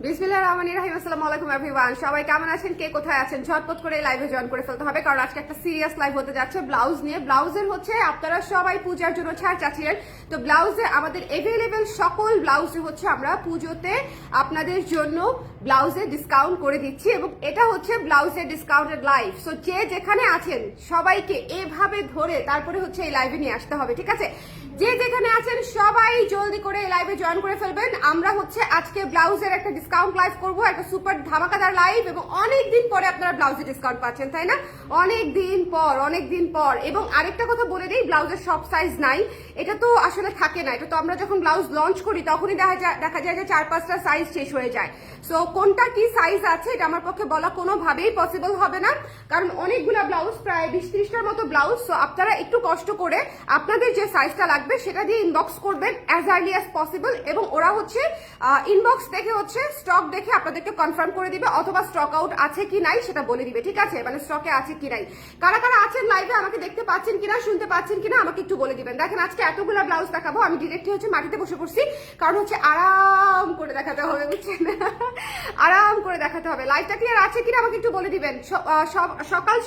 বিসমিল্লাহির রহমানির রহিম। আসসালামু আলাইকুম এভরিওয়ান, সবাই কেমন আছেন? কে কোথায় আছেন? ঝটপট করে লাইভে জয়েন করে ফেলতে হবে, কারণ আজকে একটা সিরিয়াস লাইভ হতে যাচ্ছে ব্লাউজ নিয়ে। ব্লাউজের হচ্ছে আপনারা সবাই পূজার জন্য ছাড় চাচ্ছিলেন, তো ব্লাউজে আমাদের এভেলেবেল সকল ব্লাউজে হচ্ছে আমরা পুজোতে আপনাদের জন্য ব্লাউজে ডিসকাউন্ট করে দিচ্ছি, এবং এটা হচ্ছে ব্লাউজের ডিসকাউন্টেড লাইভ। সো যে যেখানে আছেন সবাইকে এভাবে ধরে তারপরে হচ্ছে এই লাইভে নিয়ে আসতে হবে, ঠিক আছে? যে যেখানে আছেন সবাই জলদি করে এই লাইভে জয়েন করে ফেলবেন। আমরা হচ্ছে আজকে ব্লাউজের একটা ডিসকাউন্ট লাইভ করবো, একটা সুপার ধামাকাদার লাইভ, এবং অনেকদিন পরে আপনারা ব্লাউজে ডিসকাউন্ট পাচ্ছেন, তাই না? অনেক দিন পর। এবং আরেকটা কথা বলে দিই, ব্লাউজের সব সাইজ নাই, এটা তো আসলে থাকে না। এটা তো আমরা যখন ব্লাউজ লঞ্চ করি তখনই দেখা যায় যে 4-5টা সাইজ শেষ হয়ে যায়। সো কোনটা কি সাইজ আছে এটা আমার পক্ষে বলা কোনোভাবেই পসিবল হবে না, কারণ অনেকগুলা ব্লাউজ, প্রায় 20-30টার মতো ব্লাউজ। সো আপনারা একটু কষ্ট করে আপনাদের যে সাইজটা লাগবে সেটা দিয়ে ইনবক্স করবেন অ্যাজ আর্লি অ্যাজ পসিবল, এবং ওরা হচ্ছে ইনবক্স দেখে হচ্ছে স্টক দেখে আপনাদেরকে কনফার্ম করে দিবে, অথবা স্টক আউট আছে কি নাই সেটা বলে দিবে, ঠিক আছে? মানে স্টকে আছে কি নাই। কারা কারা আছেন লাইভে, আমাকে দেখতে পাচ্ছেন কিনা, শুনতে পাচ্ছেন কিনা আমাকে একটু বলে দিবেন। দেখেন আজকে এতগুলা ব্লাউজ দেখাবো, আমি ডিরেক্টলি হচ্ছে মাটিতে বসে পড়ছি, কারণ হচ্ছে আরাম করে দেখাতে হবে, বুঝছেন? আরাম করে দেখাতে হবে। লাইভটা ক্লিয়ার আছে কিনা আমাকে একটু বলে দিবেন। সকাল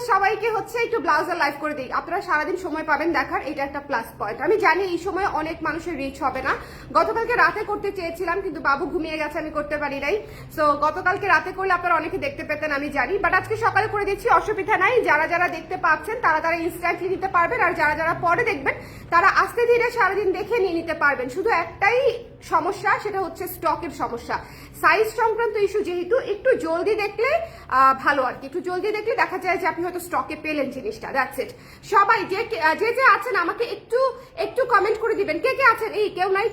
সবাইকে হচ্ছে একটু ব্লাউজের লাইভ করে দিই, আপনারা সারাদিন সময় পাবেন দেখার, এটা একটা প্লাস পয়েন্ট। আমি জানি এই সময় অনেক মানুষের রিচ হবে না। গতকালকে রাতে করতে চেয়েছিলাম, কিন্তু বাবু ঘুমিয়ে গেছে, আমি করতে পারি নাই। সো গতকালকে রাতে করলে আপনারা অনেকে দেখতে পেতেন, আমি জানি, বাট আজকে সকালে করে দিচ্ছি, অসুবিধা নাই। যারা যারা দেখতে পাচ্ছেন তারা ইনস্ট্যান্টলি নিতে পারবেন, আর যারা পরে দেখবেন তারা আস্তে ধীরে সারাদিন দেখে নিয়ে নিতে পারবেন। শুধু একটাই সমস্যা, সেটা হচ্ছে স্টকের সমস্যা, সাইজ সংক্রান্ত ইস্যু। যেহেতু একটু জলদি দেখলে ভালো আর কি, একটু জলদি দেখলে দেখা যায় যে আপনি হয়তো স্টকে পেলেন জিনিসটা। That's it. সবাই যে আছেন আমাকে একটু কমেন্ট করে দিবেন কে কে আছেন। এই কেউ নাই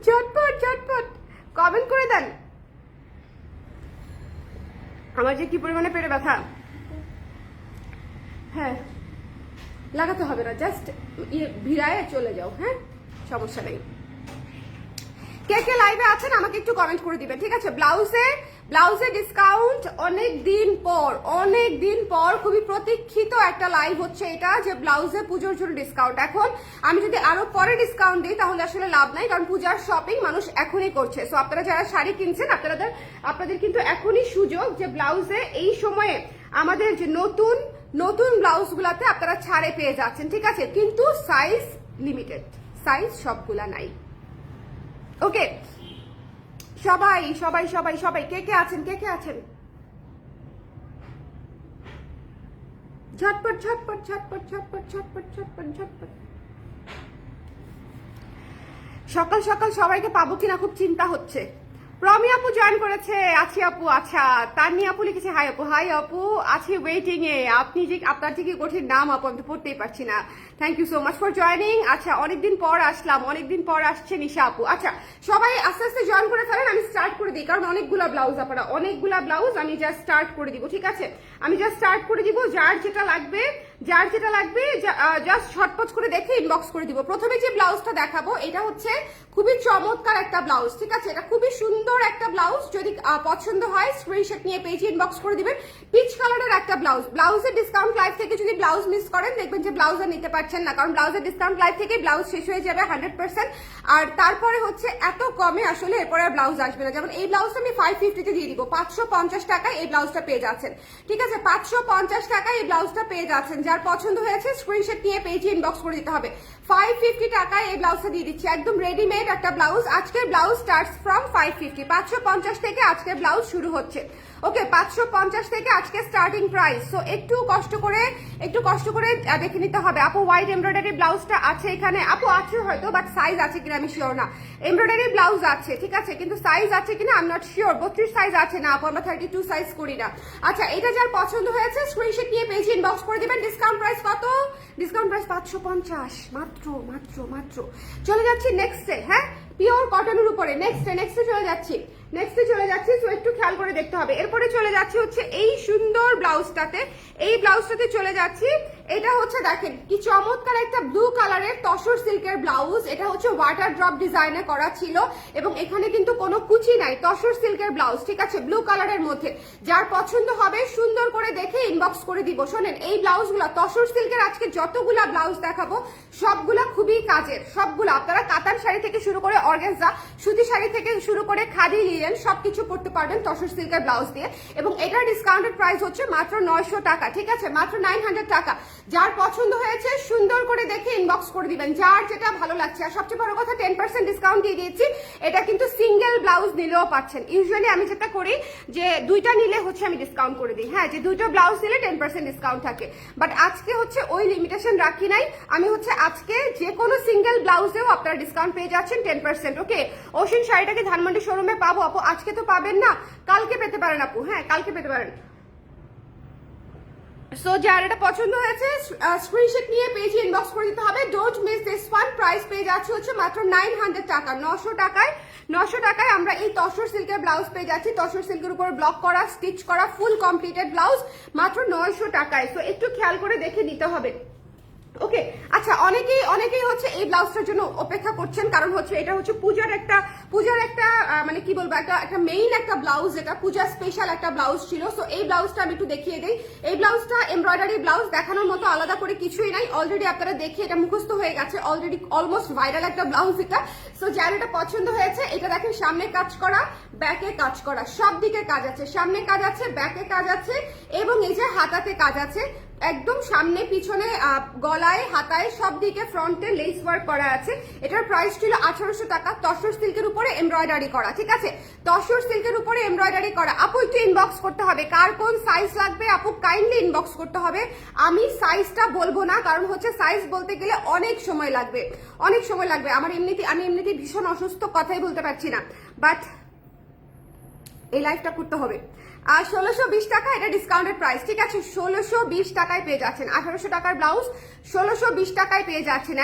ঝটপট কমেন্ট করে দেন। আমার যে কি পরিমাণে পেটে ব্যথা, হ্যাঁ লাগাতে হবে না, জাস্ট ভিড়ায় চলে যাও, হ্যাঁ সমস্যা নেই। কে কে লাইভে আছেন আমাকে একটু কমেন্ট করে দিবেন, ঠিক আছে? ব্লাউজে ডিসকাউন্ট অনেক দিন পর খুবই প্রতীক্ষিত একটা লাইভ হচ্ছে এটা, যে ব্লাউজে পুজোর জন্য ডিসকাউন্ট। এখন আমি যদি আরো পরে ডিসকাউন্ট দিই তাহলে আসলে লাভ নাই, কারণ পূজার শপিং মানুষ এখনই করছে। সো আপনারা যারা শাড়ি কিনছেন আপনাদের কিন্তু এখনই সুযোগ যে ব্লাউজে এই সময়ে আমাদের যে নতুন ব্লাউজ গুলাতে আপনারা ছাড়ে পেয়ে যাচ্ছেন, ঠিক আছে? কিন্তু সাইজ লিমিটেড, সাইজ সবগুলা নাই। ওকে, সবাই কে কে আছেন ঝটপট। সকাল সবাইকে পাবো কিনা খুব চিন্তা হচ্ছে। প্রমি আপু জয়েন করেছে, আছি আপু। আচ্ছা, তান্নি আপু লিখেছে হাই আপু, আছি ওয়েটিং এ। আপনার যে কি কঠিন নাম আপু, আমি তো পড়তেই পারছি না। Thank you so much for joining. আচ্ছা, অনেকদিন পর আসলাম, অনেকদিন পর আসছে নিশা আপু। আচ্ছা, সবাই আস্তে আস্তে জয়েন করে ফেলেন, আমি স্টার্ট করে দিই, কারণ অনেকগুলা ব্লাউজ আমি জাস্ট স্টার্ট করে দিব, ঠিক আছে? আমি জাস্ট স্টার্ট করে দিব, যার যেটা লাগবে জাস্ট ঝটপট করে দেখে ইনবক্স করে দিব। প্রথমে যে ব্লাউজটা দেখাবো এটা হচ্ছে খুবই চমৎকার একটা ব্লাউজ, ঠিক আছে? এটা খুবই সুন্দর একটা ব্লাউজ, যদি পছন্দ হয় স্ক্রিনশট নিয়ে পেজে ইনবক্স করে দিবেন। পিচ কালারের একটা ব্লাউজের ডিসকাউন্ট লাইভ থেকে যদি ব্লাউজ মিস করেন দেখবেন যে ব্লাউজ আর নিতে পারছেন না, কারণ ব্লাউজের ডিসকাউন্ট লাইভ থেকে ব্লাউজ শেষ হয়ে যাবে 100%। আর তারপরে হচ্ছে এত কমে আসলে এরপরে আর ব্লাউজ আসবে না। যেমন এই ব্লাউজটা আমি 550 দিয়ে দিব, 550 টাকায় এই ব্লাউজটা পেয়ে যাচ্ছেন, ঠিক আছে? 550 টাকায় এই ব্লাউজটা পেয়ে যাচ্ছেন। যার পছন্দ হয়েছে স্ক্রিনশট নিয়ে পেজে ইনবক্স করে দিতে হবে। 550 টাকায় এই ব্লাউজটা দিয়ে দিচ্ছি, একদম রেডিমেড একটা ব্লাউজ। আজকের ব্লাউজ স্টার্টস ফ্রম 550, 550 থেকে আজকের ব্লাউজ শুরু হচ্ছে। ওকে, 550 থেকে আজকে স্টার্টিং প্রাইস। সো একটু কষ্ট করে দেখে নিতে হবে। আপু হোয়াইট এমব্রয়ডারি ব্লাউজটা আছে এখানে, আপু আছে হয়তো, বাট সাইজ আছে কিনা আমি শিওর না। এমব্রয়ডারি ব্লাউজ আছে, ঠিক আছে, কিন্তু সাইজ আছে কিনা I am not sure. 32 size আছে না আপু, আমরা 32 সাইজ করি না। আচ্ছা, এটা যার পছন্দ হয়েছে স্ক্রিনশট নিয়ে পেজে ইনবক্স করে দিবেন। ডিসকাউন্ট প্রাইস কত? ডিসকাউন্ট প্রাইস 550 মাত্র। চলে যাচ্ছি নেক্সটে, হ্যাঁ, পিওর কটনের উপরে। নেক্সটে চলে যাচ্ছি। সো একটু খেয়াল করে দেখতে হবে। এরপরে চলে যাচ্ছি হচ্ছে এই সুন্দর ব্লাউজটাতে চলে যাচ্ছি। এটা হচ্ছে দেখেন কি চমৎকার একটা ব্লু কালারের তসর সিল্কের ব্লাউজ। এটা হচ্ছে ওয়াটার ড্রপ ডিজাইনে করা ছিল, এবং এখানে কিন্তু কোনো কুচি নাই, তসর সিল্কের ব্লাউজ, ঠিক আছে, ব্লু কালারের মধ্যে। যার পছন্দ হবে সুন্দর করে দেখে ইনবক্স করে দিব। শোনেন, এই ব্লাউজগুলো তসর সিল্কের আজকে যতগুলা ব্লাউজ দেখাবো সবগুলা খুবই কাজের, সবগুলো আপনারা কাতান শাড়ি থেকে শুরু করে অর্গানজা, সুতি শাড়ি থেকে শুরু করে খাদি লিলেন সবকিছু পড়তে পারবেন তসর সিল্কের ব্লাউজ দিয়ে। এবং এটার ডিসকাউন্টেড প্রাইস হচ্ছে মাত্র 900 টাকা, ঠিক আছে, মাত্র 900 টাকা। যার পছন্দ হয়েছে সুন্দর করে দেখে ইনবক্স করে দিবেন, যার যেটা ভালো লাগছে। আর সবচেয়ে বড় কথা 10% ডিসকাউন্ট দিয়ে দিয়েছি। এটা কিন্তু সিঙ্গেল ব্লাউজ নিলেও পাচ্ছেন। ইউজুয়ালি আমি যেটা করি যে দুইটা নিলে হচ্ছে আমি ডিসকাউন্ট করে দিই, হ্যাঁ, যে দুইটা ব্লাউজ নিলে 10% ডিসকাউন্ট থাকে। বাট আজকে হচ্ছে ওই লিমিটেশন রাখি নাই, আমি হচ্ছে আজকে যে কোনো সিঙ্গেল ব্লাউজেও আপনারা ডিসকাউন্ট পেয়ে যাচ্ছেন 10%। ওকে, অশ্বিন শাড়িটাকে ধানমন্ডি শোরুমে পাবো আপু? আজকে তো পাবেন না, কালকে পেতে পারেন আপু, হ্যাঁ কালকে পেতে পারেন। সো যার এটা পছন্দ হয়েছে স্ক্রিনশট নিয়ে পেজে ইনবক্স করে দিতে হবে। Don't miss this one. Price পেয়ে যাচ্ছে হচ্ছে মাত্র 900 টাকা, 900 টাকায় আমরা এই তসর সিল্কের ব্লাউজ পেয়ে যাচ্ছি। তসর সিল্কের উপর ব্লক করা, স্টিচ করা, ফুল কমপ্লিটেড ব্লাউজ মাত্র 900 টাকায়। সো একটু খেয়াল করে দেখে নিতে হবে। ওকে, আচ্ছা, অনেকেই হচ্ছে এই ব্লাউজটার জন্য অপেক্ষা করছেন, কারণ হচ্ছে এটা হচ্ছে পূজার একটা মানে কি বলবো, একটা মেইন একটা ব্লাউজ, এটা পূজার স্পেশাল একটা ব্লাউজ ছিল। সো এই ব্লাউজটা আমি একটু দেখিয়ে দিই। এই ব্লাউজটা এমব্রয়ডারি ব্লাউজ, দেখানোর মতো আলাদা করে কিছুই নাই, অলরেডি আপনারা দেখে এটা মুখস্থ হয়ে গেছে, অলরেডি অলমোস্ট ভাইরাল একটা ব্লাউজ এটা। সো যার এটা পছন্দ হয়েছে, এটা দেখেন সামনে কাজ করা, ব্যাকে কাজ করা, সব দিকে কাজ আছে, সামনে কাজ আছে, ব্যাকে কাজ আছে, এবং এই যে হাতাতে কাজ আছে, একদম সামনে পিছনে গলায় হাতায় সব দিকে ফ্রন্টে লেস ওয়ার্ক করা আছে। এটার প্রাইস ছিল 1800 টাকা, তসর সিল্কের উপরে এমব্রয়ডারি করা, ঠিক আছে, তসর সিল্কের উপরে এমব্রয়ডারি করা। আপু একটু ইনবক্স করতে হবে, কার কোন সাইজ লাগবে আপু কাইন্ডলি ইনবক্স করতে হবে। আমি সাইজটা বলবো না, কারণ হচ্ছে সাইজ বলতে গেলে অনেক সময় লাগবে, আমি এমনিতে ভীষণ অসুস্থ, কথাই বলতে পারছি না, বাট এই লাইফটা করতে হবে। আর 1620 টাকা এটা ডিসকাউন্টেড প্রাইস, ঠিক আছে, 1620 টাকায় পেয়ে যাচ্ছেন। 1800 টাকার ব্লাউজ 1620 টাকায় পেয়ে যাচ্ছেন।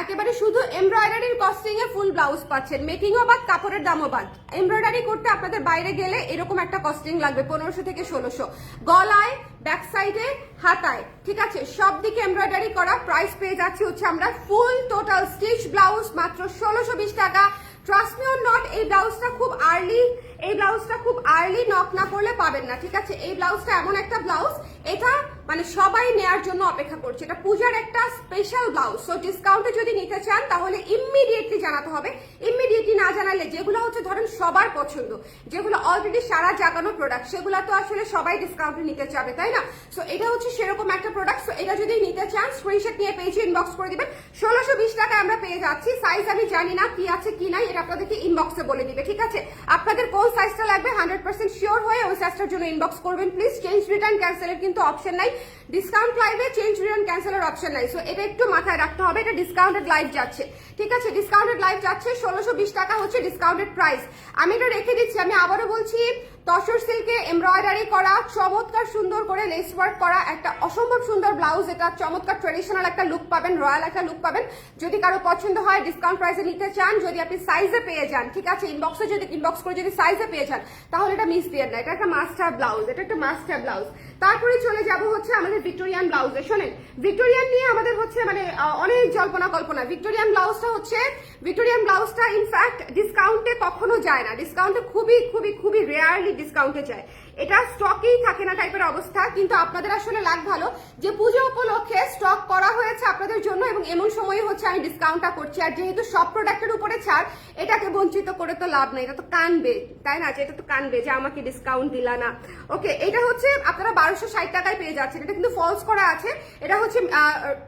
একেবারে শুধু এমব্রয়ডারির কস্টিং এ ফুল ব্লাউজ পাচ্ছেন, মেকিংও বাদ, কাপড়ের দামও বাদ। এমব্রয়ডারি করতে আপনাদের বাইরে গেলে এরকম একটা কস্টিং লাগবে 1500 থেকে 1600, গলায়, ব্যাক সাইডে, হাতায়, ঠিক আছে, সব দিকে এমব্রয়ডারি করা। প্রাইস পেয়ে যাচ্ছি হচ্ছে আমরা ফুল টোটাল স্টিচ ব্লাউজ মাত্র 1620 টাকা। ট্রাস্ট মি অর নট, এই ব্লাউজটা খুব আর্লি নক না করলে পাবেন না, ঠিক আছে। এই ব্লাউজটা এমন একটা ব্লাউজ, এটা মানে সবাই নেয়ার জন্য অপেক্ষা করছে, এটা পূজার একটা স্পেশাল ব্লাউজ। সো ডিসকাউন্টে যদি নিতে চান তাহলে ইমিডিয়েটলি জানাতে হবে। ইমিডিয়েটলি না জানালে, যেগুলো হচ্ছে ধরেন সবার পছন্দ, যেগুলো অলরেডি সারা জাগানো প্রোডাক্ট, সেগুলো তো আসলে সবাই ডিসকাউন্টে নিতে চাবে, তাই না? সো এটা হচ্ছে সেরকম একটা প্রোডাক্ট। সো এটা যদি নিতে চান স্ক্রিনশট নিয়ে পেজে ইনবক্স করে দিবেন। 1620 টাকায় আমরা পেয়ে যাচ্ছি। সাইজ আমি জানি না কি আছে কি নাই, এটা আপনাদেরকে ইনবক্সে বলে দিবে, ঠিক আছে। আপনাদের কোন সাইজটা লাগবে 100% শিওর হয়ে ওই সাইজটার জন্য ইনবক্স করবেন প্লিজ। চেঞ্জ রিটার্ন ক্যান্সেলের কিন্তু অপশন নাই, ডিসকাউন্ট লাইভে চেঞ্জ রিটার্ন ক্যান্সেলের অপশন নাই। সো এটা একটু মাথায় রাখতে হবে, এটা ডিসকাউন্টেড লাইভ যাচ্ছে, ঠিক আছে, ডিসকাউন্টেড লাইভ যাচ্ছে। 1620 টাকা হচ্ছে ডিসকাউন্টেড প্রাইস। আমি এটা রেখে দিচ্ছি, আমি আবারও বলছি, তসর সিল্কে এমব্রয়ডারি করা, চমৎকার সুন্দর করে লেস ওয়ার্ক করা, একটা অসম্ভব সুন্দর ব্লাউজ। এটা চমৎকার ট্রেডিশনাল একটা লুক পাবেন, রয়্যাল একটা লুক পাবেন। যদি কারো পছন্দ হয় ডিসকাউন্ট প্রাইসে নিতে চান, যদি আপনি সাইজে পেয়ে যান, ঠিক আছে, ইনবক্স করে যদি সাইজে পেয়ে যান তাহলে এটা মিস দিয়ে না। এটা একটা মাস্টার ব্লাউজ, এটা একটা মাস্টার ব্লাউজ। তারপরে চলে যাব হচ্ছে আমাদের ভিক্টোরিয়ান ব্লাউজে। শোনেন, ভিক্টোরিয়ান নিয়ে আমাদের হচ্ছে মানে অনেক জল্পনা কল্পনা। ভিক্টোরিয়ান ব্লাউজটা ইনফ্যাক্ট ডিসকাউন্টে কখনো যায় না, ডিসকাউন্টে খুবই রেয়ারলি ডিসকাউন্টে যায়, এটা স্টকেই থাকে না টাইপের অবস্থা। কিন্তু আপনাদের আসলে লাগ ভালো যে পুজো উপলক্ষে স্টক করা হয়েছে আপনাদের জন্য, এবং এমন সময় হচ্ছে আমি ডিসকাউন্টটা করছি। আর যেহেতু সব প্রোডাক্টের উপরে ছাড়, এটাকে বঞ্চিত করে তো লাভ নেই, এটা তো কানবে, তাই না, এটা তো কানবে যে আমাকে ডিসকাউন্ট দিলা না। ওকে, এটা হচ্ছে আপনারা 1260 টাকায় পেয়ে যাচ্ছেন। এটা কিন্তু ফলস করা আছে, এটা হচ্ছে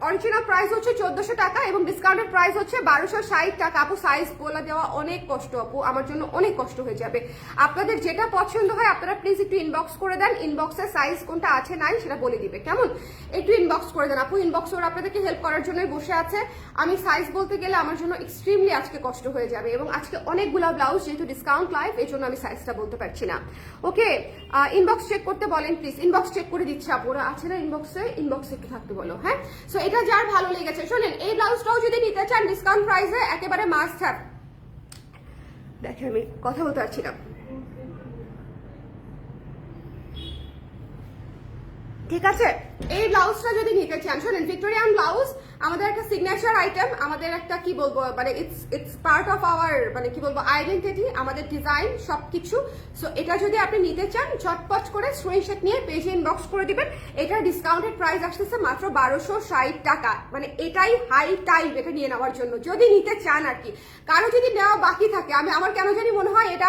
অরিজিনাল প্রাইস হচ্ছে 1400 টাকা এবং ডিসকাউন্টেড প্রাইস হচ্ছে 1260 টাকা। আপু সাইজ বলে দেওয়া অনেক কষ্ট, আপু আমার জন্য অনেক কষ্ট হয়ে যাবে। আপনাদের যেটা পছন্দ হয় আপনারা প্লিজ একটু ইনবক্স করে দেন, ইনবক্সে সাইজ কোনটা আছে নাই সেটা বলে দিবে, কেমন, একটু ইনবক্স করে দেন আপু। ইনবক্স ওরা আপনাদেরকে হেল্প করার জন্যই বসে আছে। আমি সাইজ বলতে গেলে আমার জন্য এক্সট্রিমলি আজকে কষ্ট হয়ে যাবে, এবং আজকে অনেকগুলো ব্লাউজ যেহেতু ডিসকাউন্ট লাইভ, এই জন্য আমি সাইজটা বলতে পারছি না। ওকে, ইনবক্স চেক করতে বলেন প্লিজ, ইনবক্স চেক করে দিচ্ছে আপু, ওরা আছে না ইনবক্সে একটু থাকতে বলো, হ্যাঁ। সো এটা যার ভালো লেগেছে, শোনেন, এই ব্লাউজটাও যদি নিতে চান ডিসকাউন্ট প্রাইসে একেবারে মাস্ট হ্যাভ। দেখেন আমি কথা বলতে পারছি না। ঠিক আছে, এই ব্লাউজটা যদি নিতে চান, শোনেন ভিক্টোরিয়ান ব্লাউজ আমাদের একটা সিগনেচার আইটেম, আমাদের একটা কি বলবো মানে ইটস পার্ট অফ আওয়ার মানে কি বলবো আইডেন্টিটি, আমাদের ডিজাইন সবকিছু। সো এটা যদি আপনি নিতে চান ঝটপট করে স্ক্রিনশট নিয়ে পেজে ইনবক্স করে দিবেন। এটার ডিসকাউন্টেড প্রাইস আসতেছে মাত্র 1260 টাকা, মানে এটাই হাই টাইম এটা নিয়ে নেওয়ার জন্য যদি নিতে চান আর কি। কারো যদি নেওয়া বাকি থাকে, আমার কেন জানি মনে হয় এটা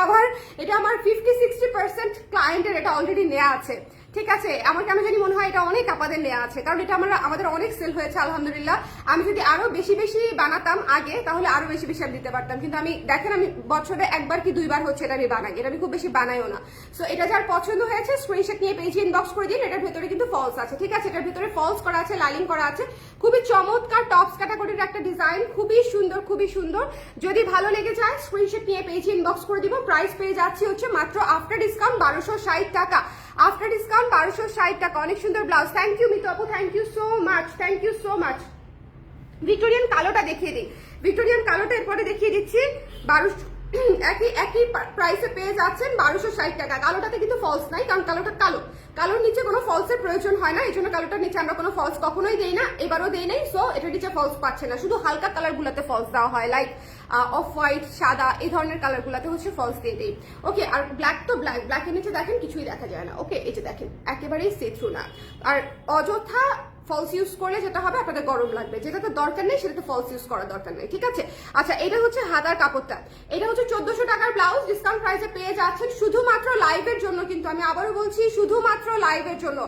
আমার 50-60% ক্লায়েন্টের এটা অলরেডি নেওয়া আছে। ঠিক আছে, আমার কেন জানি মনে হয় এটা অনেক আপাদের নেওয়া আছে, কারণ এটা আমাদের অনেক সেল হয়েছে আলহামদুলিল্লাহ। আমি যদি আরো বেশি বেশি বানাতাম আগে তাহলে আরো বেশি বেশি আমি দিতে পারতাম, কিন্তু আমি দেখেন আমি বছরে একবার কি দুইবার হচ্ছে এটা আমি বানাই, এটা আমি খুব বেশি বানাইও না। সো এটা যার পছন্দ হয়েছে স্ক্রিনশট নিয়ে পেজে ইনবক্স করে দিন। এটার ভেতরে কিন্তু ফলস আছে, ঠিক আছে, এটার ভেতরে ফলস করা আছে, লাইনিং করা আছে, খুবই চমৎকার টপস ক্যাটাগরির একটা ডিজাইন, খুবই সুন্দর খুবই সুন্দর। যদি ভালো লেগে যায় স্ক্রিনশট নিয়ে পেজে ইনবক্স করে দিব। প্রাইস পেয়ে যাচ্ছি হচ্ছে মাত্র আফটার ডিসকাউন্ট 1260 টাকা, আফটার ডিসকাউন্ট 1260 টাকা। অনেক সুন্দর ব্লাউজ। থ্যাংক ইউ মিতু আপু, thank you so much, thank you so much. Victorian কালোটা দেখিয়ে দিই, ভিক্টোরিয়ান কালোটা এরপরে দেখিয়ে দিচ্ছি। 1200 একই প্রাইসে পেয়ে যাচ্ছেন 1260 টাকা। কালোটাতে কিন্তু ফলস নাই, কারণ কালোটা কালোর নিচে কোনো ফলসের প্রয়োজন হয় না, এই জন্য কালোটার নিচে আমরা কোনো ফলস কখনোই দেই না, এবারও দেই নাই। সো এটার নিচে ফলস পাচ্ছে না, শুধু হালকা কালার গুলাতে ফলস দেওয়া হয়, লাইক অফ হোয়াইট, সাদা, এই ধরনের কালার গুলাতে হচ্ছে ফলস দিয়ে দেই। ওকে, আর ব্ল্যাক তো ব্ল্যাকের নিচে দেখেন কিছুই দেখা যায় না। ওকে, এই যে দেখেন একেবারেই সি থ্রু না। আর অযথা ফলস ইউজ করলে যেটা হবে আপনাদের গরম লাগবে, যেটাতে দরকার নেই সেটাতে ফলস ইউজ করার দরকার নেই, ঠিক আছে। আচ্ছা, এটা হচ্ছে হাতার কাপড়টা, এটা হচ্ছে 1400 টাকার ব্লাউজ, ডিসকাউন্ট প্রাইসে পেয়ে যাচ্ছেন শুধুমাত্র লাইভের জন্য। কিন্তু আমি আবারও বলছি শুধুমাত্র লাইভের জন্য,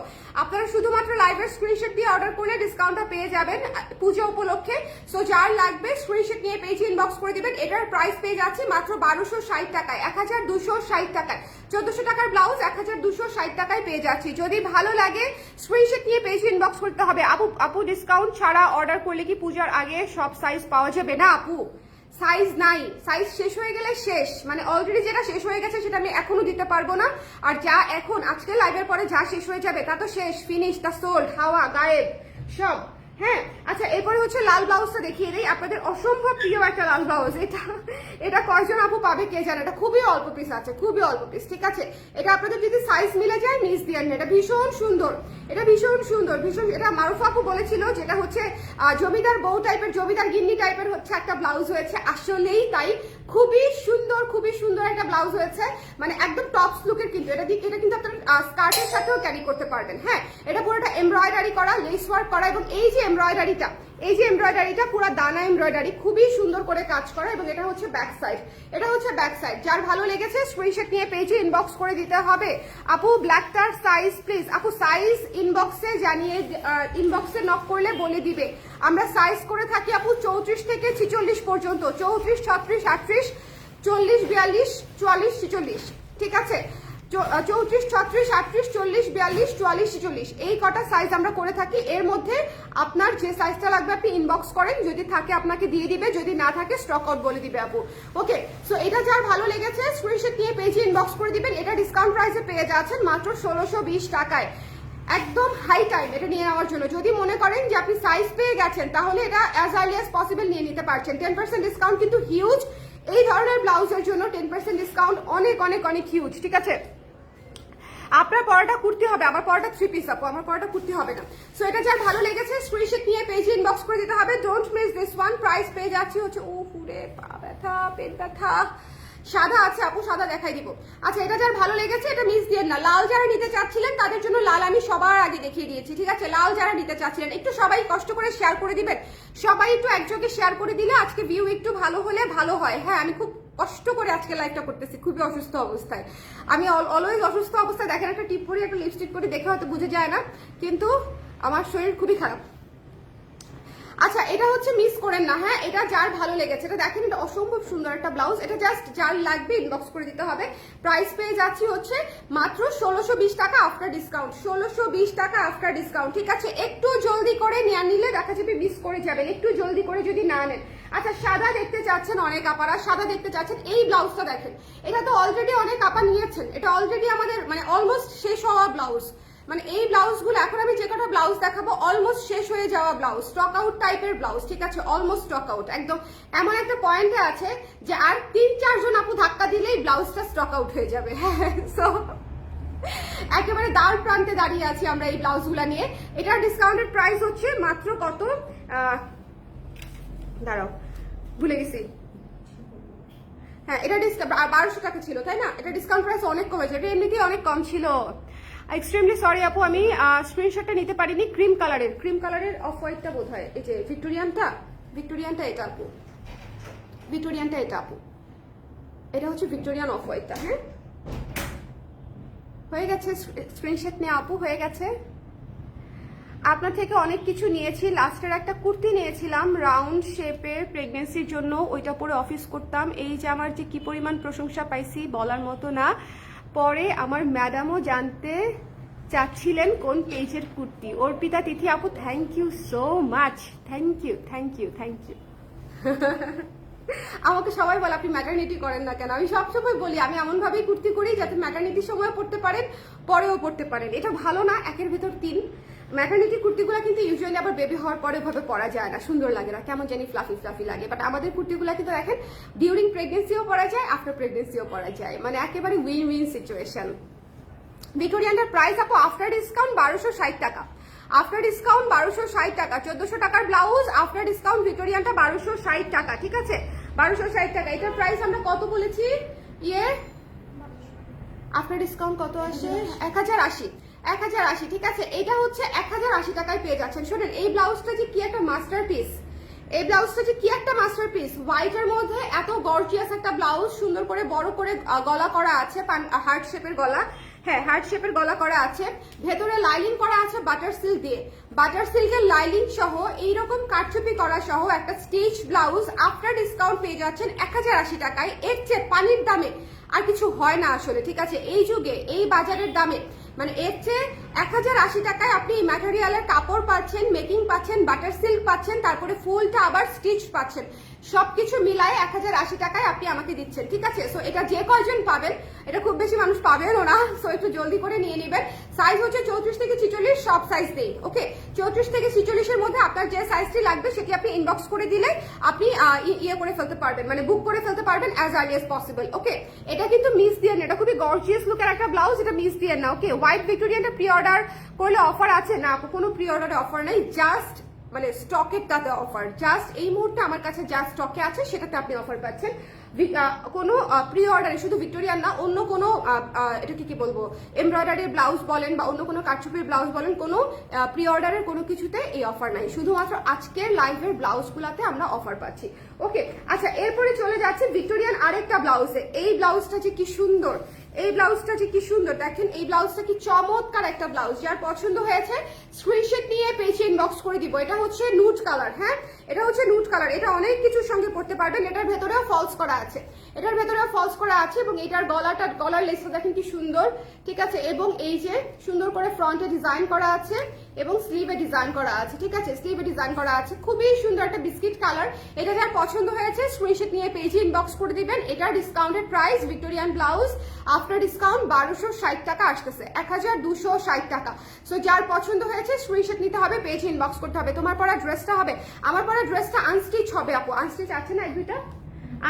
আপনারা শুধুমাত্র লাইভের স্ক্রিনশট দিয়ে অর্ডার করলে ডিসকাউন্টটা পেয়ে যাবেন পুজো উপলক্ষে। সো যার লাগবে স্ক্রিনশট নিয়ে পেজে ইনবক্স করে দিবেন। এটার প্রাইস পেয়ে যাচ্ছে মাত্র 1260 টাকায়, 1260 টাকায়। 1400 টাকার ব্লাউজ 1260 টাকায় পেয়ে যাচ্ছি। যদি ভালো লাগে স্ক্রিনশট নিয়ে পেজে ইনবক্স করতে হবে। আপু ডিসকাউন্ট ছাড়া অর্ডার করলে কি পূজার আগে সব সাইজ পাওয়া যাবে? না আপু, সাইজ নাই, সাইজ শেষ হয়ে গেলে শেষ, মানে অলরেডি যেটা শেষ হয়ে গেছে সেটা আমি এখনো দিতে পারবো না। আর যা এখন আজকে লাইভের পরে যা শেষ হয়ে যাবে তা তো শেষ, ফিনিশ, তা সোল্ড, হাওয়া, গায়েব সব। হ্যাঁ, আচ্ছা, এরপরে হচ্ছে লাল ব্লাউজটা দেখিয়ে দিই, আপনাদের অসম্ভব প্রিয় একটা লাল ব্লাউজ। এটা কয়জন আপু পাবে কে জানে, এটা খুবই অল্প পিস আছে, খুবই অল্প পিস, ঠিক আছে। এটা আপনাদের যদি সাইজ মিলে যায় মিস দিয়েন না, এটা ভীষণ সুন্দর, এটা ভীষণ সুন্দর, ভীষণ। এটা মারুফা আপু বলেছিল যেটা হচ্ছে জমিদার বউ টাইপের, জমিদার গিন্নি টাইপের হচ্ছে একটা ব্লাউজ হয়েছে, আসলেই তাই, খুবই সুন্দর, খুবই সুন্দর একটা ব্লাউজ হয়েছে, মানে একদম টপস লুকের। কিন্তু এটা কিন্তু আপনার স্কার্টের সাথেও ক্যারি করতে পারবেন। হ্যাঁ, এটা পুরোটা এমব্রয়ডারি করা, লেস ওয়ার্ক করা, এবং এই যে এমব্রয়ডারিটা পুরো দানা এমব্রয়ডারি, খুবই সুন্দর করে কাজ করা, এবং এটা হচ্ছে ব্যাক সাইড, এটা হচ্ছে ব্যাক সাইড। যার ভালো লেগেছে স্ক্রিনশট নিয়ে পেজে ইনবক্স করে দিতে হবে। আপু ব্ল্যাকটার সাইজ প্লিজ, আপু সাইজ ইনবক্সে জানিয়ে, ইনবক্সে নক করলে বলে দিবে। আমরা সাইজ করে থাকি আপু 34 থেকে 46 পর্যন্ত, 34, 36, 38, 40, 42, 44, 46, ঠিক আছে। 34, 36, 38, 40, 42, 44, 46 এই কটা সাইজ আমরা করে থাকি। এর মধ্যে আপনার যে সাইজটা লাগবে আপনি ইনবক্স করেন, যদি থাকে আপনাকে দিয়ে দিবে, যদি না থাকে স্টক আউট বলে দিবে আপু। ওকে, সো এটা যার ভালো লেগেছে স্ক্রিনশট নিয়ে পেজে ইনবক্স করে দিবেন। এটা ডিসকাউন্ট প্রাইসে পেয়ে যাচ্ছেন মাত্র 1620 টাকায়, একদম হাই টাইম এটা নিয়ে নেওয়ার জন্য। যদি মনে করেন যে আপনি সাইজ পেয়ে গেছেন তাহলে এটা অ্যাজ আর্লি অ্যাজ পসিবল নিয়ে নিতে পারছেন। 10% ডিসকাউন্ট কিন্তু হিউজ, এই ধরনের ব্লাউজের জন্য 10% ডিসকাউন্ট অনেক অনেক অনেক হিউজ, ঠিক আছে। আপনার পরাটা কুর্তি হবে, আমার পরাটা 3 পিস আপু, আমার পরাটা কুর্তি হবে না। সো এটা যার ভালো লেগেছে স্ক্রিনশট নিয়ে পেজে ইনবক্স করে দিতে হবে। Don't miss this one. Price পেয়ে যাচ্ছি হচ্ছে পুরে পা ব্যথা, পেট ব্যথা, সাদা আছে আপু, সাদা দেখাই দিব। আচ্ছা, এটা যার ভালো লেগেছে এটা মিস দিয়েন না। লাল যারা নিতে চাচ্ছিলেন তাদের জন্য লাল আমি সবার আগে দেখিয়ে দিয়েছি, ঠিক আছে। লাল যারা নিতে চাচ্ছিলেন একটু সবাই কষ্ট করে শেয়ার করে দিবেন, সবাই একটু একযোগে শেয়ার করে দিলে আজকে ভিউ একটু ভালো হলে ভালো হয়। হ্যাঁ, আমি খুব কষ্ট করে আজকে লাইভটা করতেছি, খুবই অসুস্থ অবস্থায়। আমি অলওয়েজ অসুস্থ অবস্থায় দেখেন একটা টিপ পরি, একটা লিপস্টিক পরি, দেখে হয়তো বুঝে যায় না, কিন্তু আমার শরীর খুবই খারাপ। আচ্ছা, এটা হচ্ছে মিস করেন না। হ্যাঁ, এটা যার ভালো লেগেছে, এটা দেখেন, এটা অসম্ভব সুন্দর একটা ব্লাউজ। এটা জাস্ট যার লাগবে ইনবক্স করে দিতে হবে। প্রাইস পেয়ে যাচ্ছি হচ্ছে মাত্র 1620 টাকা আফটার ডিসকাউন্ট, 1620 টাকা আফটার ডিসকাউন্ট, ঠিক আছে। একটু জলদি করে নিয়ে নিলে দেখা যাবে মিস করে যাবেন, একটু জলদি করে যদি না নেন। আচ্ছা, সাদা দেখতে চাচ্ছেন অনেক আপারা, সাদা দেখতে চাচ্ছেন, এই ব্লাউজটা দেখেন, এটা তো অলরেডি অনেক আপা নিয়েছেন, এটা অলরেডি আমাদের মানে অলমোস্ট শেষ হওয়া ব্লাউজ। মানে এই ব্লাউজগুলো এখন আমি যে কটা ব্লাউজ দেখাবো অলমোস্ট শেষ হয়ে যাওয়া ব্লাউজ, স্টক আউট টাইপের ব্লাউজ, ঠিক আছে। অলমোস্ট স্টক আউট, একদম এমন একটা পয়েন্টে আছে যে আর 3-4 জন আপু ধাক্কা দিলেই ব্লাউজটা স্টক আউট হয়ে যাবে। হ্যাঁ, সো একেবারে দ্বার প্রান্তে দাঁড়িয়ে আছি আমরা এই ব্লাউজগুলো নিয়ে। এটার ডিসকাউন্টেড প্রাইস হচ্ছে মাত্র কত, দাঁড়াও ভুলে গেছি, হ্যাঁ এটা 1200 টাকা ছিল তাই না? এটা ডিসকাউন্ট প্রাইস অনেক কমেছে, এটা এমনিতেই অনেক কম ছিল। এক্সট্রিমলি সরি আপু, আমি স্ক্রিনশটটা নিতে পারিনি। ক্রিম কালারের অফ হোয়াইটটা বোধ হয়, এই যে ভিক্টোরিয়ানটা এটা আপু, এটা হচ্ছে ভিক্টোরিয়ান অফ হোয়াইটটা। হ্যাঁ হয়ে গেছে, স্ক্রিনশট নিয়ে আপু হয়ে গেছে। আপনার থেকে অনেক কিছু নিয়েছি, লাস্টের একটা কুর্তি নিয়েছিলাম রাউন্ড শেপের প্রেগনেন্সির জন্য, ওইটা পরে অফিস করতাম। এই যে আমার যে কি পরিমাণ প্রশংসা পাইছি বলার মতো না। পরে আমার ম্যাডামও জানতে চাচ্ছিলেন কোন পেজের কুর্তি। অর্পিতা তিথি আপু thank you so much, thank you. আমাকে সবাই বলে আপনি ম্যাটারনিটি করেন না কেন? আমি সবসময় বলি আমি এমন ভাবেই কুর্তি করি যাতে ম্যাটারনিটির সময় পড়তে পারেন, পরেও পড়তে পারেন। এটা ভালো না, একের ভেতর 3। ম্যাটারনিটি কুর্তিগুলো কিন্তু ইউজুয়ালি আবার বেবি হওয়ার পরে ভাবে পরা যায় না, সুন্দর লাগে না, কেমন জানি ফ্লাফি লাগে। বাট আমাদের কুর্তিগুলো কিন্তু দেখেন ডিউরিং প্রেগনেন্সিও পরা যায়, আফটার প্রেগনেন্সিও পরা যায়, মানে একেবারে উইন সিচুয়েশন। ভিক্টোরিয়ানটার প্রাইস আপু আফটার ডিসকাউন্ট 1260 টাকা, আফটার ডিসকাউন্ট 1260 টাকা। 1400 টাকার ব্লাউজ, আফটার ডিসকাউন্ট ভিক্টোরিয়ানটা 1260 টাকা, ঠিক আছে 1260 টাকা। এটার প্রাইস আমরা কত বলেছি, আফটার ডিসকাউন্ট কত আসে, 1080, ঠিক আছে। এটা হচ্ছে 1080 টাকায় পেয়ে যাচ্ছেন। শোনেন এই ব্লাউজটা যে কি একটা মাস্টারপিস, হোয়াইটের মধ্যে এত গর্জিয়াস একটা ব্লাউজ, সুন্দর করে বড় করে গলা করা আছে, হার্ট শেপের গলা, হ্যাঁ হার্ট শেপের গলা করা আছে, ভেতরে লাইলিং করা আছে বাটার সিল্ক দিয়ে, বাটার সিল্কের লাইলিং সহ এইরকম কারচুপি করা সহ একটা স্টিচ ব্লাউজ আফটার ডিসকাউন্ট পেয়ে যাচ্ছেন 1080 টাকায়। এর চেয়ে পানির দামে আর কিছু হয় না আসলে, ঠিক আছে এই যুগে এই বাজারের দামে, মানে এর চেয়ে 1080 টাকায় আপনি ম্যাটেরিয়ালের কাপড় পাচ্ছেন, মেকিং পাচ্ছেন, বাটার সিল্ক পাচ্ছেন, তারপরে ফুলটা আবার স্টিচ পাচ্ছেন, সবকিছু মিলায় 1080 টাকায় আপনি আমাকে দিচ্ছেন, ঠিক আছে। সো এটা যে কয়জন পাবেন, এটা খুব বেশি মানুষ পাবেনও না, সো একটু জলদি করে নিয়ে নেবেন। সাইজ হচ্ছে 34 থেকে 46, সব সাইজ দেই, ওকে 34 থেকে 46 এর মধ্যে আপনার যে সাইজটি লাগবে সেটি আপনি ইনবক্স করে দিলে আপনি ইয়ে করে ফেলতে পারবেন, মানে বুক করে ফেলতে পারবেন অ্যাজ আর্লি অ্যাজ পসিবল, ওকে। এটা কিন্তু মিস দিয়ে না, এটা খুবই গর্জিয়াস লুকের একটা ব্লাউজ, এটা মিস দিয়ে না, ওকে। হোয়াইট ভিক্টোরিয়ানটা প্রি অর্ডার করলে অফার আছে না, কোনো প্রি অর্ডারে অফার নেই, জাস্ট মানে স্টকের তাতে অফার, জাস্ট এই মুহূর্তে আমার কাছে যা স্টকে আছে সেটাতে আপনি অফার পাচ্ছেন। কোনো প্রি অর্ডারে, শুধু ভিক্টোরিয়ান না, অন্য কোনো এটাকে কি বলবো এমব্রয়ডারির ব্লাউজ বলেন বা অন্য কোনো কারচুপির ব্লাউজ বলেন, কোনো প্রি অর্ডারের কোনো কিছুতে এই অফার নাই, শুধুমাত্র আজকের লাইভের ব্লাউজগুলোতে আমরা অফার পাচ্ছি, ওকে। আচ্ছা এরপরে চলে যাচ্ছে ভিক্টোরিয়ান আরেকটা ব্লাউজে। এই ব্লাউজটা যে কি সুন্দর, দেখেন এই ব্লাউজটা কি চমৎকার একটা ব্লাউজ। যার পছন্দ হয়েছে স্ক্রিনশট নিয়ে পেজে ইনবক্স করে দিব। এটা হচ্ছে নুড কালার, হ্যাঁ এটা হচ্ছে নুড কালার, এটা অনেক কিছুর সঙ্গে পড়তে পারবেন। এটার ভেতরেও ফলস করা আছে, এবং এটার গলার লেসটা দেখেন কি সুন্দর, ঠিক আছে। এবং এই যে সুন্দর করে ফ্রন্টে ডিজাইন করা আছে এবং স্লিভে ডিজাইন করা আছে, ঠিক আছে স্লিভে ডিজাইন করা আছে, খুবই সুন্দর একটা বিস্কিট কালার। এটা যার পছন্দ হয়েছে স্ক্রিনশট নিয়ে পেজে ইনবক্স করে দিবেন। এটার discounted price Victorian blouse after discount 1260 টাকা আসতেছে, 1260 টাকা। সো যার পছন্দ হয়েছে স্ক্রিনশট নিতে হবে, পেজে ইনবক্স করতে হবে। তোমার পরা ড্রেসটা হবে, আমার পরা ড্রেসটা আনস্টিচ হবে আপু, আনস্টিচ আছে না, এক দুইটা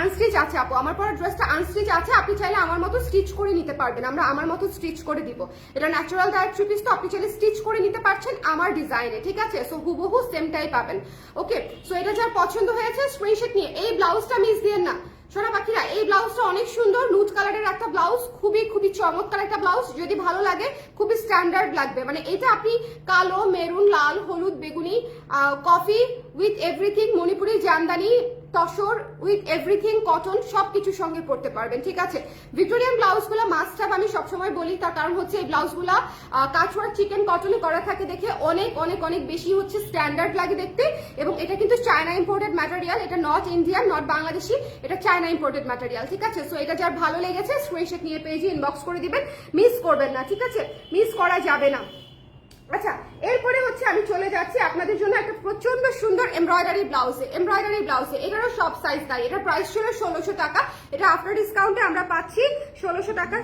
আনস্টিচ আছে আপু, আমার পরা ড্রেসটা আনস্টিচ আছে, আপনি চাইলে আমার মতো স্টিচ করে নিতে পারবেন, আমরা আমার মতো স্টিচ করে দিব। এটা ন্যাচারাল ডায়েট থ্রি পিস, তো আপনি চাইলে স্টিচ করে নিতে পারছেন আমার ডিজাইনে, ঠিক আছে। সো হুবহু সেমটাই পাবেন, ওকে। সো এটা যার পছন্দ হয়েছে স্ক্রিনশট নিয়ে, এই ব্লাউজটা মিস দিয়েন না সোনা পাখিরা, এই ব্লাউজটা অনেক সুন্দর, নুড কালারের একটা ব্লাউজ, খুবই চমৎকার একটা ব্লাউজ। যদি ভালো লাগে খুবই স্ট্যান্ডার্ড লাগবে, মানে এটা আপনি কালো, মেরুন, লাল, হলুদ, বেগুনি, coffee with everything, Manipuri Jamdani, tussar with everything, cotton, সবকিছুর সঙ্গে পড়তে পারবেন, ঠিক আছে। ভিক্টোরিয়ান ব্লাউজগুলো মাস্ট হ্যাভ আমি সবসময় বলি, তার কারণ হচ্ছে এই ব্লাউজগুলো কাঠওয়ার্ক চিকেন কটনে করা থাকে দেখে অনেক অনেক অনেক বেশি হচ্ছে স্ট্যান্ডার্ড লাগে দেখতে। এবং এটা কিন্তু চায়না ইম্পোর্টেড ম্যাটেরিয়াল, এটা নট ইন্ডিয়ান, নট বাংলাদেশি, এটা চায়না ইম্পোর্টেড ম্যাটেরিয়াল, ঠিক আছে। সো এটা যার ভালো লেগেছে স্ক্রিনশট নিয়ে পেজে ইনবক্স করে দিবেন, মিস করবেন না, ঠিক আছে, মিস করা যাবে না। আচ্ছা এরপরে হচ্ছে আমি চলে যাচ্ছি আপনাদের জন্য একটা প্রচন্ড সুন্দর এমব্রয়ডারি ব্লাউজে, এটারও সব সাইজ তাই। এটার প্রাইস ছিল 1600 টাকা, এটা আফটার ডিসকাউন্টে আমরা পাচ্ছি 1600 টাকা,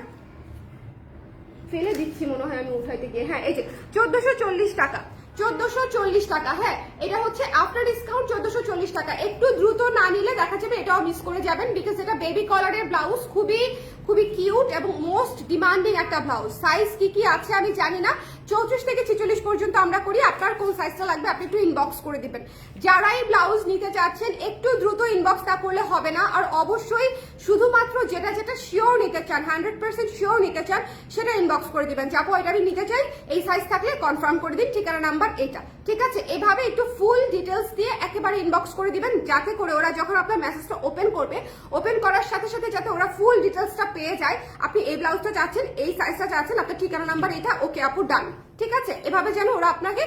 ফেলে দিচ্ছি মনে হয় আমি উঠাইতে গিয়ে, হ্যাঁ এই যে 1440 টাকা, 1440 টাকা। হ্যাঁ, এটা হচ্ছে আফটার ডিসকাউন্ট 1440 টাকা। একটু দ্রুত না নিলে দেখা যাবে এটাও মিস করে যাবেন, বিকজ এটা বেবি কলারের ব্লাউজ, খুবই খুবই কিউট এবং মোস্ট ডিমান্ডিং একটা ব্লাউজ। সাইজ কি কি আছে আমি জানি না, 34 থেকে 46 পর্যন্ত আমরা করি। আপনার কোন সাইজটা লাগবে আপনি একটু ইনবক্স করে দিবেন। যারা এই ব্লাউজ নিতে চাচ্ছেন একটু দ্রুত ইনবক্স না করলে হবে না। আর অবশ্যই শুধুমাত্র যেটা যেটা শিওর নিতে চান, 100% শিওর নিতে চান, সেটা ইনবক্স করে দিবেন। যাবো এটা আমি নিতে চাই, এই সাইজ থাকলে কনফার্ম করে দিন, ঠিকানা নাম্বার এটা, ঠিক আছে? এভাবে একটু ফুল ডিটেলস দিয়ে একেবারে ইনবক্স করে দিবেন, যাতে করে ওরা যখন আপনার মেসেজটা ওপেন করবে, ওপেন করার সাথে সাথে যাতে ওরা ফুল ডিটেলসটা পেয়ে যায়। আপনি এই ব্লাউজটা চাচ্ছেন, এই সাইজটা চাচ্ছেন, আপনার ঠিকানা নাম্বার এটা, ওকে আপু ডান, ঠিক আছে? এভাবে যেন ওরা আপনাকে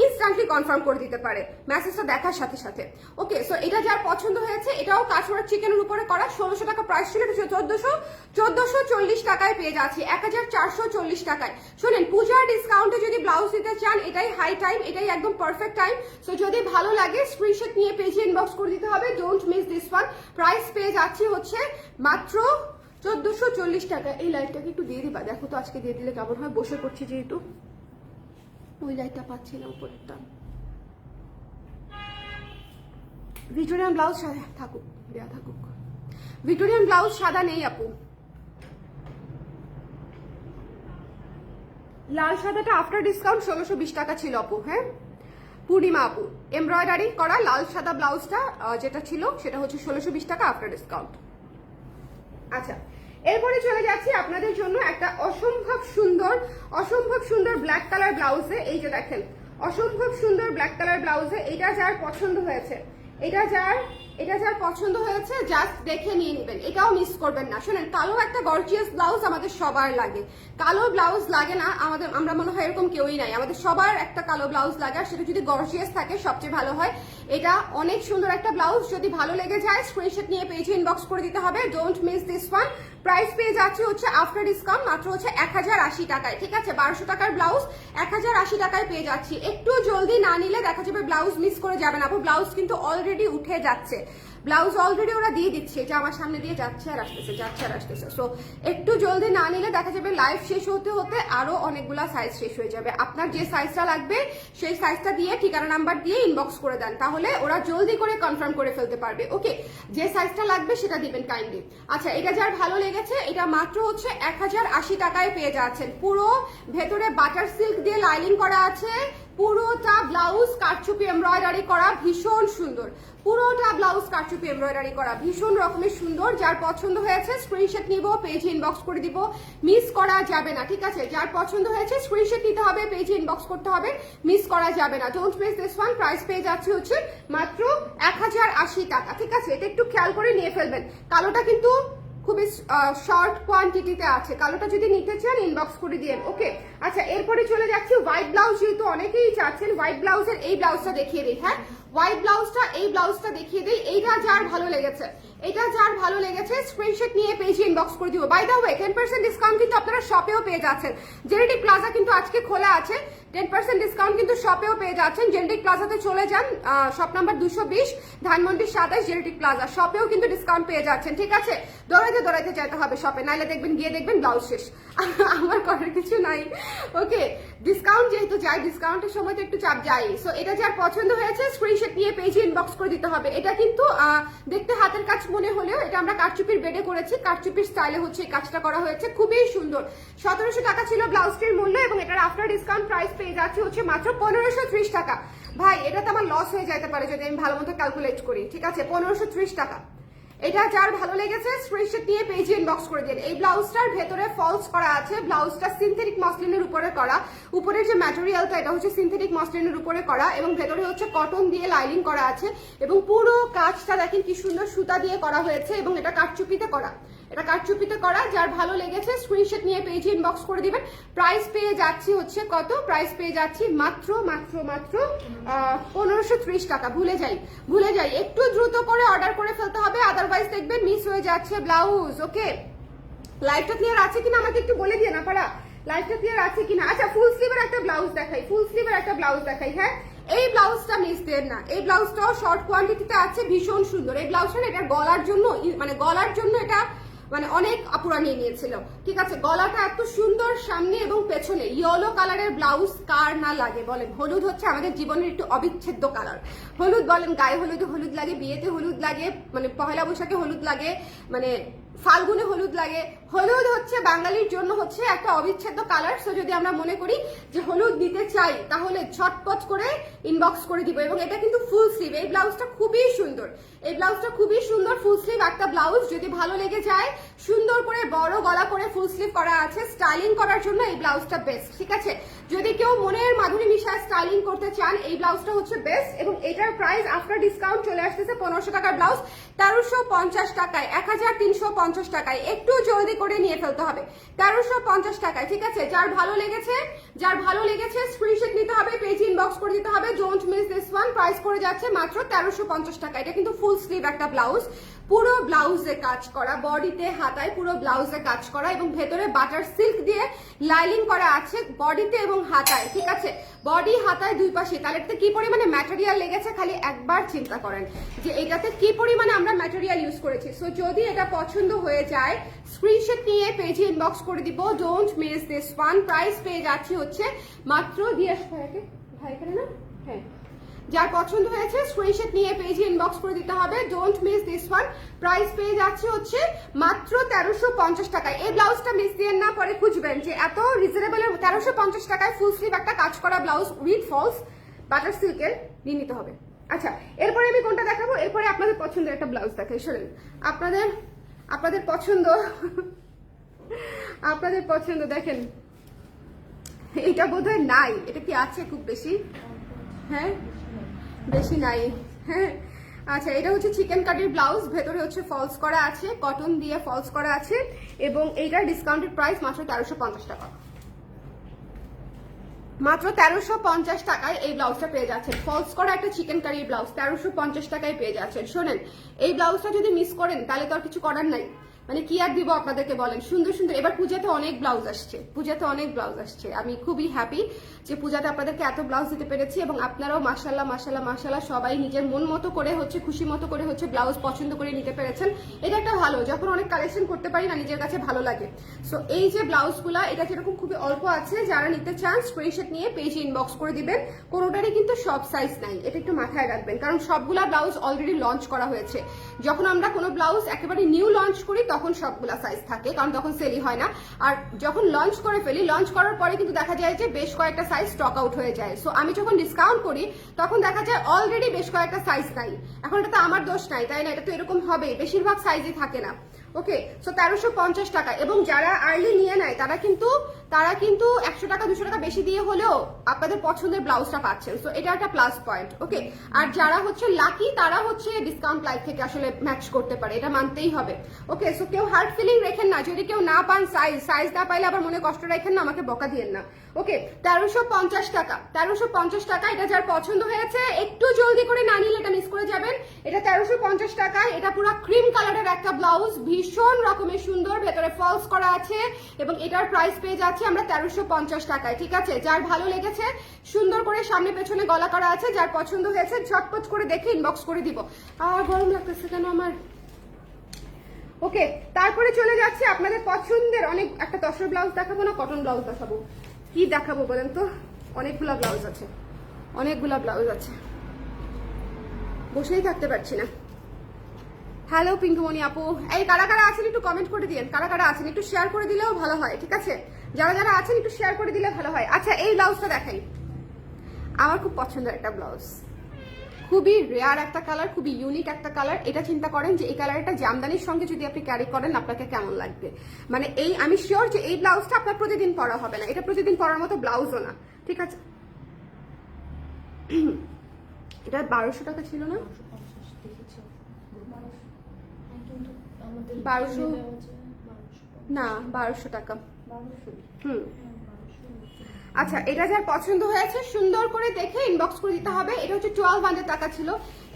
ইনস্ট্যান্টলি কনফার্ম করে দিতে পারে মেসেজটা দেখার সাথে সাথে। ওকে, সো এটা যার পছন্দ হয়েছে, এটাও কাঁচড়ার চিকেনের উপরে করা, 1600 টাকা প্রাইস ছিল, এটা 1440 টাকায় পেয়ে যাচ্ছি 1440 টাকায়। শোনেন, পূজার ডিসকাউন্টে যদি ব্লাউজ দিতে চান, এটাই হাই টাইম, এটাই একদম পারফেক্ট টাইম। সো যদি ভালো লাগে স্ক্রিনশট নিয়ে পেজে ইনবক্স করে দিতে হবে, don't miss this one. Price পেয়ে যাচ্ছি হচ্ছে মাত্র 1440 টাকা। এই লাইটটাকে একটু দিয়ে দিবা, দেখো তো আজকে দিয়ে দিলে কেমন হয়, বসে করছি যেহেতু, ওই লাইটটা পাচ্ছি না উপরেরটা। ভিক্টোরিয়ান ব্লাউজ সাদা থাকুক, দেয়া থাকুক। ভিক্টোরিয়ান ব্লাউজ সাদা নেই আপু, লাল সাদাটা আফটার ডিসকাউন্ট 1620 টাকা ছিল আপু। হ্যাঁ, পূর্ণিমা আপু, এমব্রয়ডারি করা লাল সাদা ব্লাউজটা যেটা ছিল সেটা হচ্ছে 1620 টাকা আফটার ডিসকাউন্ট। আচ্ছা, এরপরে চলে যাচ্ছি আপনাদের জন্য একটা অসম্ভব সুন্দর ব্ল্যাক কালার ব্লাউজে। এই যে দেখেন, অসম্ভব সুন্দর ব্ল্যাক কালার ব্লাউজে, এটা যার পছন্দ হয়েছে, এটা যার পছন্দ হয়েছে জাস্ট দেখে নিয়ে নেবেন, এটাও মিস করবেন না। শোনেন, কালো একটা গর্জিয়াস ব্লাউজ আমাদের সবার লাগে, কালো ব্লাউজ লাগে না আমাদের, আমরা মনে হয় এরকম কেউই নাই, আমাদের সবার একটা কালো ব্লাউজ লাগে, আর সেটা যদি গর্জিয়াস থাকে সবচেয়ে ভালো হয়। এটা অনেক সুন্দর একটা ব্লাউজ, যদি ভালো লেগে যায় স্ক্রিনশট নিয়ে পেজে ইনবক্স করে দিতে হবে, don't miss this one. Price পেয়ে যাচ্ছে হচ্ছে আফটার ডিসকাউন্ট মাত্র হচ্ছে 1080 টাকায়, ঠিক আছে? 1200 টাকার ব্লাউজ 1080 টাকায় পেয়ে যাচ্ছি। একটু জলদি না নিলে দেখা যাবে ব্লাউজ মিস করে যাবেন আপু, ব্লাউজ কিন্তু অলরেডি উঠে যাচ্ছে, ব্লাউজ অলরেডি ওরা দিয়ে দিচ্ছে, এটা আমার সামনে দিয়ে যাচ্ছে আর আসতেছে। সো একটু জলদি না নিলে দেখা যাবে লাইভ শেষ হতে হতে আরো অনেকগুলা সাইজ শেষ হয়ে যাবে। আপনার যে সাইজটা লাগবে সেই সাইজটা দিয়ে ঠিকানা নাম্বার দিয়ে ইনবক্স করে দেন, তাহলে ওরা জলদি করে কনফার্ম করে ফেলতে পারবে। ওকে, যে সাইজটা লাগবে সেটা দিবেন কাইন্ডলি। আচ্ছা, এটা যার ভালো লেগেছে, এটা মাত্র হচ্ছে 1080 টাকায় পেয়ে যাচ্ছেন। পুরো ভেতরে বাটার সিল্ক দিয়ে লাইনিং করা আছে, পুরোটা ব্লাউজ কারচুপি এমব্রয়ডারি করা, ভীষণ সুন্দর। পুরোটা ব্লাউজ কারচুপি এমব্রয়ডারি করা, ভীষণ রকমের সুন্দর। যার পছন্দ হয়েছে স্ক্রিনশট নিব, পেজে ইনবক্স করে দিব, মিস করা যাবে না, ঠিক আছে? যার পছন্দ হয়েছে স্ক্রিনশট নিতে হবে, পেজে ইনবক্স করতে হবে, মিস করা যাবে না। Don't miss this one. Price পেয়ে যাচ্ছে হচ্ছে মাত্র 1080 টাকা, ঠিক আছে? এটা একটু খেয়াল করে নিয়ে ফেলবেন। কালোটা কিন্তু খুবই শর্ট কোয়ান্টিটিতে আছে, কালোটা যদি নিতে চান ইনবক্স করে দিন। ওকে, আচ্ছা, এরপরে চলে যাচ্ছি হোয়াইট ব্লাউজ, যেহেতু অনেকেই চাচ্ছেন হোয়াইট ব্লাউজের এই ব্লাউজটা দেখিয়ে দিই। হ্যাঁ, হোয়াইট ব্লাউজটা, এই ব্লাউজটা দেখিয়ে দিই। এইটা যার ভালো লেগেছে স্ক্রিনশট নিয়ে পেজে ইনবক্স করে দিব। বাই দ্য ওয়ে 10% ডিসকাউন্ট কিন্তু আপনারা শপেও পেয়ে যাচ্ছেন, জেনেটিক প্লাজা কিন্তু আজকে খোলা আছে, 10% ডিসকাউন্ট কিন্তু শপেও পেয়ে যাচ্ছেন। জেনেটিক প্লাজাতে চলে যান, shop number 220, Dhanmondi 27, genetic plaza, শপেও কিন্তু ডিসকাউন্ট পেয়ে যাচ্ছেন, ঠিক আছে? দৌড়াইতে যেতে হবে শপে, নাইলে দেখবেন গিয়ে দেখবেন ব্লাউজ শেষ, আমার করার কিছু নাই। ওকে, ডিসকাউন্ট যেহেতু যায়, ডিসকাউন্টের সময় তো একটু চাপ যায়। সো এটা যার পছন্দ হয়েছে স্ক্রিনশট নিয়ে পেজে ইনবক্স করে দিতে হবে। এটা কিন্তু দেখতে হাতের কাজ মনে হলেও এটা আমরা কারচুপির বেডে করেছি, কারচুপির স্টাইলে হচ্ছে এই কাজটা করা হয়েছে, খুবই সুন্দর। 1700 টাকা ছিল ব্লাউজটির মূল্য, এবং এটার আফটার ডিসকাউন্ট প্রাইস পেয়ে যাচ্ছে হচ্ছে মাত্র 1530 টাকা। ভাই, এটা তো আমার লস হয়ে যেতে পারে যদি আমি ভালো মতো ক্যালকুলেট করি, ঠিক আছে? 1530 টাকা। এটা যার ভালো লেগেছে স্ক্রিনশট নিয়ে পেজে ইনবক্স করে দিন। এই ব্লাউজটার ভেতরে ফলস করা আছে, ব্লাউজটা সিনথেটিক মসলিনের উপরে করা, উপরের যে ম্যাটেরিয়ালটা এটা হচ্ছে সিনথেটিক মসলিনের উপরে করা, এবং ভেতরে হচ্ছে কটন দিয়ে লাইনিং করা আছে, এবং পুরো কাজটা দেখেন কি সুন্দর সুতা দিয়ে করা হয়েছে, এবং এটা কারচুপিতে করা, যার ভালো লেগেছে স্ক্রিনশট নিয়ে পেজে ইনবক্স করে দিবেন। প্রাইস পেয়ে যাচ্ছি হচ্ছে কত? প্রাইস পেয়ে যাচ্ছি মাত্র 1530 টাকা। ভুলে যাই, একটু দ্রুত করে অর্ডার করে ফেলতে হবে, আদারওয়াইজ দেখবেন মিস হয়ে যাচ্ছে ব্লাউজ। ওকে, লাইভটা ক্লিয়ার আছে কিনা আমাকে একটু বলে দিয়ে না পারা, লাইভটা ক্লিয়ার আছে কিনা? আচ্ছা, ফুল স্লিভের একটা ব্লাউজ দেখাই, হ্যাঁ, এই ব্লাউজটা মিস দেন না, এই ব্লাউজটাও শর্ট কোয়ান্টিটিতে আছে, ভীষণ সুন্দর এই ব্লাউজটা। এটা গলার জন্য, এটা মানে অনেক আপুরা নিয়ে নিয়েছিল। ঠিক আছে, গলাটা এত সুন্দর সামনে এবং পেছনে। ইয়েলো কালারের ব্লাউজ কার না লাগে বলেন? হলুদ হচ্ছে আমাদের জীবনের একটু অবিচ্ছেদ্য কালার। হলুদ বলেন গায়ে হলুদে হলুদ লাগে, বিয়েতে হলুদ লাগে, মানে পহেলা বৈশাখে হলুদ লাগে, মানে ফাল্গুনে হলুদ লাগে। হলুদ হচ্ছে বাঙালির জন্য হচ্ছে একটা অবিচ্ছেদ্য কালার। সো যদি আমরা মনে করি যে হলুদ দিতে চাই তাহলে ঝটপট করে ইনবক্স করে দিব। এবং এটা কিন্তু ফুল স্লিভ, এই ব্লাউজটা খুবই সুন্দর, এই ব্লাউজটা খুবই সুন্দর। ফুল স্লিভ একটা ব্লাউজ যদি ভালো লেগে যায়, সুন্দর করে বড় গলা করে ফুল স্লিভ করা আছে, স্টাইলিং করার জন্য এই ব্লাউজটা বেস্ট। ঠিক আছে, যদি কেউ মনের মাধুরী মিশায় স্টাইলিং করতে চান এই ব্লাউজটা হচ্ছে বেস্ট। এবং এটার প্রাইস আফটার ডিসকাউন্ট চলে আসতেছে 1500 টাকার ব্লাউজ 1350 টাকায়, 1350 টাকায়। একটু জলদি করে নিয়ে ফেলতে হবে 1350 টাকায়। ঠিক আছে, যার ভালো লেগেছে স্ক্রিনশট নিতে হবে, পেজ ইনবক্স করে দিতে হবে। Don't miss this one. Price পড়ে যাচ্ছে মাত্র 1350 টাকা। এটা কিন্তু ফুল স্লিভ একটা ব্লাউজ, পুরো ব্লাউজে কাজ করা, বডিতে হাতায় পুরো ব্লাউজে কাজ করা এবং ভেতরে বাটার সিল্ক দিয়ে লাইনিং করা আছে বডিতে এবং হাতায়। ঠিক আছে, বডি হাতায় দুই পাশে। তাহলে এটাতে কি পরিমাণে ম্যাটেরিয়াল লেগেছে খালি একবার চিন্তা করেন যে এটাতে কি পরিমাণে আমরা ম্যাটেরিয়াল ইউজ করেছি। সো যদি এটা পছন্দ হয়ে যায় স্ক্রিনশট নিয়ে পেজে ইনবক্স করে দিব। Don't miss this one. Price পেয়ে যাচ্ছি হচ্ছে মাত্র ভাই করে না, হ্যাঁ, যার পছন্দ হয়েছে স্ক্রিনশট নিয়ে পেজে ইনবক্স করে দিতে হবে। Don't miss this one. Price পেয়ে যাচ্ছে হচ্ছে মাত্র 1350 টাকায়। এই ব্লাউজটা মিস দিয়ে না, পরে খুঁজবেন যে এত রিজনেবল 1350 টাকায় ফুল স্লিভ একটা কাজ করা ব্লাউজ উইথ ফলস বাটার সিল্কের নিয়ে নিতে হবে। আচ্ছা, এরপরে আমি কোনটা দেখাবো? এরপরে আপনাদের পছন্দের একটা ব্লাউজ দেখাই। শোনেন, আপনাদের পছন্দ দেখেন, এটা বোধহয় নাই। এটা কি আছে খুব বেশি? হ্যাঁ, বেশি নাই। হ্যাঁ, আচ্ছা, এটা হচ্ছে চিকেন কাটির ব্লাউজ, ভেতরে হচ্ছে ফলস করা আছে, কটন দিয়ে ফলস করা আছে এবং এইটার ডিসকাউন্টেড প্রাইস মাত্র 1350 টাকা। মাত্র 1350 টাকায় এই ব্লাউজটা পেয়ে যাচ্ছেন। ফলস করা একটা চিকেন কারির ব্লাউজ 1350 টাকায় পেয়ে যাচ্ছেন। শোনেন, এই ব্লাউজটা যদি মিস করেন তাহলে তো আর কিছু করার নাই। মানে কি আর দিব আপনাদেরকে বলেন? সুন্দর সুন্দর এবার পূজাতে অনেক ব্লাউজ আসছে, আমি খুবই হ্যাপি যে পূজাতে আপনাদেরকে এত ব্লাউজ দিতে পেরেছি এবং আপনারাও মাশাআল্লাহ মাশাআল্লাহ মাশাআল্লাহ সবাই নিজের মন মতো করে হচ্ছে খুশি মতো করে হচ্ছে ব্লাউজ পছন্দ করে নিতে পেরেছেন। এটা একটা ভালো, যখন অনেক কালেকশন করতে পারি না নিজের কাছে ভালো লাগে। সো এই যে ব্লাউজগুলা, এটা যেরকম খুবই অল্প আছে, যারা নিতে চান স্ক্রিনশট নিয়ে পেজে ইনবক্স করে দিবেন। কোনোটারই কিন্তু সব সাইজ নাই, এটা একটু মাথায় রাখবেন, কারণ সবগুলা ব্লাউজ অলরেডি লঞ্চ করা হয়েছে। যখন আমরা কোনো ব্লাউজ একেবারে নিউ লঞ্চ করি তখন সবগুলা সাইজ থাকে, কারণ তখন সেলই হয় না। আর যখন লঞ্চ করে ফেলি, লঞ্চ করার পরে কিন্তু দেখা যায় যে বেশ কয়েকটা সাইজ স্টক আউট হয়ে যায়। সো আমি যখন ডিসকাউন্ট করি তখন দেখা যায় অলরেডি বেশ কয়েকটা সাইজ নাই। এখন এটা তো আমার দোষ নাই, তাই না? এটা তো এরকম হবে, বেশিরভাগ সাইজই থাকে না। ওকে, সো 1350 টাকা। এবং যারা আর্লি নিয়ে নেয় তারা কিন্তু 100 টাকা 200 টাকা বেশি দিয়ে হলেও আপনাদের পছন্দের ব্লাউজটা পাচ্ছেন। সো এটা একটা প্লাস পয়েন্ট। ওকে, আর যারা হচ্ছে লাকি তারা হচ্ছে ডিসকাউন্ট লাইফ থেকে আসলে ম্যাচ করতে পারে, এটা মানতেই হবে। ওকে, সো কেউ হার্ড ফিলিং রেখেন না, যদি কেউ না পান সাইজ না পাইলে আবার মনে কষ্ট রাখেন না, আমাকে বকা দিয়েন না। ওকে, 1350 টাকা, 1350 টাকা। এটা যার পছন্দ হয়েছে একটু জলদি করে না নিলে এটা মিস করে যাবেন। এটা 1350 টাকায়। এটা পুরো ক্রিম কালারের একটা ব্লাউজ, ভীষণ রকমের সুন্দর, ভেতরে ফলস করা আছে এবং এটার প্রাইস পেয়ে যাচ্ছে আমরা 1350 টাকায়। ঠিক আছে, যার ভালো লেগেছে সুন্দর করে সামনে পেছনে গলা করা আছে, যার পছন্দ হয়েছে ঝটপট করে দেখে ইনবক্স করে দিব। আর গরম লাগতেছে কেন আমার? ওকে, তারপরে চলে যাচ্ছে আপনাদের পছন্দের অনেক একটা তসর ব্লাউজ দেখাবো না কটন ব্লাউজ দেখাবো? কি দেখাবো বলেন তো? অনেকগুলা ব্লাউজ আছে, বসেই থাকতে পারছি না। হ্যালো পিঙ্কুমণি আপু, এই কারা কারা আছেন একটু কমেন্ট করে দিন। কারা কারা আছেন একটু শেয়ার করে দিলেও ভালো হয়। ঠিক আছে, যারা যারা আছেন একটু শেয়ার করে দিলে ভালো হয়। আচ্ছা, এই ব্লাউজটা দেখাই, আমার খুব পছন্দের একটা ব্লাউজ, খুবই রেয়ার একটা কালার, খুবই ইউনিক একটা কালার। এটা চিন্তা করেন যে এই কালারটা জামদানির সঙ্গে যদি আপনি ক্যারি করেন আপনাকে কেমন লাগবে। মানে এই আমি শিওর যে এই ব্লাউজটা আপনার প্রতিদিন পরা হবে না, এটা প্রতিদিন পরার মতো ব্লাউজও না। ঠিক আছে, এটা 1200 টাকা ছিল না? 1200 না, 1200 টাকা। আচ্ছা, এটা যার পছন্দ হয়েছে সুন্দর করে দেখে ইনবক্স করে দিতে হবে। এটা হচ্ছে 1200 টাকা ছিল।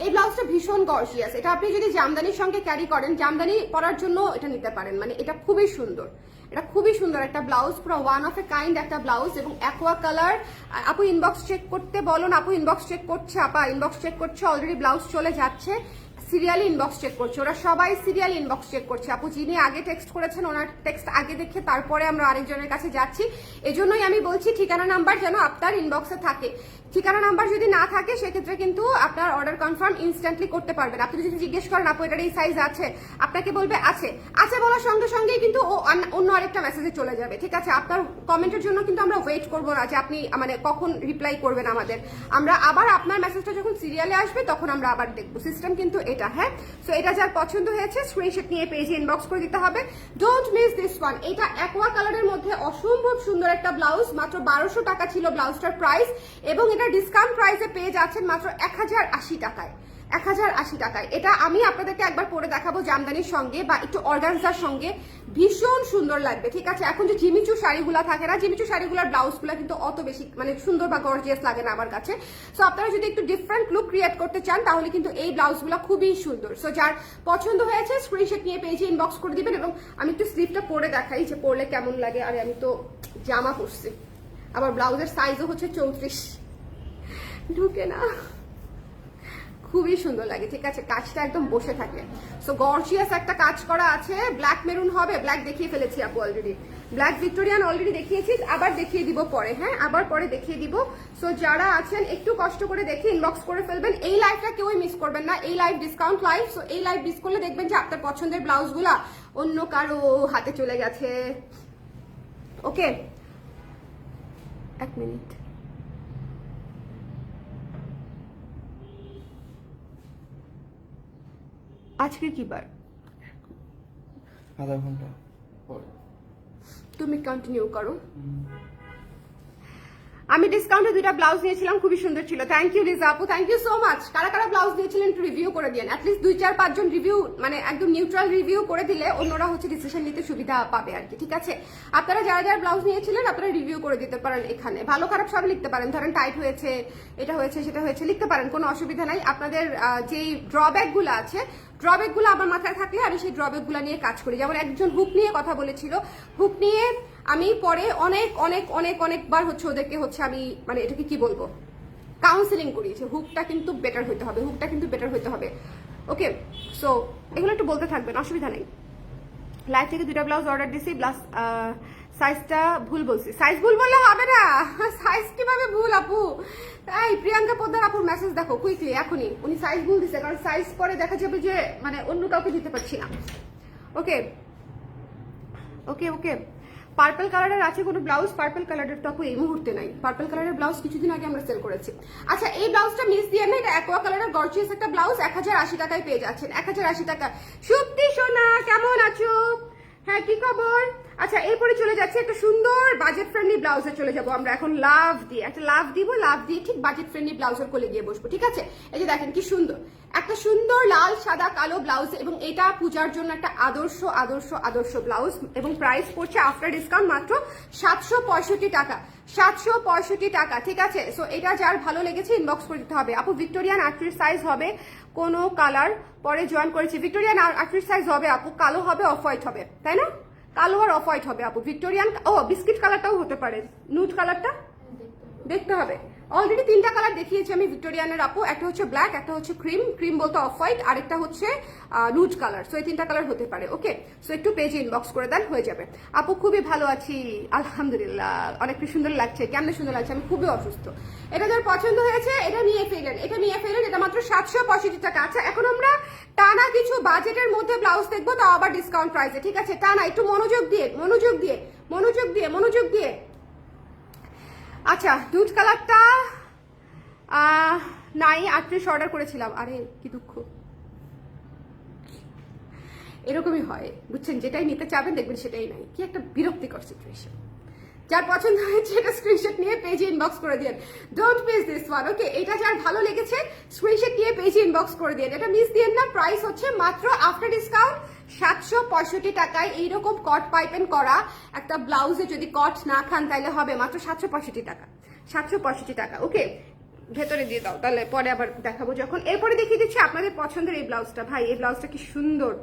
এই ব্লাউজটা ভীষণ গর্জিয়াস। এটা আপনি যদি জামদানির সঙ্গে ক্যারি করেন, জামদানি পরার জন্য এটা নিতে পারেন। মানে এটা খুবই সুন্দর, এটা খুবই সুন্দর একটা ব্লাউজ, পুরো ওয়ান অফ এ কাইন্ড একটা ব্লাউজ এবং অ্যাকোয়া কালার। আপু ইনবক্স চেক করতে বলুন। আপু ইনবক্স চেক করছে, আপা ইনবক্স চেক করছে, অলরেডি ব্লাউজ চলে যাচ্ছে। সিরিয়ালি ইনবক্স চেক করছে, ওরা সবাই সিরিয়াল ইনবক্স চেক করছে। আপু যিনি আগে টেক্সট করেছেন ওনার টেক্সট আগে দেখে তারপরে আমরা আরেকজনের কাছে যাচ্ছি। এজন্যই আমি বলছি ঠিকানা নাম্বার যেন আপনার ইনবক্সে থাকে। ঠিকানা নাম্বার যদি না থাকে সেক্ষেত্রে কিন্তু আপনার অর্ডার কনফার্ম ইনস্ট্যান্টলি করতে পারবেন। আপনি যদি জিজ্ঞেস করেন আপু এটার এই সাইজ আছে, আপনাকে বলবে আছে, আছে বলার সঙ্গে সঙ্গেই কিন্তু ও অন্য আরেকটা মেসেজে চলে যাবে। ঠিক আছে, আপনার কমেন্টের জন্য কিন্তু আমরা ওয়েট করবো না যে আপনি মানে কখন রিপ্লাই করবেন আমাদের। আমরা আবার আপনার মেসেজটা যখন সিরিয়ালে আসবে তখন আমরা আবার দেখবো। সিস্টেম কিন্তু এটা। হ্যাঁ, সো এটা যার পছন্দ হয়েছে স্ক্রিনশট নিয়ে পেজে ইনবক্স করে দিতে হবে। Don't miss this one. এটা অ্যাকোয়া কালারের মধ্যে অসম্ভব সুন্দর একটা ব্লাউজ, মাত্র 1200 টাকা ছিল ব্লাউজটার প্রাইস, এবং এটা ডিসকাউন্ট প্রাইসে পেয়ে যাচ্ছেন মাত্র 1080 টাকায়। 1080 টাকায়। এটা আমি আপনাদেরকে একবার পরে দেখাবো জামদানির সঙ্গে বা একটু অর্গানজার সঙ্গে, ভীষণ সুন্দর লাগবে। ঠিক আছে, এখন যে জিমিচু শাড়িগুলো থাকে না, জিমিচু শাড়িগুলোর ব্লাউজগুলো কিন্তু অত বেশি মানে সুন্দর বা গর্জিয়াস লাগে না আমার কাছে। সো আপনারা যদি একটু ডিফারেন্ট লুক ক্রিয়েট করতে চান তাহলে কিন্তু এই ব্লাউজগুলো খুবই সুন্দর। সো যার পছন্দ হয়েছে স্ক্রিনশট নিয়ে পেজে ইনবক্স করে দিবেন। এবং আমি একটু স্লিভটা পরে দেখাই যে পরলে কেমন লাগে। আরে আমি তো জামা পরছি, আবার ব্লাউজের সাইজও হচ্ছে 34, ঢুকে না, খুবই সুন্দর লাগে। ঠিক আছে, কাজটা একদম বসে থাকে। সো গর্জিয়াস একটা কাজ করা আছে, ব্ল্যাক মেরুন হবে। ব্ল্যাক দেখিয়ে ফেলেছি আপু অলরেডি, ব্ল্যাক ভিক্টোরিয়ান অলরেডি দেখিয়েছি, আবার দেখিয়ে দিব পরে। হ্যাঁ, আবার পরে দেখিয়ে দিব। সো যারা আছেন একটু কষ্ট করে দেখে ইনবক্স করে ফেলবেন। এই লাইভটা কেউই মিস করবেন না, এই লাইভ ডিসকাউন্ট লাইভ। সো এই লাইভ মিস করলে দেখবেন যে আপনার পছন্দের ব্লাউজগুলা অন্য কারো হাতে চলে গেছে। ওকে, এক মিনিট। আজকে কি বার? আধা ঘন্টা পরে তুমি কন্টিনিউ করো। আমি ডিসকাউন্টে 2টা ব্লাউজ নিয়েছিলাম, খুবই সুন্দর ছিল। থ্যাংক ইউ লিজা আপু, থ্যাংক ইউ সো মাচ। কারা কারা ব্লাউজ নিয়েছিলেন একটু রিভিউ করে দিন। অ্যাটলিস্ট 2-4-5 জন রিভিউ, মানে একদম নিউট্রাল রিভিউ করে দিলে অন্যরা হচ্ছে ডিসিশন নিতে সুবিধা পাবে আর কি। ঠিক আছে, আপনারা যারা যারা ব্লাউজ নিয়েছিলেন আপনারা রিভিউ করে দিতে পারেন। এখানে ভালো খারাপ সব লিখতে পারেন। ধরেন টাইট হয়েছে, এটা হয়েছে, সেটা হয়েছে, লিখতে পারেন, কোনো অসুবিধা নাই। আপনাদের যেই ড্রব্যাকগুলো আছে, ড্রব্যাকগুলো আমার মাথায় থাকলে আমি সেই ড্রব্যাকগুলো নিয়ে কাজ করি। যেমন একজন হুক নিয়ে কথা বলেছিল, হুক নিয়ে আমি পরে অনেক অনেক অনেক অনেকবার হচ্ছে ওদেরকে হচ্ছে আমি মানে এটাকে কি বলবো কাউন্সিলিং করিয়েছি। হুকটা কিন্তু বেটার হইতে হবে, হুকটা কিন্তু বেটার হইতে হবে। ওকে, সো এগুলো একটু বলতে থাকবেন, অসুবিধা নেই। লাইভ থেকে 2টা ব্লাউজ অর্ডার দিছি, প্লাস সাইজটা ভুল বলছি। সাইজ ভুল বললে হবে না, সাইজ কিভাবে ভুল আপু? এই প্রিয়াঙ্কা পোদ্দার আপুর মেসেজ দেখো কুইকলি এখনই, উনি সাইজ ভুল দিছে, কারণ সাইজ পরে দেখা যাবে যে মানে অন্য কাউকে দিতে পারছি না। ওকে ওকে ওকে, পার্পল কালারের আছে কোনো ব্লাউজ? পার্পল কালারের তো আপু এই মুহূর্তে নাই। পার্পল কালারের ব্লাউজ কিছুদিন আগে আমরা সেল করেছি। আচ্ছা, এই ব্লাউজটা মিস দিয়ে না, এটা অ্যাকোয়া কালারের গর্জিয়াস একটা ব্লাউজ, 1080 টাকায় পেয়ে যাচ্ছেন। 1080 টাকা। সত্যি সোনা, কেমন আছো? হ্যাঁ, কি খবর? আচ্ছা, এরপরে চলে যাচ্ছে একটা সুন্দর বাজেট ফ্রেন্ডলি ব্লাউজে চলে যাবো আমরা এখন। লাভ দিয়ে একটা লাভ দিব, লাভ দিয়ে ঠিক বাজেট ফ্রেন্ডলি ব্লাউজের কোলে গিয়ে বসবো। ঠিক আছে, এই যে দেখেন কি সুন্দর একটা সুন্দর লাল সাদা কালো ব্লাউজ, এবং এটা পূজার জন্য একটা আদর্শ আদর্শ আদর্শ ব্লাউজ, এবং প্রাইস পড়ছে আফটার ডিসকাউন্ট মাত্র 765 টাকা। 765 টাকা। ঠিক আছে, সো এটা যার ভালো লেগেছে ইনবক্স করে দিতে হবে। আপু ভিক্টোরিয়ান 38 সাইজ হবে কোনো কালার? পরে জয়েন করেছি। ভিক্টোরিয়ান 38 সাইজ হবে আপু, কালো হবে, অফ হোয়াইট হবে, তাই না? কালো আর অফ হোয়াইট হবে আপু। ভিক্টোরিয়ান, ও বিস্কিট কালারটাও হতে পারে, নুড কালারটা দেখতে হবে। অলরেডি 3টা কালার দেখিয়েছি আমি ভিক্টোরিয়ানের আপু, একটা হচ্ছে ব্ল্যাক, একটা হচ্ছে ক্রিম, ক্রিম বলতে অফ হোয়াইট, আরেকটা হচ্ছে নুড কালার। সো এই 3টা কালার হতে পারে। ওকে, সো একটু পেজে ইনবক্স করে দেন, হয়ে যাবে। আপু খুবই ভালো আছি আলহামদুলিল্লাহ, অনেক সুন্দর লাগছে। কেমন সুন্দর লাগছে? আমি খুবই অসুস্থ। এটা যার পছন্দ হয়েছে এটা নিয়ে ফেলেন, এটা নিয়ে ফেলেন। এটা মাত্র 765 টাকা। আচ্ছা, এখন আমরা টানা কিছু বাজেটের মধ্যে ব্লাউজ দেখবো, তাও আবার ডিসকাউন্ট প্রাইসে। ঠিক আছে, টানা একটু মনোযোগ দিয়ে মনোযোগ দিয়ে মনোযোগ দিয়ে মনোযোগ দিয়ে। আচ্ছা, নুড কালারটা নাই, 38 অর্ডার করেছিলাম। আরে কি দুঃখ, এরকমই হয় বুঝছেন, যেটাই নিতে চাবেন দেখবেন সেটাই নাই। কি একটা বিরক্তিকর সিচুয়েশন। যার পছন্দ হয়েছে এটা স্ক্রিনশট নিয়ে পেজে ইনবক্স করে দিন। Don't miss this one. Okay, এটা যার ভালো লেগেছে স্ক্রিনশট নিয়ে পেজে ইনবক্স করে দিন, এটা মিস দিন না। প্রাইস হচ্ছে মাত্র আফটার ডিসকাউন্ট 765 টাকায়। এইরকম কট পাইপেন করা একটা ব্লাউজে যদি কট না খান তাহলে হবে মাত্র 765 টাকা। 765 টাকা। ওকে, ভেতরে দিয়ে দাও, তাহলে পরে আবার দেখাবো যখন। এরপরে দেখিয়ে দিচ্ছি আপনাদের পছন্দের এই ব্লাউজটা। ভাই এই ব্লাউজটা কি সুন্দর,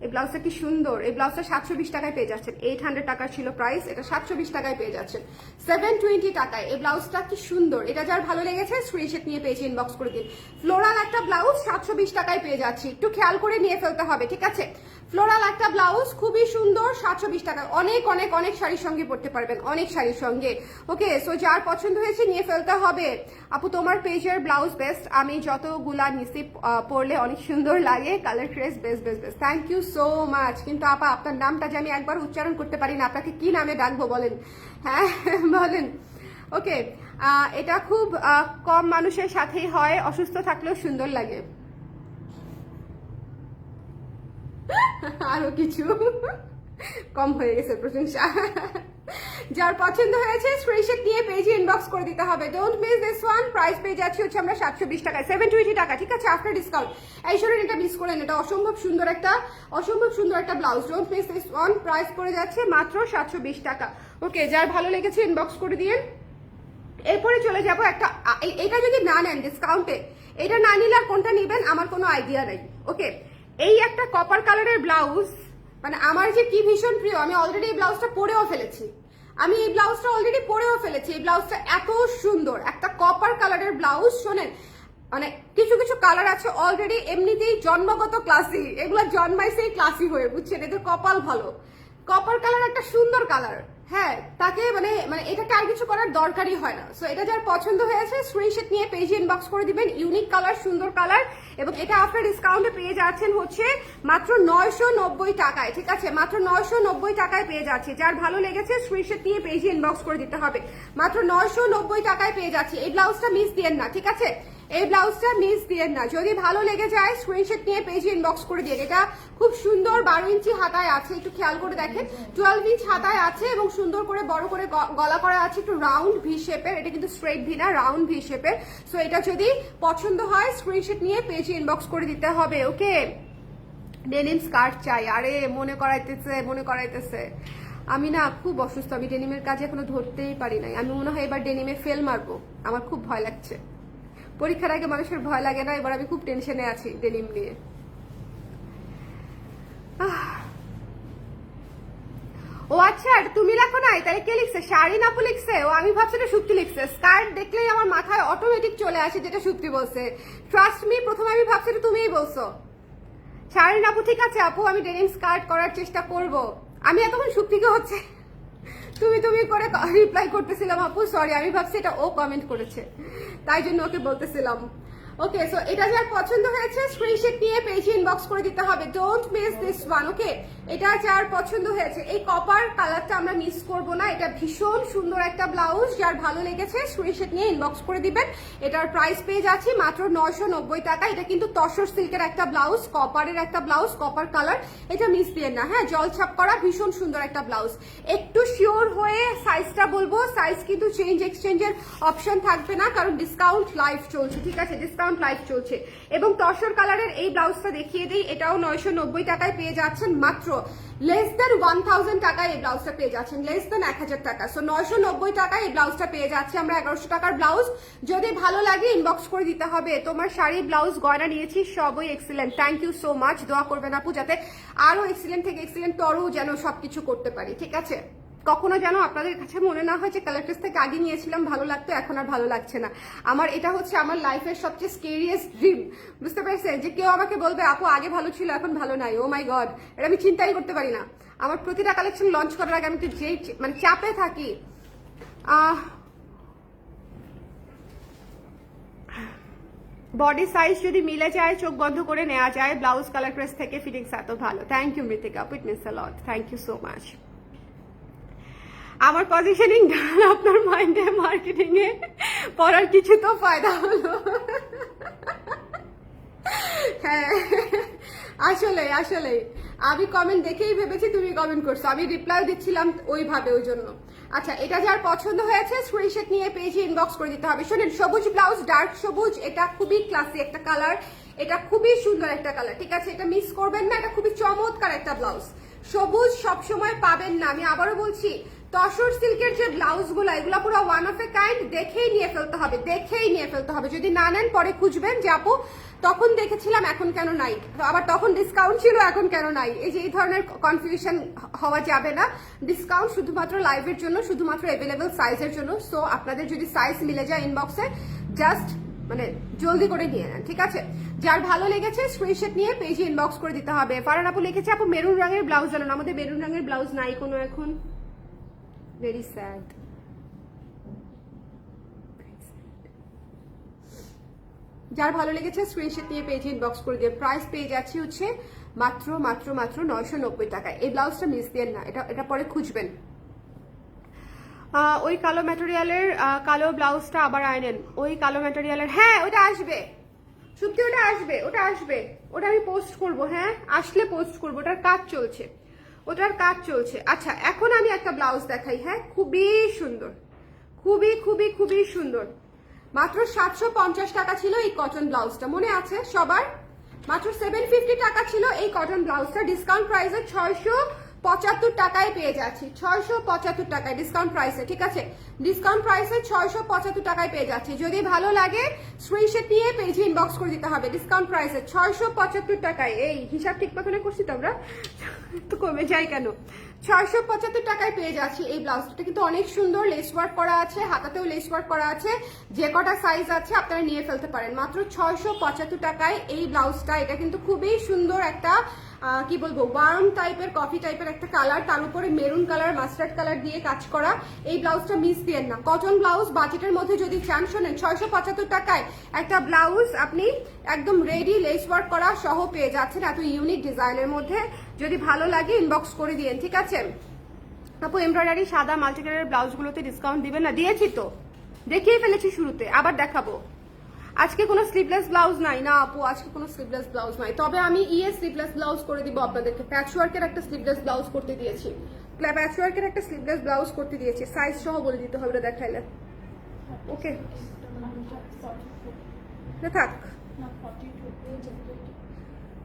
এই ব্লাউজটা কি সুন্দর, এই ব্লাউজটা 720 টাকায় পেয়ে যাচ্ছেন। 800 টাকা ছিল প্রাইস, এটা 720 টাকায় পেয়ে যাচ্ছেন 720 টাকায়। এই ব্লাউজটা কি সুন্দর, এটা যার ভালো লেগেছে স্ক্রিনশট নিয়ে পেজে ইনবক্স করে দিন। ফ্লোরাল একটা ব্লাউজ 720 টাকায় পেয়ে যাচ্ছি, একটু খেয়াল করে নিয়ে ফেলতে হবে, ঠিক আছে? ফ্লোরাল একটা ব্লাউজ খুবই সুন্দর 720 টাকা, অনেক অনেক অনেক শাড়ির সঙ্গে পরতে পারবেন, অনেক শাড়ির সঙ্গে। ওকে, সো যার পছন্দ হয়েছে নিয়ে ফেলতে হবে। আপু তোমার পেজের ব্লাউজ বেস্ট, আমি যতগুলা নিচে পরলে অনেক সুন্দর লাগে, কালার ক্রেস best best best, thank you so much. কিন্তু আপা আপনার নামটা যে আমি একবার উচ্চারণ করতে পারি না, আপনাকে কি নামে ডাকবো বলেন? হ্যাঁ বলেন। ওকে, এটা খুব কম মানুষের সাথেই হয়, অসুস্থ থাকলেও সুন্দর লাগে। আরো কিছু কম হয়ে গেছে প্রশংসা। যার পছন্দ হয়েছে স্ক্রিনশট নিয়ে পেজে ইনবক্স করে দিতে হবে। Don't miss this one. Price পেয়ে যাচ্ছি হচ্ছে আমরা 720 টাকায়, 720 টাকা, ঠিক আছে, আফটার ডিসকাউন্ট। এই শোনেন, এটা মিস করেন, এটা অসম্ভব সুন্দর একটা blouse. Don't miss this one. Price পড়ে যাচ্ছে মাত্র 720 টাকা। ওকে, যার ভালো লেগেছে ইনবক্স করে দিয়ে। এরপরে চলে যাবো একটা, এটা যদি না নেন ডিসকাউন্টে, এটা না নিলে আর কোনটা নেবেন আমার কোনো আইডিয়া নেই। ওকে, এই একটা কপার কালারের ব্লাউজ, মানে আমার যে কি ভীষণ প্রিয়, আমি অলরেডি এই ব্লাউজটা পরেও ফেলেছি, এই ব্লাউজটা এত সুন্দর একটা কপার কালারের ব্লাউজ। শোনেন, মানে কিছু কিছু কালার আছে অলরেডি এমনিতেই জন্মগত ক্লাসি, এগুলো জন্মাইছেই ক্লাসি হয়ে, বুঝছেন, এদের কপাল ভালো। কপার কালার একটা সুন্দর কালার, হ্যাঁ, তাকে মানে এটাকে আর কিছু করার দরকারই হয় না। সো এটা যার পছন্দ হয়েছে স্ক্রিনশট নিয়ে পেজে ইনবক্স করে দিবেন। ইউনিক কালার, সুন্দর কালার, এবং এটা আফটার ডিসকাউন্টে পেয়ে যাচ্ছেন হচ্ছে মাত্র 990 টাকায়, ঠিক আছে, মাত্র 990 টাকায় পেয়ে যাচ্ছে। যার ভালো লেগেছে স্ক্রিনশট নিয়ে পেজে ইনবক্স করে দিতে হবে। মাত্র 990 টাকায় পেয়ে যাচ্ছে। এই ব্লাউজটা মিস দিয়েন না, ঠিক আছে, এই ব্লাউজটা মিস দিয়েন না। যদি ভালো লেগে যায় স্ক্রিনশট নিয়ে পেজে ইনবক্স করে দিন। এটা খুব সুন্দর 12 ইঞ্চি হাতায় আছে, একটু খেয়াল করে দেখেন, 12 ইঞ্চ হাতায় আছে এবং সুন্দর করে বড় করে গলা করা আছে, একটু রাউন্ড ভি শেপের, এটা কিন্তু স্ট্রেট ভি না, রাউন্ড ভি শেপের। সো এটা যদি পছন্দ হয় স্ক্রিনশট নিয়ে পেজে ইনবক্স করে দিতে হবে। ওকে, ডেনিম স্কার্ট চাই, আরে মনে করাইতেছে। আমি না খুব অসুস্থ, আমি ডেনিমের কাজে এখনো ধরতেই পারি নাই। আমি মনে হয় এবার ডেনিমে ফেল মারবো, আমার খুব ভয় লাগছে। পরীক্ষার আগে মানুষের ভয় লাগে না, এবার আমি খুব টেনশনে আছি ডেনিম নিয়ে। ও আচ্ছা, তুমি লেখো নাই, তাহলে কে লিখছে? শাড়ি আপু লিখছে। ও, আমি ভাবছি এটা সুপ্তি লিখছে। স্কার্ট দেখলেই আমার মাথায় অটোমেটিক চলে আসে যেটা সুপ্তি বলছে। ট্রাস্ট মি, প্রথমে আমি ভাবছি এটা তুমিই বলছো। শাড়ি আপু, ঠিক আছে আপু, আমি ডেনিম স্কার্ট করার চেষ্টা করব। আমি এতক্ষণ সুপ্তিকে হচ্ছে তুমি করে রিপ্লাই করতেছিলাম আপু, সরি, আমি ভাবছি এটা ও কমেন্ট করেছে, তাই জন্য ওকে বলতেছিলাম। ওকে, সো এটা যার পছন্দ হয়েছে স্ক্রিনশট নিয়ে পেজে ইনবক্স করে দিতে হবে। Don't miss this one. Okay, এটা যার পছন্দ হয়েছে, এই কপার কালারটা আমরা মিস করব না, এটা ভীষণ সুন্দর একটা ব্লাউজ। যার ভালো লেগেছে স্ক্রিনশট নিয়ে ইনবক্স করে দিবেন। এটার প্রাইস পেয়ে যাচ্ছি মাত্র 990 টাকা। এটা কিন্তু তসর সিল্কের একটা ব্লাউজ, কপারের একটা ব্লাউজ, কপার কালার, এটা মিস দিয়ে না, হ্যাঁ, জলছাপ করা ভীষণ সুন্দর একটা ব্লাউজ। একটু শিওর হয়ে সাইজটা বলবো, সাইজ কিন্তু চেঞ্জ এক্সচেঞ্জের অপশন থাকবে না, কারণ ডিসকাউন্ট লাইভ চলছে, ঠিক আছে, ডিসকাউন্ট লাইভ চলছে। এবং তসর কালারের এই ব্লাউজটা দেখিয়ে দিই, এটাও 990 টাকায় পেয়ে যাচ্ছেন মাত্র। লেস দেন 1000 টাকায় এই ব্লাউজটা পেয়ে যাচ্ছেন, লেস দেন 1000 টাকা। সো 990 টাকায় এই ব্লাউজটা পেয়ে যাচ্ছি আমরা। 1100 টাকার ব্লাউজ, যদি ভালো লাগে ইনবক্স করে দিতে হবে। তোমার শাড়ি, ব্লাউজ, গয়না নিয়েছি, সবই excellent, thank you so much. দোয়া করবেন আপু যাতে আরো এক্সিলেন্ট থেকে এক্সিলেন্ট তরও যেন সবকিছু করতে পারি, ঠিক আছে। কখনো যেন আপনাদের কাছে মনে না হয় যে কালেক্টরস থেকে আগে নিয়েছিলাম ভালো লাগতো, এখন আর ভালো লাগছে না। আমার এটা হচ্ছে আমার লাইফের সবচেয়ে স্কেরিয়েস্ট ড্রিম, বুঝতে পেরেছেন, যে কেউ আমাকে বলবে আপু আগে ভালো ছিল এখন ভালো নাই। ও মাই গড, এটা আমি চিন্তাই করতে পারি না। আমার প্রতিটা কালেকশন লঞ্চ করার আগে আমি একটু যেই মানে চাপে থাকি। বডি সাইজ যদি মিলে যায়, চোখ বন্ধ করে নেওয়া যায়, ব্লাউজ কালার ক্রেস থেকে ফিটিংস এত ভালো। Thank you Mritika, it means a lot, thank you so much. আমার পজিশনিং ডান, আপনার মাইন্ডে মার্কেটিং এ পড়ার কিছু তো ফায়দা হলো। হ্যাঁ, আসলে আমি কমেন্ট দেখেই ভেবেছি তুমি কমেন্ট করছো, আমি রিপ্লাই দিচ্ছিলাম ওইভাবে, ওই জন্য। আচ্ছা, এটা যার পছন্দ হয়েছে স্ক্রিনশট নিয়ে পেজে ইনবক্স করে দিতে হবে। শোনেন, সবুজ ব্লাউজ, ডার্ক সবুজ, এটা খুবই ক্লাসি একটা কালার, এটা খুবই সুন্দর একটা কালার, ঠিক আছে, এটা মিস করবেন না, এটা খুবই চমৎকার একটা ব্লাউজ। সবুজ সবসময় পাবেন না, আমি আবারও বলছি, তসর সিল্কের যে ব্লাউজগুলো এগুলো পুরো ওয়ান অফ এ কাইন্ড, দেখেই নিয়ে ফেলতে হবে, দেখেই নিয়ে ফেলতে হবে। যদি না নেন পরে খুঁজবেন যে আপু তখন দেখেছিলাম এখন কেন নাই, আবার তখন ডিসকাউন্ট ছিল এখন কেন নাই, এই যে এই ধরনের কনফিউশন হওয়া যাবে না। ডিসকাউন্ট শুধুমাত্র লাইভের জন্য, শুধুমাত্র অ্যাভেলেবল সাইজের জন্য। সো আপনাদের যদি সাইজ মিলে যায় ইনবক্সে জাস্ট মানে জলদি করে নিয়ে নেন, ঠিক আছে? যার ভালো লেগেছে স্ক্রিনশট নিয়ে পেজে ইনবক্স করে দিতে হবে। ফারহান আপু লিখেছে আপু মেরুন রঙের ব্লাউজ জানান, আমাদের মেরুন রঙের ব্লাউজ নাই কোনো এখন, ভেরি স্যাড। যার ভালো লেগেছে স্ক্রিনশট নিয়ে পেজে ইনবক্স করে দিয়ে। প্রাইস পেয়ে যাচ্ছি হচ্ছে মাত্র মাত্র মাত্র 990 টাকা। এই ব্লাউজটা মিস দেন না, এটা পরে খুঁজবেন। ওই কালো ম্যাটেরিয়ালের কালো ব্লাউজটা আবার আনেন, ওই কালো ম্যাটেরিয়ালের, হ্যাঁ ওটা আসবে, সত্যি ওটা আসবে, ওটা আসবে, ওটা আমি পোস্ট করব, হ্যাঁ আসলে পোস্ট করব, ওটার কাজ চলছে, ওটার কাজ চলছে। আচ্ছা এখন আমি একটা ব্লাউজ দেখাই, হ্যাঁ খুবই সুন্দর, খুবই খুবই খুবই সুন্দর। মাত্র 750 টাকা ছিল এই কটন ব্লাউজটা, মনে আছে সবার? মাত্র 750 টাকা ছিল এই কটন ব্লাউজটা, ডিসকাউন্ট প্রাইসে 675 টাকায় পেয়ে যাচ্ছি, 675 টাকায় ডিসকাউন্ট প্রাইসে, ঠিক আছে? ডিসকাউন্ট প্রাইসে 675 টাকায় পেয়ে যাচ্ছি। যদি ভালো লাগে স্ক্রিনশট নিয়ে পেজে ইনবক্স করে দিতে হবে। ডিসকাউন্ট প্রাইসে 675 টাকায়, এই হিসাব ঠিক মতনে করছি তো আমরা, তো কমে যায় কেন? 675 টাকায় পেয়ে যাচ্ছি এই ব্লাউজটা, কিন্তু অনেক সুন্দর, লেস ওয়ার্ক করা আছে, হাতাতেও লেস ওয়ার্ক করা আছে, যে কটা সাইজ আছে আপনারা নিয়ে ফেলতে পারেন। মাত্র 675 টাকায় এই ব্লাউজটা, এটা কিন্তু খুবই সুন্দর একটা কি বলবো ওয়ার্ম টাইপের, কফি টাইপের একটা কালার, তার উপরে মেরুন কালার মাস্টার্ড কালার দিয়ে কাজ করা। এই ব্লাউজটা মিস দিয়েন না, কটন ব্লাউজ বাজেটের মধ্যে যদি চান, শোনেন 675 টাকায় একটা ব্লাউজ আপনি একদম রেডি লেস ওয়ার্ক করা সহ পেয়ে যাচ্ছেন, এত ইউনিক ডিজাইনের মধ্যে। যদি ভালো লাগে ইনবক্স করে দিয়েন, ঠিক আছে? আপু এমব্রয়ডারি সাদা মাল্টি কালারের ব্লাউজগুলোতে ডিসকাউন্ট দিবেন না? দিয়েছি তো, দেখিয়ে ফেলেছি শুরুতে, আবার দেখাবো। আজকে কোনো স্লিভলেস ব্লাউজ নাই না আপু, আজকে কোনো স্লিভলেস ব্লাউজ নাই, তবে আমি স্লিভলেস ব্লাউজ করে দিব আপনাদেরকে। প্যাচওয়ার্কের একটা স্লিভলেস ব্লাউজ করতে দিয়েছি, প্যাচওয়ার্কের একটা স্লিভলেস ব্লাউজ করতে দিয়েছি, সাইজ সহ বলে দিতে হবে, দেখাইলে ওকে? এটা থাক,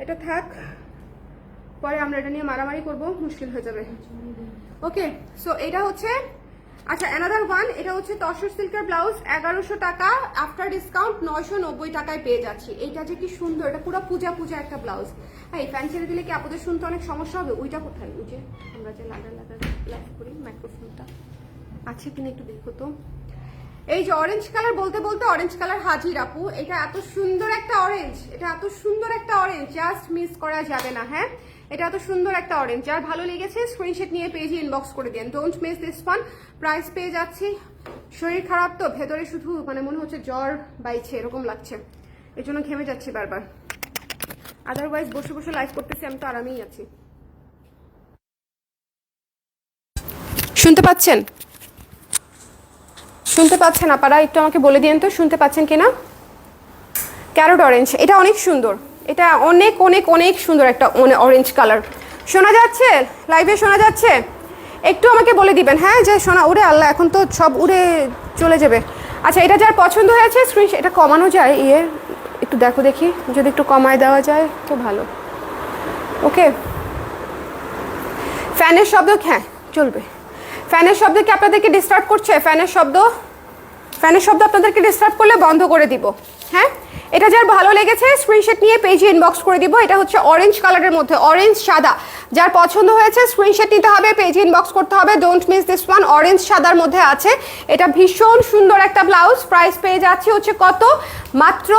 এটা থাক, পরে আমরা এটা নিয়ে মারামারি করবো, মুশকিল হয়ে যাবে। ওকে সো এটা হচ্ছে, আচ্ছা অ্যানাদার ওয়ান, এটা হচ্ছে তসর সিল্কের ব্লাউজ, 1100 টাকা, আফটার ডিসকাউন্ট 990 টাকায় পেয়ে যাচ্ছি। এইটা যে কি সুন্দর, এটা পুরো পূজা পূজা একটা ব্লাউজ। হ্যাঁ এই ফ্যান ছেড়ে দিলে কি আপনাদের শুনতে অনেক সমস্যা হবে? ওইটা কোথায়, ওই যে আমরা যে লাগা লাইভ করি মাইক্রোফোনটা আছে কিনা একটু দেখো তো। এই যে অরেঞ্জ কালার বলতে বলতে অরেঞ্জ কালার হাজির আপু, এটা এত সুন্দর একটা অরেঞ্জ, এটা এত সুন্দর একটা অরেঞ্জ, জাস্ট মিস করা যাবে না। হ্যাঁ এটা এত সুন্দর একটা অরেঞ্জ, যার ভালো লেগেছে স্ক্রিনশট নিয়ে পেজে ইনবক্স করে দেন, don't miss this one. Price পেয়ে যাচ্ছি, শরীর খারাপ তো, ভেতরে শুধু মানে মনে হচ্ছে জ্বর বাইছে এরকম লাগছে, এই জন্য ঘেমে যাচ্ছি বারবার। আদারওয়াইজ বসে বসে লাইভ করতেছি, আমি তো আরামেই আছি। শুনতে পাচ্ছেন? শুনতে পাচ্ছেন আপনারা? একটু আমাকে বলে দিন তো শুনতে পাচ্ছেন কিনা। ক্যারট অরেঞ্জ, এটা অনেক সুন্দর, এটা অনেক অনেক অনেক সুন্দর একটা অরেঞ্জ কালার। শোনা যাচ্ছে? লাইভে শোনা যাচ্ছে? একটু আমাকে বলে দিবেন হ্যাঁ, যে শোনা উড়ে, আল্লাহ এখন তো সব উড়ে চলে যাবে। আচ্ছা এটা যার পছন্দ হয়েছে স্ক্রিনশট, এটা কমানো যায় একটু দেখো দেখি, যদি একটু কমায় দেওয়া যায় তো ভালো। ওকে ফ্যানের শব্দ, হ্যাঁ চলবে। ফ্যানের শব্দ কি আপনাদেরকে ডিস্টার্ব করছে? ফ্যানের শব্দ আপনাদেরকে ডিস্টার্ব করলে বন্ধ করে দিব। হ্যাঁ এটা যার ভালো লেগেছে স্ক্রিনশট নিয়ে পেজে ইনবক্স করে দিব। এটা হচ্ছে অরেঞ্জ কালারের মধ্যে, অরেঞ্জ সাদা, যার পছন্দ হয়েছে স্ক্রিনশট নিতে হবে, পেজে ইনবক্স করতে হবে, don't miss this one. Orange সাদার মধ্যে আছে, এটা ভীষণ সুন্দর একটা ব্লাউজ। প্রাইস পেয়ে যাচ্ছে হচ্ছে কত? মাত্র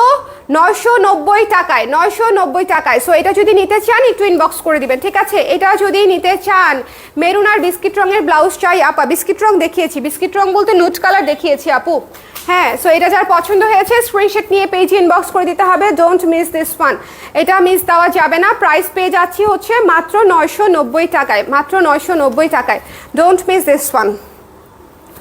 990 টাকায়, 990 টাকায়। সো এটা যদি নিতে চান একটু ইনবক্স করে দিবেন, ঠিক আছে? এটা যদি নিতে চান, মেরুন আর বিস্কিট রঙের ব্লাউজ চাই আপা, বিস্কিট রং দেখিয়েছি, বিস্কিট রং বলতে নুট কালার দেখিয়েছি আপু। হ্যাঁ সো এটা যার পছন্দ হয়েছে স্ক্রিনশট নিয়ে পেজে ইনবক্স করে দিতে হবে, ডোন্ট মিস দিস ওয়ান, এটা মিস দেওয়া যাবে না। প্রাইস পেয়ে যাচ্ছি হচ্ছে মাত্র 990 টাকায়, মাত্র 990 টাকায়, ডোন্ট মিস দিস ওয়ান।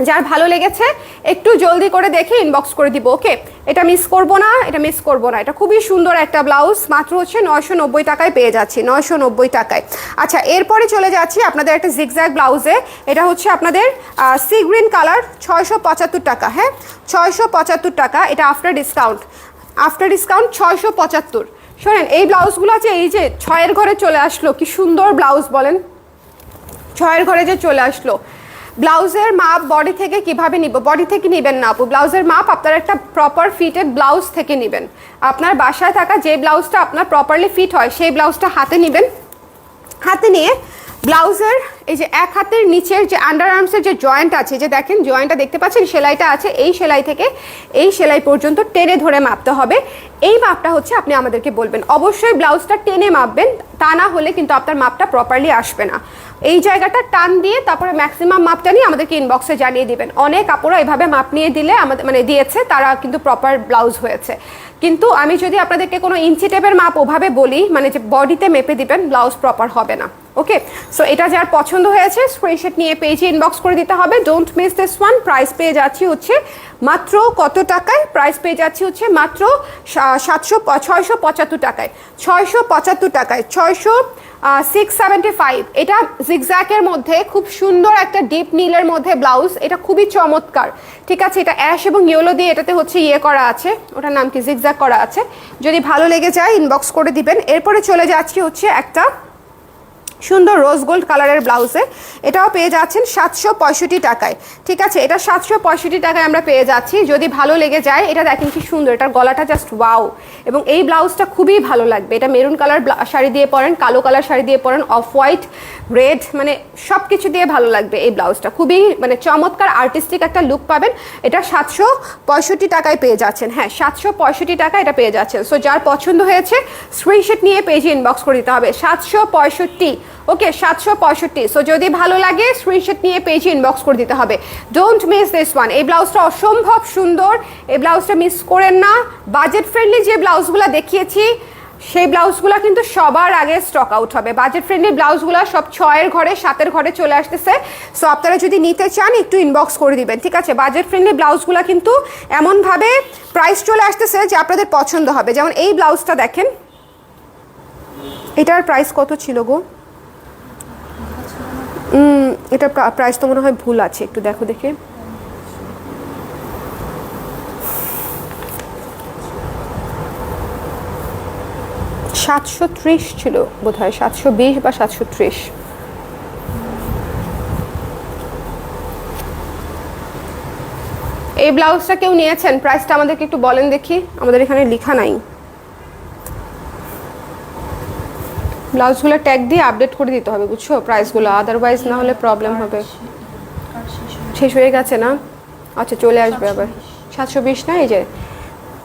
যার ভালো লেগেছে একটু জলদি করে দেখে ইনবক্স করে দিব, ওকে? এটা মিস করবো না, এটা মিস করবো না। এটা খুবই সুন্দর একটা ব্লাউজ, মাত্র হচ্ছে 990 টাকায় পেয়ে যাচ্ছি, 990 টাকায়। আচ্ছা এরপরে চলে যাচ্ছি আপনাদের একটা জিগজ্যাগ ব্লাউজে, এটা হচ্ছে আপনাদের সি গ্রিন কালার, 675 টাকা। হ্যাঁ 675 টাকা, এটা আফটার ডিসকাউন্ট, 675। শোনেন এই ব্লাউজগুলো আছে, এই যে 6-এর ঘরে চলে আসলো, কি সুন্দর ব্লাউজ বলেন, 6-এর ঘরে যে চলে আসলো। ব্লাউজের মাপ বডি থেকে কিভাবে নিব, বডি থেকে নেবেন না আপু, ব্লাউজের মাপ আপনার একটা প্রপার ফিটেড ব্লাউজ থেকে নেবেন। আপনার বাসায় থাকা যে ব্লাউজটা আপনার প্রপারলি ফিট হয় সেই ব্লাউজটা হাতে নেবেন। হাতে নিয়ে ব্লাউজের এই যে এক হাতের নিচের যে আন্ডার আর্মসের যে জয়েন্ট আছে, যে দেখেন জয়েন্টটা দেখতে পাচ্ছেন, সেলাইটা আছে, এই সেলাই থেকে এই সেলাই পর্যন্ত টেনে ধরে মাপতে হবে। এই মাপটা হচ্ছে আপনি আমাদেরকে বলবেন, অবশ্যই ব্লাউজটা টেনে মাপবেন, তা না হলে কিন্তু আপনার মাপটা প্রপারলি আসবে না। এই জায়গাটা টান দিয়ে তারপরে ম্যাক্সিমাম মাপটা নিয়ে আমাদেরকে ইনবক্সে জানিয়ে দিবেন। অনেক আপুরা এভাবে মাপ নিয়ে দিলে আমাদের মানে দিয়েছে, তারা কিন্তু প্রপার ব্লাউজ হয়েছে। কিন্তু আমি যদি আপনাদেরকে কোনো ইঞ্চি টেপের মাপ ওভাবে বলি, মানে যে বডিতে মেপে দিবেন, ব্লাউজ প্রপার হবে না। ওকে, সো এটা যার পছন্দ হয়েছে স্ক্রিনশট নিয়ে পেজে ইনবক্স করে দিতে হবে। Don't miss this one. Price পেয়ে যাচ্ছি হচ্ছে মাত্র কত টাকায়? প্রাইস পেয়ে যাচ্ছি হচ্ছে মাত্র 675 টাকায়, 675 টাকায়, 675। এটা জিগজ্যাকের মধ্যে খুব সুন্দর একটা ডিপ নীলের মধ্যে ব্লাউজ, এটা খুবই চমৎকার। ঠিক আছে, এটা অ্যাশ এবং ইয়েলো দিয়ে এটাতে হচ্ছে ইয়ে করা আছে, ওটার নাম কি, জিগজ্যাক করা আছে। যদি ভালো লেগে যায় ইনবক্স করে দিবেন। এরপরে চলে যাচ্ছি হচ্ছে একটা সুন্দর রোজ গোল্ড কালারের ব্লাউজে, এটাও পেয়ে যাচ্ছেন 765 টাকায়। ঠিক আছে, এটা 765 টাকায় আমরা পেয়ে যাচ্ছি। যদি ভালো লেগে যায়, এটা দেখেন কি সুন্দর, এটার গলাটা জাস্ট ওয়াও, এবং এই ব্লাউজটা খুবই ভালো লাগবে। এটা মেরুন কালার শাড়ি দিয়ে পরেন, কালো কালার শাড়ি দিয়ে পরেন, অফ হোয়াইট, রেড, মানে সব কিছু দিয়ে ভালো লাগবে এই ব্লাউজটা। খুবই মানে চমৎকার আর্টিস্টিক একটা লুক পাবেন। এটা 765 টাকায় পেয়ে যাচ্ছেন। হ্যাঁ, 765 টাকা এটা পেয়ে যাচ্ছেন। সো যার পছন্দ হয়েছে স্ক্রিনশট নিয়ে পেজে ইনবক্স করে দিতে হবে। 765, ওকে, 765। সো যদি ভালো লাগে স্ক্রিনশট নিয়ে পেজে ইনবক্স করে দিতে হবে। Don't miss this one. এই ব্লাউজটা অসম্ভব সুন্দর, এই ব্লাউজটা মিস করেন না। বাজেট ফ্রেন্ডলি যে ব্লাউজগুলো দেখিয়েছি সেই ব্লাউজগুলো কিন্তু সবার আগে স্টক আউট হবে। বাজেট ফ্রেন্ডলি ব্লাউজগুলো সব 6-এর ঘরে 7-এর ঘরে চলে আসতেছে। সো আপনারা যদি নিতে চান একটু ইনবক্স করে দিবেন। ঠিক আছে, বাজেট ফ্রেন্ডলি ব্লাউজগুলো কিন্তু এমনভাবে প্রাইস চলে আসতেছে যে আপনাদের পছন্দ হবে। যেমন এই ব্লাউজটা দেখেন, এটার প্রাইস কত ছিল গো? এটা প্রাইস তো মনে হয় ভুল আছে, একটু দেখো দেখে। $730 ছিল বোধ হয়, 720 বা 730। এই ব্লাউজটা কেউ নিয়েছেন? প্রাইসটা আমাদেরকে একটু বলেন দেখি, আমাদের এখানে লেখা নাই। ব্লাউজগুলো ট্যাগ দিয়ে আপডেট করে দিতে হবে, বুঝছো, প্রাইসগুলো, আদারওয়াইজ না হলে প্রবলেম হবে। শেষ হয়ে গেছে না? আচ্ছা, চলে আসবে আবার। 720 না, এই যে,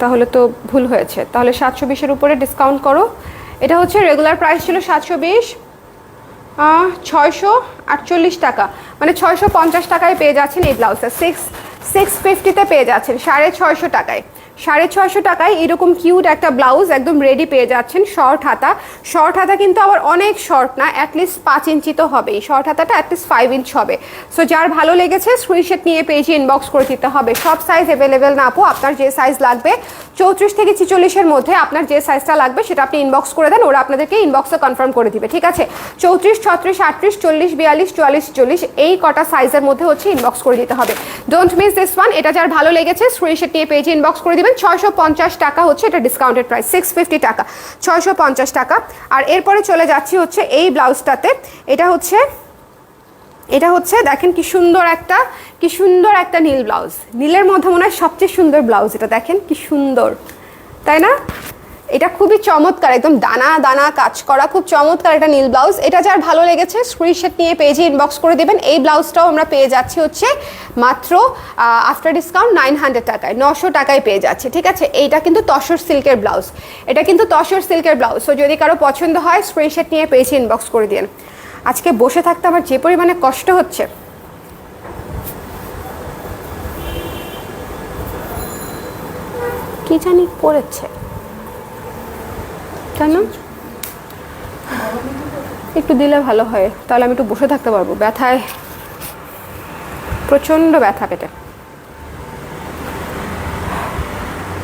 তাহলে তো ভুল হয়েছে। তাহলে 720-এর উপরে ডিসকাউন্ট করো। এটা হচ্ছে রেগুলার প্রাইস ছিল 720, 648 টাকা, মানে 650 টাকায় পেয়ে যাচ্ছেন এই ব্লাউজটা। 650-তে পেয়ে যাচ্ছেন 650 টাকায়। 650 টাকায় এরকম কিউট একটা ব্লাউজ একদম রেডি পেয়ে যাচ্ছেন। শর্ট হাতা, শর্ট হাতা কিন্তু আবার অনেক শর্ট না, অ্যাটলিস্ট 5 ইঞ্চি তো হবেই, শর্ট হাতাটা অ্যাটলিস্ট 5 ইঞ্চ হবে। সো যার ভালো লেগেছে স্ক্রিনশট নিয়ে পেজে ইনবক্স করে দিতে হবে। সব সাইজ অ্যাভেলেবেল না আপু, আপনার যে সাইজ লাগবে 34 থেকে 46-এর মধ্যে আপনার যে সাইজটা লাগবে সেটা আপনি ইনবক্স করে দেন, ওরা আপনাদেরকে ইনবক্সে কনফার্ম করে দিবে। ঠিক আছে, 34, 36, 38, 40, 42, 44, 40 এই কটা সাইজের মধ্যে হচ্ছে ইনবক্স করে দিতে হবে। Don't miss this one. এটা যার ভালো লেগেছে স্ক্রিনশট নিয়ে পেজে ইনবক্স করে দিবেন। 650 টাকা হচ্ছে এটা ডিসকাউন্টেড প্রাইস, 650 টাকা, 650 টাকা। আর এরপরে চলে যাচ্ছি হচ্ছে এই ব্লাউজটাতে। এটা হচ্ছে দেখেন কি সুন্দর একটা নীল ব্লাউজ। নীলের মধ্যে মনে হয় সবচেয়ে সুন্দর ব্লাউজ এটা, দেখেন কি সুন্দর, তাই না? এটা খুবই চমৎকার, একদম দানা দানা কাজ করা, খুব চমৎকার একটা নীল ব্লাউজ। এটা যার ভালো লেগেছে স্ক্রিনশট নিয়ে পেজে ইনবক্স করে দিবেন। এই ব্লাউজটাও আমরা পেয়ে যাচ্ছি হচ্ছে মাত্র আফটার ডিসকাউন্ট 900 টাকায়, 900 টাকায় পেয়ে যাচ্ছে। ঠিক আছে, এইটা কিন্তু তসর সিল্কের ব্লাউজ, এটা কিন্তু তসর সিল্কের ব্লাউজ। সো যদি কারো পছন্দ হয় স্ক্রিনশট নিয়ে পেজে ইনবক্স করে দিন। আজকে বসে থাকতে আমার যে পরিমাণে কষ্ট হচ্ছে, কি জানি পড়েছে কেন, একটু দিলে ভালো হয়, তাহলে আমি একটু বসে থাকতে পারবো। ব্যথায় প্রচণ্ড ব্যথা পেটে,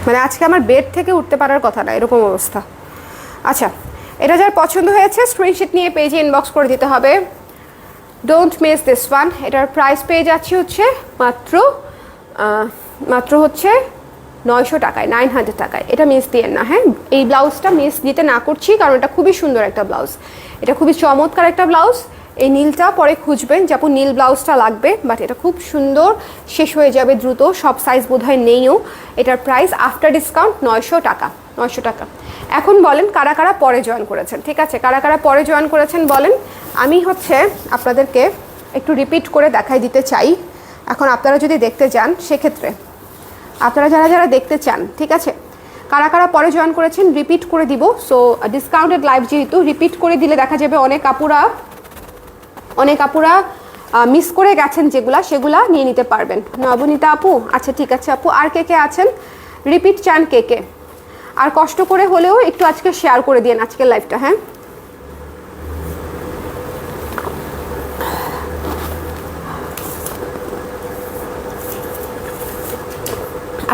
মানে আজকে আমার বেড থেকে উঠতে পারার কথা না, এরকম অবস্থা। আচ্ছা, এটা যার পছন্দ হয়েছে স্ক্রিনশট নিয়ে পেজে ইনবক্স করে দিতে হবে। Don't miss this one. এটার প্রাইস পেয়ে যাচ্ছি হচ্ছে মাত্র হচ্ছে 900 টাকায়, 900 টাকায়। এটা মিস দিয়েন না, হ্যাঁ, এই ব্লাউজটা মিস দিতে না করছি, কারণ এটা খুবই সুন্দর একটা ব্লাউজ, এটা খুবই চমৎকার একটা ব্লাউজ। এই নীলটা পরে খুঁজবেন যে আপু নীল ব্লাউজটা লাগবে, বাট এটা খুব সুন্দর, শেষ হয়ে যাবে দ্রুত, সব সাইজ বোধহয় নেইও। এটার প্রাইস আফটার ডিসকাউন্ট 900 টাকা, 900 টাকা। এখন বলেন কারা কারা পরে জয়েন করেছেন, ঠিক আছে, কারা কারা পরে জয়েন করেছেন বলেন। আমি হচ্ছে আপনাদেরকে একটু রিপিট করে দেখাই দিতে চাই। এখন আপনারা যদি দেখতে চান সেক্ষেত্রে আপনারা যারা যারা দেখতে চান, ঠিক আছে, কারা কারা পরে জয়েন করেছেন রিপিট করে দিব। সো ডিসকাউন্টেড লাইভ যেহেতু রিপিট করে দিলে দেখা যাবে অনেক আপুরা মিস করে গেছেন যেগুলা, সেগুলা নিয়ে নিতে পারবেন। নবনীতা আপু, আচ্ছা ঠিক আছে আপু। আর কে কে আছেন রিপিট চান কে কে? আর কষ্ট করে হলেও একটু আজকে শেয়ার করে দিন আজকের লাইভটা। হ্যাঁ,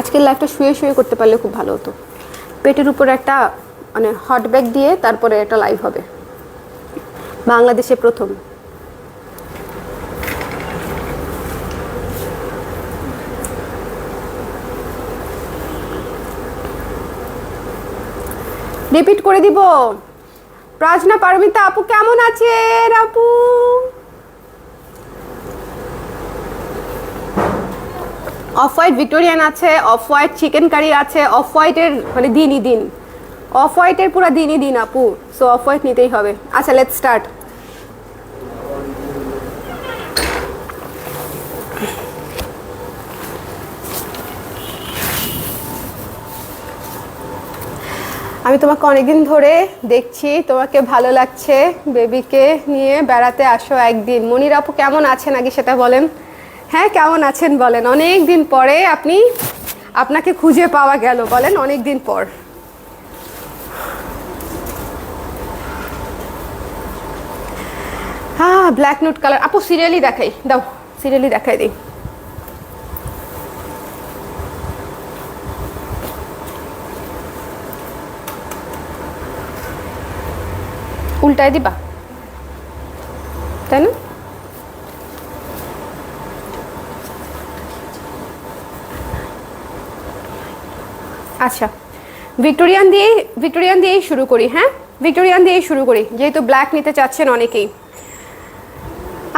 আজকের লাইভটা শুয়ে শুয়ে করতে পারলে খুব ভালো হতো। পেটের উপরে একটা মানে হট ব্যাগ দিয়ে তারপরে একটা লাইভ হবে, বাংলাদেশে প্রথম। রিপিট করে দিব। প্রাজনা পারমিতা আপু কেমন আছেন আপু? অফ হোয়াইট ভিক্টোরিয়ান আছে, অফ হোয়াইট চিকেন কারি আছে, অফ হোয়াইটের মানে দিনই দিন, অফ হোয়াইটের পুরো দিনই দিন আপু। সো অফ হোয়াইট নিতেই হবে। আচ্ছা লেটস স্টার্ট। আমি তোমাকে অনেকদিন ধরে দেখছি, তোমাকে ভালো লাগছে, বেবিকে নিয়ে বেড়াতে আসো একদিন। মনির আপু কেমন আছেন আগে সেটা বলেন। হ্যাঁ কেমন আছেন বলেন, অনেক দিন পরে আপনাকে খুঁজে পাওয়া গেল, বলেন অনেক দিন পর। হ্যাঁ ব্ল্যাক নুট কালার আপু সিরিয়ালি দেখাই দাও, সিরিয়ালি দেখাই দিই। উল্টায় দিবা তাই না? আচ্ছা ভিক্টোরিয়ান দিয়েই শুরু করি। হ্যাঁ ভিক্টোরিয়ান দিয়েই শুরু করি, যেহেতু ব্ল্যাক নিতে চাচ্ছেন অনেকেই।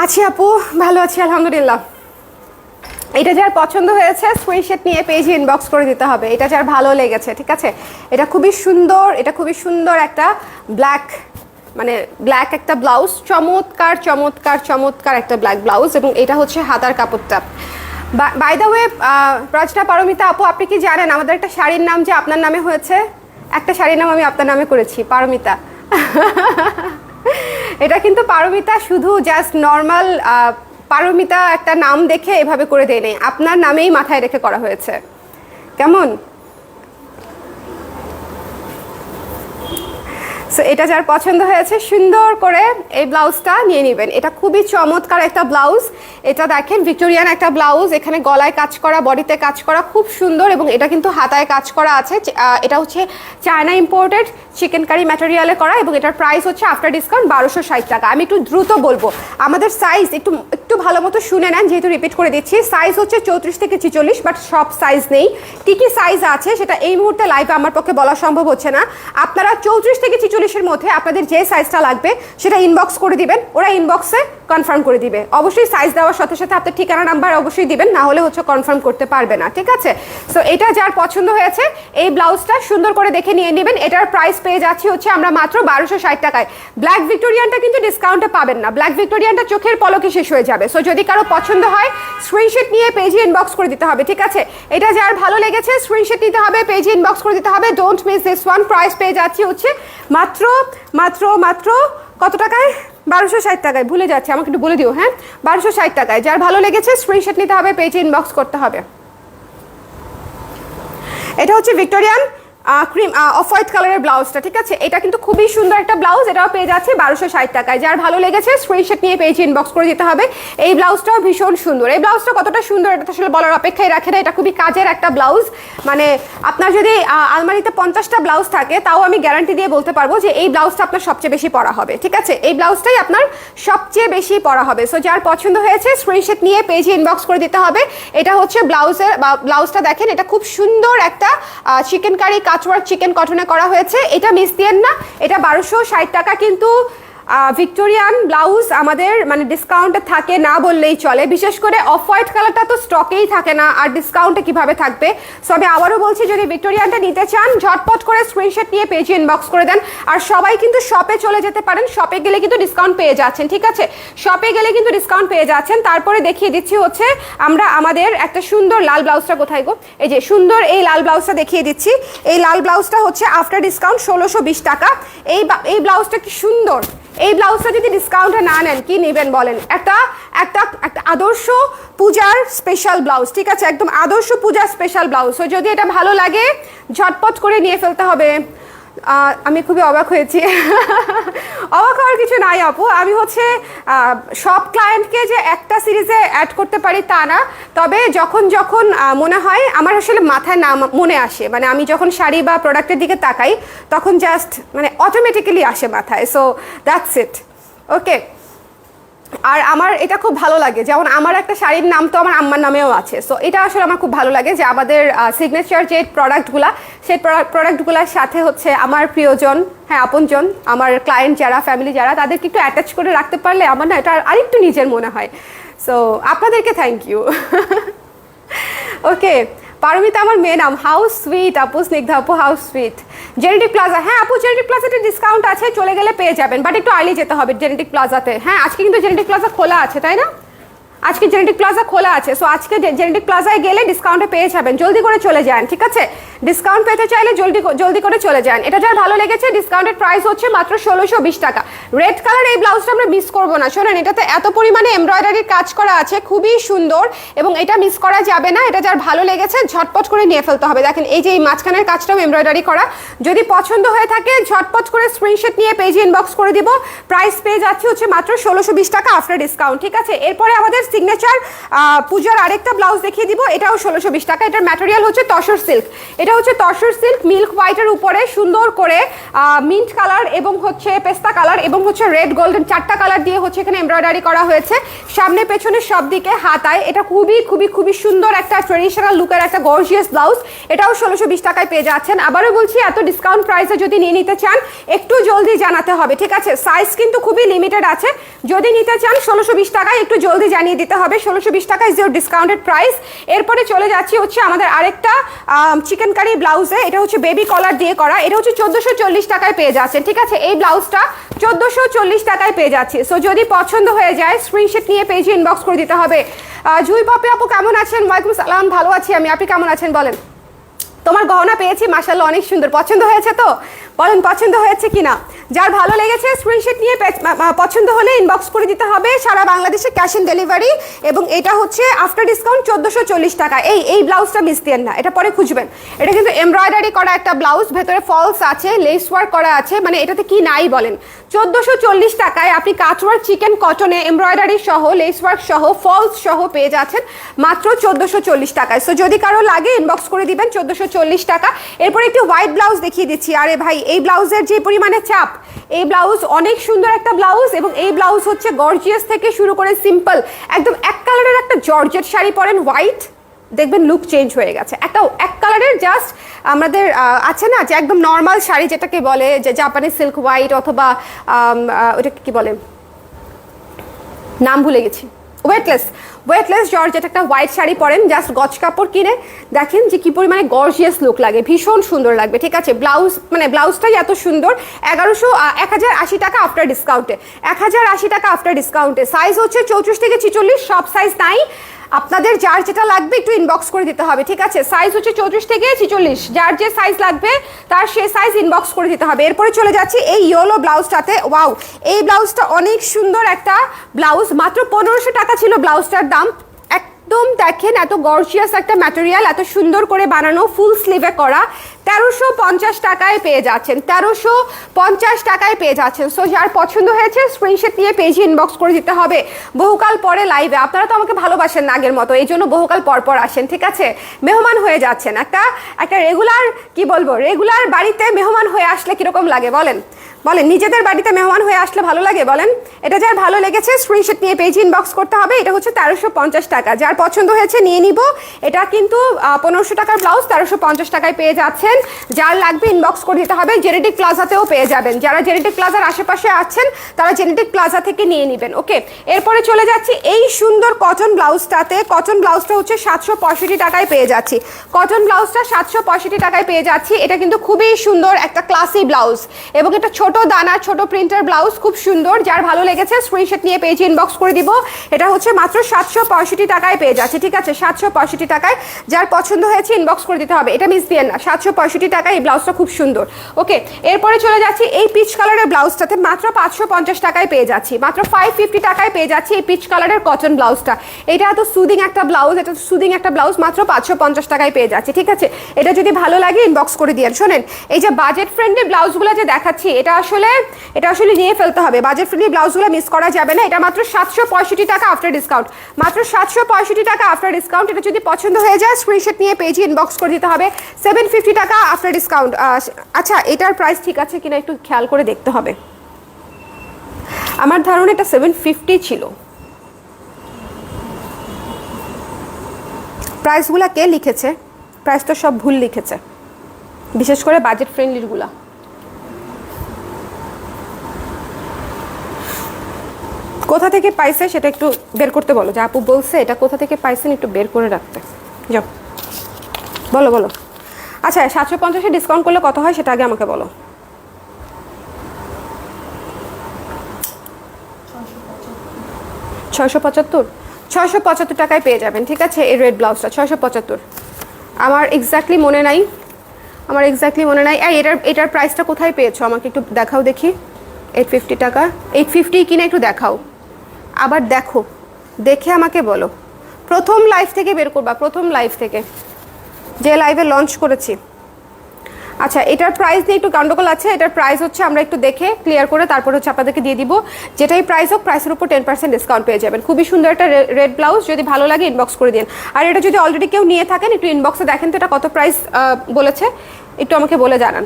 আছি আপু, ভালো আছি আলহামদুলিল্লাহ। এটা যার পছন্দ হয়েছে স্ক্রিনশট নিয়ে পেজে ইনবক্স করে দিতে হবে, এটা যার ভালো লেগেছে, ঠিক আছে। এটা খুবই সুন্দর, এটা খুবই সুন্দর একটা ব্ল্যাক একটা ব্লাউজ, চমৎকার চমৎকার চমৎকার একটা ব্ল্যাক ব্লাউজ, এবং এটা হচ্ছে হাতার কাপড়টা। By the way Prajna Paromita আপু, আপনি কি জানেন আমাদের একটা শাড়ির নাম যে আপনার নামে হয়েছে? একটা শাড়ির নাম আমি আপনার নামে করেছি, পারমিতা। এটা কিন্তু পারমিতা শুধু জাস্ট নর্মাল পারমিতা একটা নাম দেখে এভাবে করে দেয় নেই, আপনার নামেই মাথায় রেখে করা হয়েছে। কেমন? সো এটা যার পছন্দ হয়েছে সুন্দর করে এই ব্লাউজটা নিয়ে নেবেন। এটা খুবই চমৎকার একটা ব্লাউজ, এটা দেখেন ভিক্টোরিয়ান একটা ব্লাউজ, এখানে গলায় কাজ করা, বডিতে কাজ করা, খুব সুন্দর, এবং এটা কিন্তু হাতায় কাজ করা আছে। এটা হচ্ছে চায়না ইম্পোর্টেড চিকেন কারি ম্যাটেরিয়ালে করা, এবং এটার প্রাইস হচ্ছে আফটার ডিসকাউন্ট 1260 টাকা। আমি একটু দ্রুত বলবো, আমাদের সাইজ একটু ভালো মতো শুনে নেন, যেহেতু রিপিট করে দিচ্ছি। সাইজ হচ্ছে 34 থেকে 46, বাট সব সাইজ নেই। কী কী সাইজ আছে সেটা এই মুহূর্তে লাইভে আমার পক্ষে বলা সম্ভব হচ্ছে না। আপনারা 34 থেকে 46-এর মধ্যে আপনাদের যে সাইজটা লাগবে সেটা ইনবক্স করে দিবেন, ওরা ইনবক্সে কনফার্ম করে দিবে। অবশ্যই সাইজ দেওয়ার সাথে সাথে আপনার ঠিকানা নাম্বার অবশ্যই দিবেন, না হলে হচ্ছে কনফার্ম করতে পারবে না, ঠিক আছে। সো এটা যার পছন্দ হয়েছে এই ব্লাউজটা সুন্দর করে দেখে নিয়ে নেবেন। এটার প্রাইস পেয়ে যাচ্ছি হচ্ছে আমরা মাত্র 1260 টাকায়। ব্ল্যাক ভিক্টোরিয়ানটা কিন্তু ডিসকাউন্টে পাবেন না, ব্ল্যাক ভিক্টোরিয়ানটা চোখের পলকে শেষ হয়ে যাবে। সো যদি কারো পছন্দ হয় স্ক্রিনশট নিয়ে পেজে ইনবক্স করে দিতে হবে, ঠিক আছে। এটা যার ভালো লেগেছে স্ক্রিনশট নিতে হবে, পেজে ইনবক্স করে দিতে হবে। Don't miss this one. Price পেয়ে যাচ্ছি হচ্ছে মাত্র মাত্র মাত্র কত টাকায়? 1260 টাকায়। ভুলে যাচ্ছে, আমাকে একটু বলে দিও। হ্যাঁ 1260 টাকায়। যার ভালো লেগেছে স্ক্রিনশট নিতে হবে, পেজে ইনবক্স করতে হবে। এটা হচ্ছে ভিক্টোরিয়ান ক্রিম অফ হোয়াইট কালারের ব্লাউজটা, ঠিক আছে। এটা কিন্তু খুবই সুন্দর একটা ব্লাউজ, এটাও পেয়ে যাচ্ছে 1260 টাকায়। যার ভালো লেগেছে স্ক্রিনশট নিয়ে পেজে ইনবক্স করে দিতে হবে। এই ব্লাউজটাও ভীষণ সুন্দর। এই ব্লাউজটা কতটা সুন্দর এটা আসলে বলার অপেক্ষায় রাখে না। এটা খুবই কাজের একটা ব্লাউজ, মানে আপনার যদি আলমারিতে 50টা ব্লাউজ থাকে তাও আমি গ্যারান্টি দিয়ে বলতে পারবো যে এই ব্লাউজটা আপনার সবচেয়ে বেশি পরা হবে, ঠিক আছে। এই ব্লাউজটাই আপনার সবচেয়ে বেশি পরা হবে। সো যার পছন্দ হয়েছে স্ক্রিনশট নিয়ে পেজে ইনবক্স করে দিতে হবে। এটা হচ্ছে ব্লাউজটা দেখেন, এটা খুব সুন্দর একটা চিকেন কারি কাটওয়ার্ক চিকেন কটনে করা হয়েছে। এটা মিস দিয়েন না, এটা 1260 টাকা কিন্তু ভিক্টোরিয়ান ব্লাউজ আমাদের মানে ডিসকাউন্টে থাকে না বললেই চলে, বিশেষ করে অফ হোয়াইট কালারটা তো স্টকেই থাকে না, আর ডিসকাউন্টে কিভাবে থাকবে। সো আমি আবারও বলছি, যদি ভিক্টোরিয়ানটা নিতে চান ঝটপট করে স্ক্রিনশট নিয়ে পেজে ইনবক্স করে দেন। আর সবাই কিন্তু শপে চলে যেতে পারেন, শপে গেলে কিন্তু ডিসকাউন্ট পেয়ে যাচ্ছেন, ঠিক আছে? শপে গেলে কিন্তু ডিসকাউন্ট পেয়ে যাচ্ছেন। তারপরে দেখিয়ে দিচ্ছি হচ্ছে আমরা আমাদের একটা সুন্দর লাল ব্লাউজটা, কোথায় গো, এই যে সুন্দর এই লাল ব্লাউজটা দেখিয়ে দিচ্ছি। এই লাল ব্লাউজটা হচ্ছে আফটার ডিসকাউন্ট 1620 টাকা। এই ব্লাউজটা কি সুন্দর! এই ব্লাউজটা যদি ডিসকাউন্টে না নেন কি নেবেন বলেন? একটা আদর্শ পূজার স্পেশাল ব্লাউজ, ঠিক আছে? একদম আদর্শ পূজার স্পেশাল ব্লাউজ। তো যদি এটা ভালো লাগে ঝটপট করে নিয়ে ফেলতে হবে। আমি খুবই অবাক হয়েছি। অবাক হওয়ার কিছু নাই আপু, আমি হচ্ছে সব ক্লায়েন্টকে যে একটা সিরিজে অ্যাড করতে পারি তা না, তবে যখন যখন মনে হয় আমার আসলে মাথায় না মনে আসে, মানে আমি যখন শাড়ি বা প্রোডাক্টের দিকে তাকাই তখন জাস্ট মানে অটোমেটিক্যালি আসে মাথায়। সো দ্যাটস ইট, ওকে। আর আমার এটা খুব ভালো লাগে, যেমন আমার একটা শাড়ির নাম তো আমার আম্মার নামেও আছে। সো এটা আসলে আমার খুব ভালো লাগে যে আমাদের সিগনেচার যে প্রোডাক্টগুলা, সেই প্রোডাক্টগুলোর সাথে হচ্ছে আমার প্রিয়জন, হ্যাঁ আপনজন, আমার ক্লায়েন্ট যারা, ফ্যামিলি যারা, তাদেরকে একটু অ্যাটাচ করে রাখতে পারলে আমার না এটা আরেকটু নিজের মনে হয়। সো আপনাদেরকে থ্যাংক ইউ। ওকে, পারমিতা আমার মেয়ে নাম। হাউ সুইট আপু, স্নিগ্ধা আপু হাউ সুইট। জেনেটিক প্লাজা, হ্যাঁ আপু জেনেটিক প্লাজাতে ডিসকাউন্ট আছে, চলে গেলে পেয়ে যাবেন, বাট একটু আর্লি যেতে হবে জেনেটিক প্লাজাতে। হ্যাঁ আজকে কিন্তু জেনেটিক প্লাজা খোলা আছে, তাই না? আজকে জেনেটিক প্লাজা খোলা আছে। সো আজকে জেনেটিক প্লাজায় গেলে ডিসকাউন্টে পেয়ে যাবেন, জলদি করে চলে যান, ঠিক আছে? ডিসকাউন্ট পেতে চাইলে জলদি করে চলে যান। এটা যার ভালো লেগেছে, ডিসকাউন্টের প্রাইস হচ্ছে মাত্র 1620 টাকা। রেড কালার এই ব্লাউজটা আমরা মিস করবো না। শোনেন, এটাতে এত পরিমাণে এমব্রয়ডারির কাজ করা আছে, খুবই সুন্দর, এবং এটা মিস করা যাবে না। এটা যার ভালো লেগেছে ঝটপট করে নিয়ে ফেলতে হবে। দেখেন এই যে এই মাঝখানের কাজটাও এমব্রয়ডারি করা। যদি পছন্দ হয়ে থাকে ঝটপট করে স্ক্রিনশট নিয়ে পেজে ইনবক্স করে দিব। প্রাইস পেয়ে যাচ্ছে হচ্ছে মাত্র 1620 টাকা আফটার ডিসকাউন্ট, ঠিক আছে? এরপরে আমাদের সিগনেচার পূজার আরেকটা ব্লাউজ দেখিয়ে দিব, এটাও 1620 টাকা। এটার ম্যাটেরিয়াল হচ্ছে তসর সিল্ক। এটা হচ্ছে তসর সিল্ক, মিল্ক হোয়াইটের উপরে সুন্দর করে মিন্ট কালার এবং হচ্ছে পেস্তা কালার এবং হচ্ছে রেড গোল্ডেন, চারটা কালার দিয়ে হচ্ছে এখানে এমব্রয়ডারি করা হয়েছে সামনে পেছনে সব দিকে হাতায়। এটা খুবই খুবই খুবই সুন্দর একটা ট্রেডিশনাল লুকের একটা গর্জিয়াস ব্লাউজ। এটাও 1620 টাকায় পেয়ে যাচ্ছেন। আবারও বলছি, এত ডিসকাউন্ট প্রাইসে যদি নিয়ে নিতে চান একটু জলদি জানাতে হবে, ঠিক আছে? সাইজ কিন্তু খুবই লিমিটেড আছে। যদি নিতে চান 1620 টাকায় একটু জলদি জানিয়ে দিতে হবে। 1620 টাকা ইজ ইউর ডিসকাউন্টেড প্রাইস। এরপরে চলে যাচ্ছি হচ্ছে আমাদের আরেকটা চিকেন কারি ব্লাউজে। এটা হচ্ছে বেবি কলার দিয়ে করা। এটা হচ্ছে 1440 টাকায় পেয়ে যাচ্ছেন, ঠিক আছে? এই ব্লাউজটা 1440 টাকায় পেয়ে যাচ্ছে। সো যদি পছন্দ হয়ে যায় স্ক্রিনশট নিয়ে পেজে ইনবক্স করে দিতে হবে। জুই পপি আপু কেমন আছেন? ওয়ালাইকুম সালাম, ভালো আছি আমি। আপনি কেমন আছেন বলেন? তোমার গহনা পেয়েছি, মাশাআল্লাহ অনেক সুন্দর। পছন্দ হয়েছে তো? বলেন পছন্দ হয়েছে কিনা। যার ভালো লেগেছে স্ক্রিনশট নিয়ে পছন্দ হলে ইনবক্স করে দিতে হবে। সারা বাংলাদেশে ক্যাশ অন ডেলিভারি। এবং এটা হচ্ছে আফটার ডিসকাউন্ট 1440 টাকা। এই ব্লাউজটা মিস দেন না, এটা পরে খুঁজবেন। এটা কিন্তু এমব্রয়ডারি করা একটা ব্লাউজ, ভেতরে ফলস আছে, লেস ওয়ার্ক করা আছে, মানে এটাতে কি নাই বলেন। 1440 টাকায় আপনি কাটওয়ার্ক চিকেন কটনে এমব্রয়ডারি সহ, লেস ওয়ার্ক সহ, ফলস সহ পেয়ে যাচ্ছেন মাত্র 1440 টাকায়। সো যদি কারো লাগে ইনবক্স করে দিবেন 1440 টাকা। এরপর একটি হোয়াইট ব্লাউজ দেখিয়ে দিচ্ছি। আরে ভাই, এই ব্লাউজের যে পরিমাণে চাপ, এই ব্লাউজ অনেক সুন্দর একটা ব্লাউজ। এবং এই ব্লাউজ হচ্ছে গর্জিয়াস থেকে শুরু করে সিম্পল, একদম এক কালারের একটা জর্জেট শাড়ি পরেন হোয়াইট, দেখবেন লুক চেঞ্জ হয়ে গেছে। এক কালারের জাস্ট আমাদের আছে না যে একদম নর্মাল শাড়ি যেটাকে বলে যে জাপানি সিল্ক হোয়াইট, অথবা ওটাকে কি বলে, নাম ভুলে গেছি, ওয়েটলেস জর্জেট একটা হোয়াইট শাড়ি পরেন, জাস্ট গজ কাপড় কিনে দেখেন যে কি পরিমাণে গর্জিয়াস লুক লাগে, ভীষণ সুন্দর লাগবে, ঠিক আছে? ব্লাউজটাই এত সুন্দর। 1080 টাকা আফটার ডিসকাউন্টে, 1080 টাকা আফটার ডিসকাউন্টে। সাইজ হচ্ছে 34 থেকে 46, সব সাইজ নাই। আপনাদের যার যেটা লাগবে একটু ইনবক্স করে দিতে হবে, ঠিক আছে? সাইজ হচ্ছে 34 থেকে 46, যার যে সাইজ লাগবে তার সেই সাইজ ইনবক্স করে দিতে হবে। এরপরে চলে যাচ্ছি এই ইয়েলো ব্লাউজটাতে। ওয়াও, এই ব্লাউজটা অনেক সুন্দর একটা ব্লাউজ। মাত্র 1500 টাকা ছিল ব্লাউজটার দাম। একদম দেখেন এত গর্জিয়াস একটা ম্যাটেরিয়াল, এত সুন্দর করে বানানো, ফুল স্লিভে করা। 1350 টাকায় পেয়ে যাচ্ছেন, 1350 টাকায় পেয়ে যাচ্ছেন। সো যার পছন্দ হয়েছে স্ক্রিনশট নিয়ে পেজে ইনবক্স করে দিতে হবে। বহুকাল পরে লাইভে, আপনারা তো আমাকে ভালোবাসেন না আগের মতো, এই জন্য বহুকাল পর আসেন, ঠিক আছে? মেহমান হয়ে যাচ্ছেন। একটা রেগুলার কি বলবো, রেগুলার বাড়িতে মেহমান হয়ে আসলে কিরকম লাগে বলেন? নিজেদের বাড়িতে মেহমান হয়ে আসলে ভালো লাগে বলেন? এটা যার ভালো লেগেছে স্ক্রিনশট নিয়ে পেজে ইনবক্স করতে হবে। এটা হচ্ছে 1350 টাকা। যার পছন্দ হয়েছে নিয়ে নিব। এটা কিন্তু 1500 টাকার ব্লাউজ 1350 টাকায় পেয়ে যাচ্ছেন। যাবেন, যার লাগবে ইনবক্স করে দিতে হবে। জেনেটিক প্লাজাতেও পেয়ে যাবেন, যারা জেনেটিক প্লাজার আশেপাশে আছেন তারা জেনেটিক প্লাজা থেকে নিয়ে নেবেন। ওকে, এরপরে চলে যাচ্ছি এই সুন্দর কটন ব্লাউজটাতে। কটন ব্লাউজটা হচ্ছে 765 টাকায় পেয়ে যাচ্ছি। কটন ব্লাউজটা 765 টাকায় পেয়ে যাচ্ছি। এটা কিন্তু খুবই সুন্দর একটা ক্লাসি ব্লাউজ এবং এটা ছোট দানা ছোট প্রিন্টার ব্লাউজ, খুব সুন্দর। যার ভালো লেগেছে স্ক্রিনশট নিয়ে পেজে ইনবক্স করে দিব। এটা হচ্ছে মাত্র 765 টাকায় পেয়ে যাচ্ছে, ঠিক আছে? 765 টাকায়, যার পছন্দ হয়েছে ইনবক্স করে দিতে হবে, এটা মিস দিয়ে না। 765 টাকায় এই ব্লাউজটা খুব সুন্দর। ওকে, এরপরে চলে যাচ্ছি এই পিচ কালারের ব্লাউজটাতে মাত্র 550 টাকায় পেয়ে যাচ্ছি, মাত্র 550 টাকায় পেয়ে যাচ্ছি এই পিচ কালারের কটন ব্লাউজটা। এটা এত সুদিং একটা ব্লাউজ, এটা সুদিং একটা ব্লাউজ, মাত্র 550 টাকায় পেয়ে যাচ্ছে, ঠিক আছে? এটা যদি ভালো লাগে ইনবক্স করে দিয়েন। শোনেন, এই যে বাজেট ফ্রেন্ডলি ব্লাউজগুলো যে দেখাচ্ছি, এটা আসলে নিয়ে ফেলতে হবে। বাজেট ফ্রেন্ডলি ব্লাউজগুলো মিস করা যাবে না। এটা মাত্র 765 টাকা আফটার ডিসকাউন্ট, মাত্র 765 টাকা আফটার ডিসকাউন্ট। এটা যদি পছন্দ হয়ে যায় স্ক্রিনশট নিয়ে পেজে ইনবক্স করে দিতে হবে। 750 টাকা আফটার ডিসকাউন্ট। আচ্ছা, এটার প্রাইস ঠিক আছে কিনা একটু খেয়াল করে দেখতে হবে। আমার ধারণা এটা 750 ছিল। প্রাইসগুলা কে লিখেছে? প্রাইস তো সব ভুল লিখেছে, বিশেষ করে বাজেট ফ্রেন্ডলিগুলা। কোথা থেকে পাইছে সেটা একটু বের করতে বলো। যে আপু বলছে এটা কোথা থেকে পাইছেন একটু বের করে রাখতে যাও। বলো বলো। আচ্ছা, 750-এ ডিসকাউন্ট করলে কত হয় সেটা আগে আমাকে বলো। 675 টাকায় পেয়ে যাবেন, ঠিক আছে? এই রেড ব্লাউজটা 675। আমার এক্স্যাক্টলি মনে নাই, এটার প্রাইসটা কোথায় পেয়েছো আমাকে একটু দেখাও দেখি। 850 টাকা, 850 কিনা একটু দেখাও। আবার দেখো, দেখে আমাকে বলো। প্রথম লাইভ থেকে বের করবা, প্রথম লাইভ থেকে, যে লাইভে লঞ্চ করেছি। আচ্ছা, এটার প্রাইস নিয়ে একটু গন্ডগোল আছে। এটার প্রাইস হচ্ছে আমরা একটু দেখে ক্লিয়ার করে তারপর হচ্ছে আপনাদেরকে দিয়ে দিব। যেটাই প্রাইস হোক, প্রাইসের উপর 10% ডিসকাউন্ট পেয়ে যাবেন। খুবই সুন্দর একটা রেড ব্লাউজ, যদি ভালো লাগে ইনবক্স করে দিন। আর এটা যদি অলরেডি কেউ নিয়ে থাকেন একটু ইনবক্সে দেখেন তো এটা কত প্রাইস বলেছে, একটু আমাকে বলে জানান।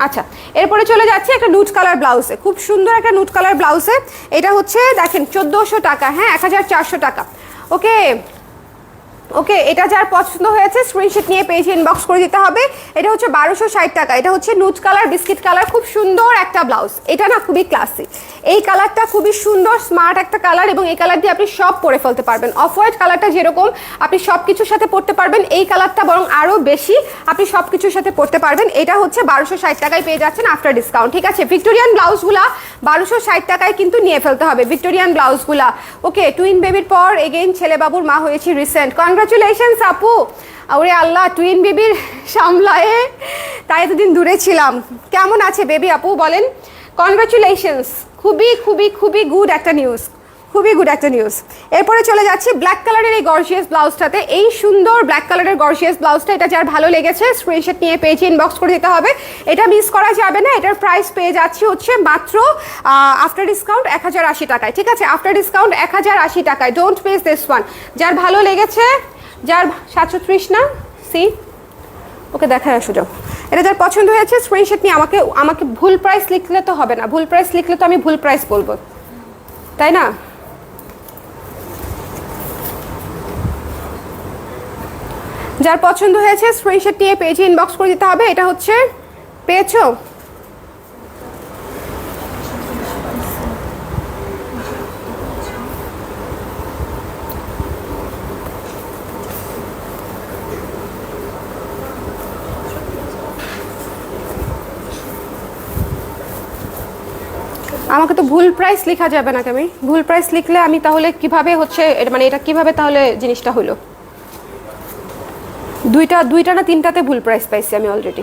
আচ্ছা, এরপরে চলে যাচ্ছে একটা নুট কালার ব্লাউজে, খুব সুন্দর একটা নুট কালার ব্লাউজে। এটা হচ্ছে দেখেন 1400 টাকা, হ্যাঁ 1400 টাকা। ওকে ওকে, এটা যার পছন্দ হয়েছে স্ক্রিনশট নিয়ে পেজে ইনবক্স করে দিতে হবে। এটা হচ্ছে 1260 টাকা। এটা হচ্ছে নুট কালার বিস্কিট কালার, খুব সুন্দর একটা ব্লাউজ। এটা না খুবই ক্লাসি, এই কালারটা খুবই সুন্দর স্মার্ট একটা কালার এবং এই কালার দিয়ে আপনি সব পরে ফেলতে পারবেন। অফ হোয়াইট কালারটা যেরকম আপনি সব কিছুর সাথে পরতে পারবেন, এই কালারটা বরং আরও বেশি আপনি সব কিছুর সাথে পরতে পারবেন। এটা হচ্ছে 1260 টাকায় পেয়ে যাচ্ছেন আফটার ডিসকাউন্ট, ঠিক আছে? ভিক্টোরিয়ান ব্লাউজগুলা 1260 টাকায় কিন্তু নিয়ে ফেলতে হবে, ভিক্টোরিয়ান ব্লাউজগুলা। ওকে, টুইন বেবির পর এগেইন ছেলে বাবুর মা হয়েছি রিসেন্ট। কনগ্রাচুলেশনস আপু। ওরে আল্লাহ, টুইন বেবির সামলায়ে তাই এতদিন দূরে ছিলাম। কেমন আছে বেবি আপু বলেন? কনগ্রাচুলেশনস, খুবই খুবই খুবই গুড একটা নিউজ, খুবই গুড একটা নিউজ। এরপরে চলে যাচ্ছি ব্ল্যাক কালারের এই গর্জিয়াস ব্লাউজটাতে। এই সুন্দর ব্ল্যাক কালারের গর্জিয়াস ব্লাউজটা, এটা যার ভালো লেগেছে স্ক্রিনশট নিয়ে পেজে ইনবক্স করে দিতে হবে। এটা মিস করা যাবে না। এটার প্রাইস পেয়ে যাচ্ছি হচ্ছে মাত্র আফটার ডিসকাউন্ট 1080 টাকায়, ঠিক আছে? আফটার ডিসকাউন্ট 1080 টাকায়। Don't miss this one. যার ভালো লেগেছে, যার 730 না সি, ওকে দেখায় আসো যাও। এটা যার পছন্দ হয়েছে স্ক্রিনশট নিয়ে আমাকে ভুল প্রাইস লিখলে তো হবে না। ভুল প্রাইস লিখলে তো আমি ভুল প্রাইস বলবো, তাই না? যার পছন্দ হয়েছে স্ক্রিনশট নিয়ে পেজে ইনবক্স করে দিতে হবে। এটা হচ্ছে পেয়েছো? আমাকে তো ভুল প্রাইস লেখা যাবে না। আমি ভুল প্রাইস লিখলে আমি তাহলে কিভাবে হচ্ছে মানে এটা কিভাবে তাহলে জিনিসটা হলো? দুইটা না তিনটাতে ভুল প্রাইস পাইছি আমি অলরেডি।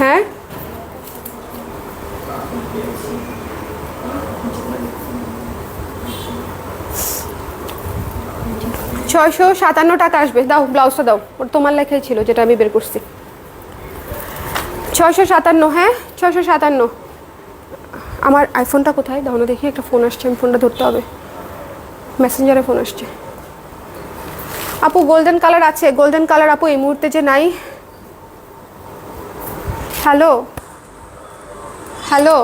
হ্যাঁ, $657 টাকা আসবে। দাও ব্লাউজটা দাও, ওটা তোমার লেখাই ছিল যেটা আমি বের করছি। 657, হ্যাঁ 657। আমার আইফোনটা কোথায় দাও না দেখি, একটা ফোন আসছে, আমি ফোনটা ধরতে হবে। মেসেঞ্জারে ফোন আসছে। আপু গোল্ডেন কালার আছে? গোল্ডেন কালার আপু এই মুহূর্তে যে নাই। হ্যালো হ্যালো,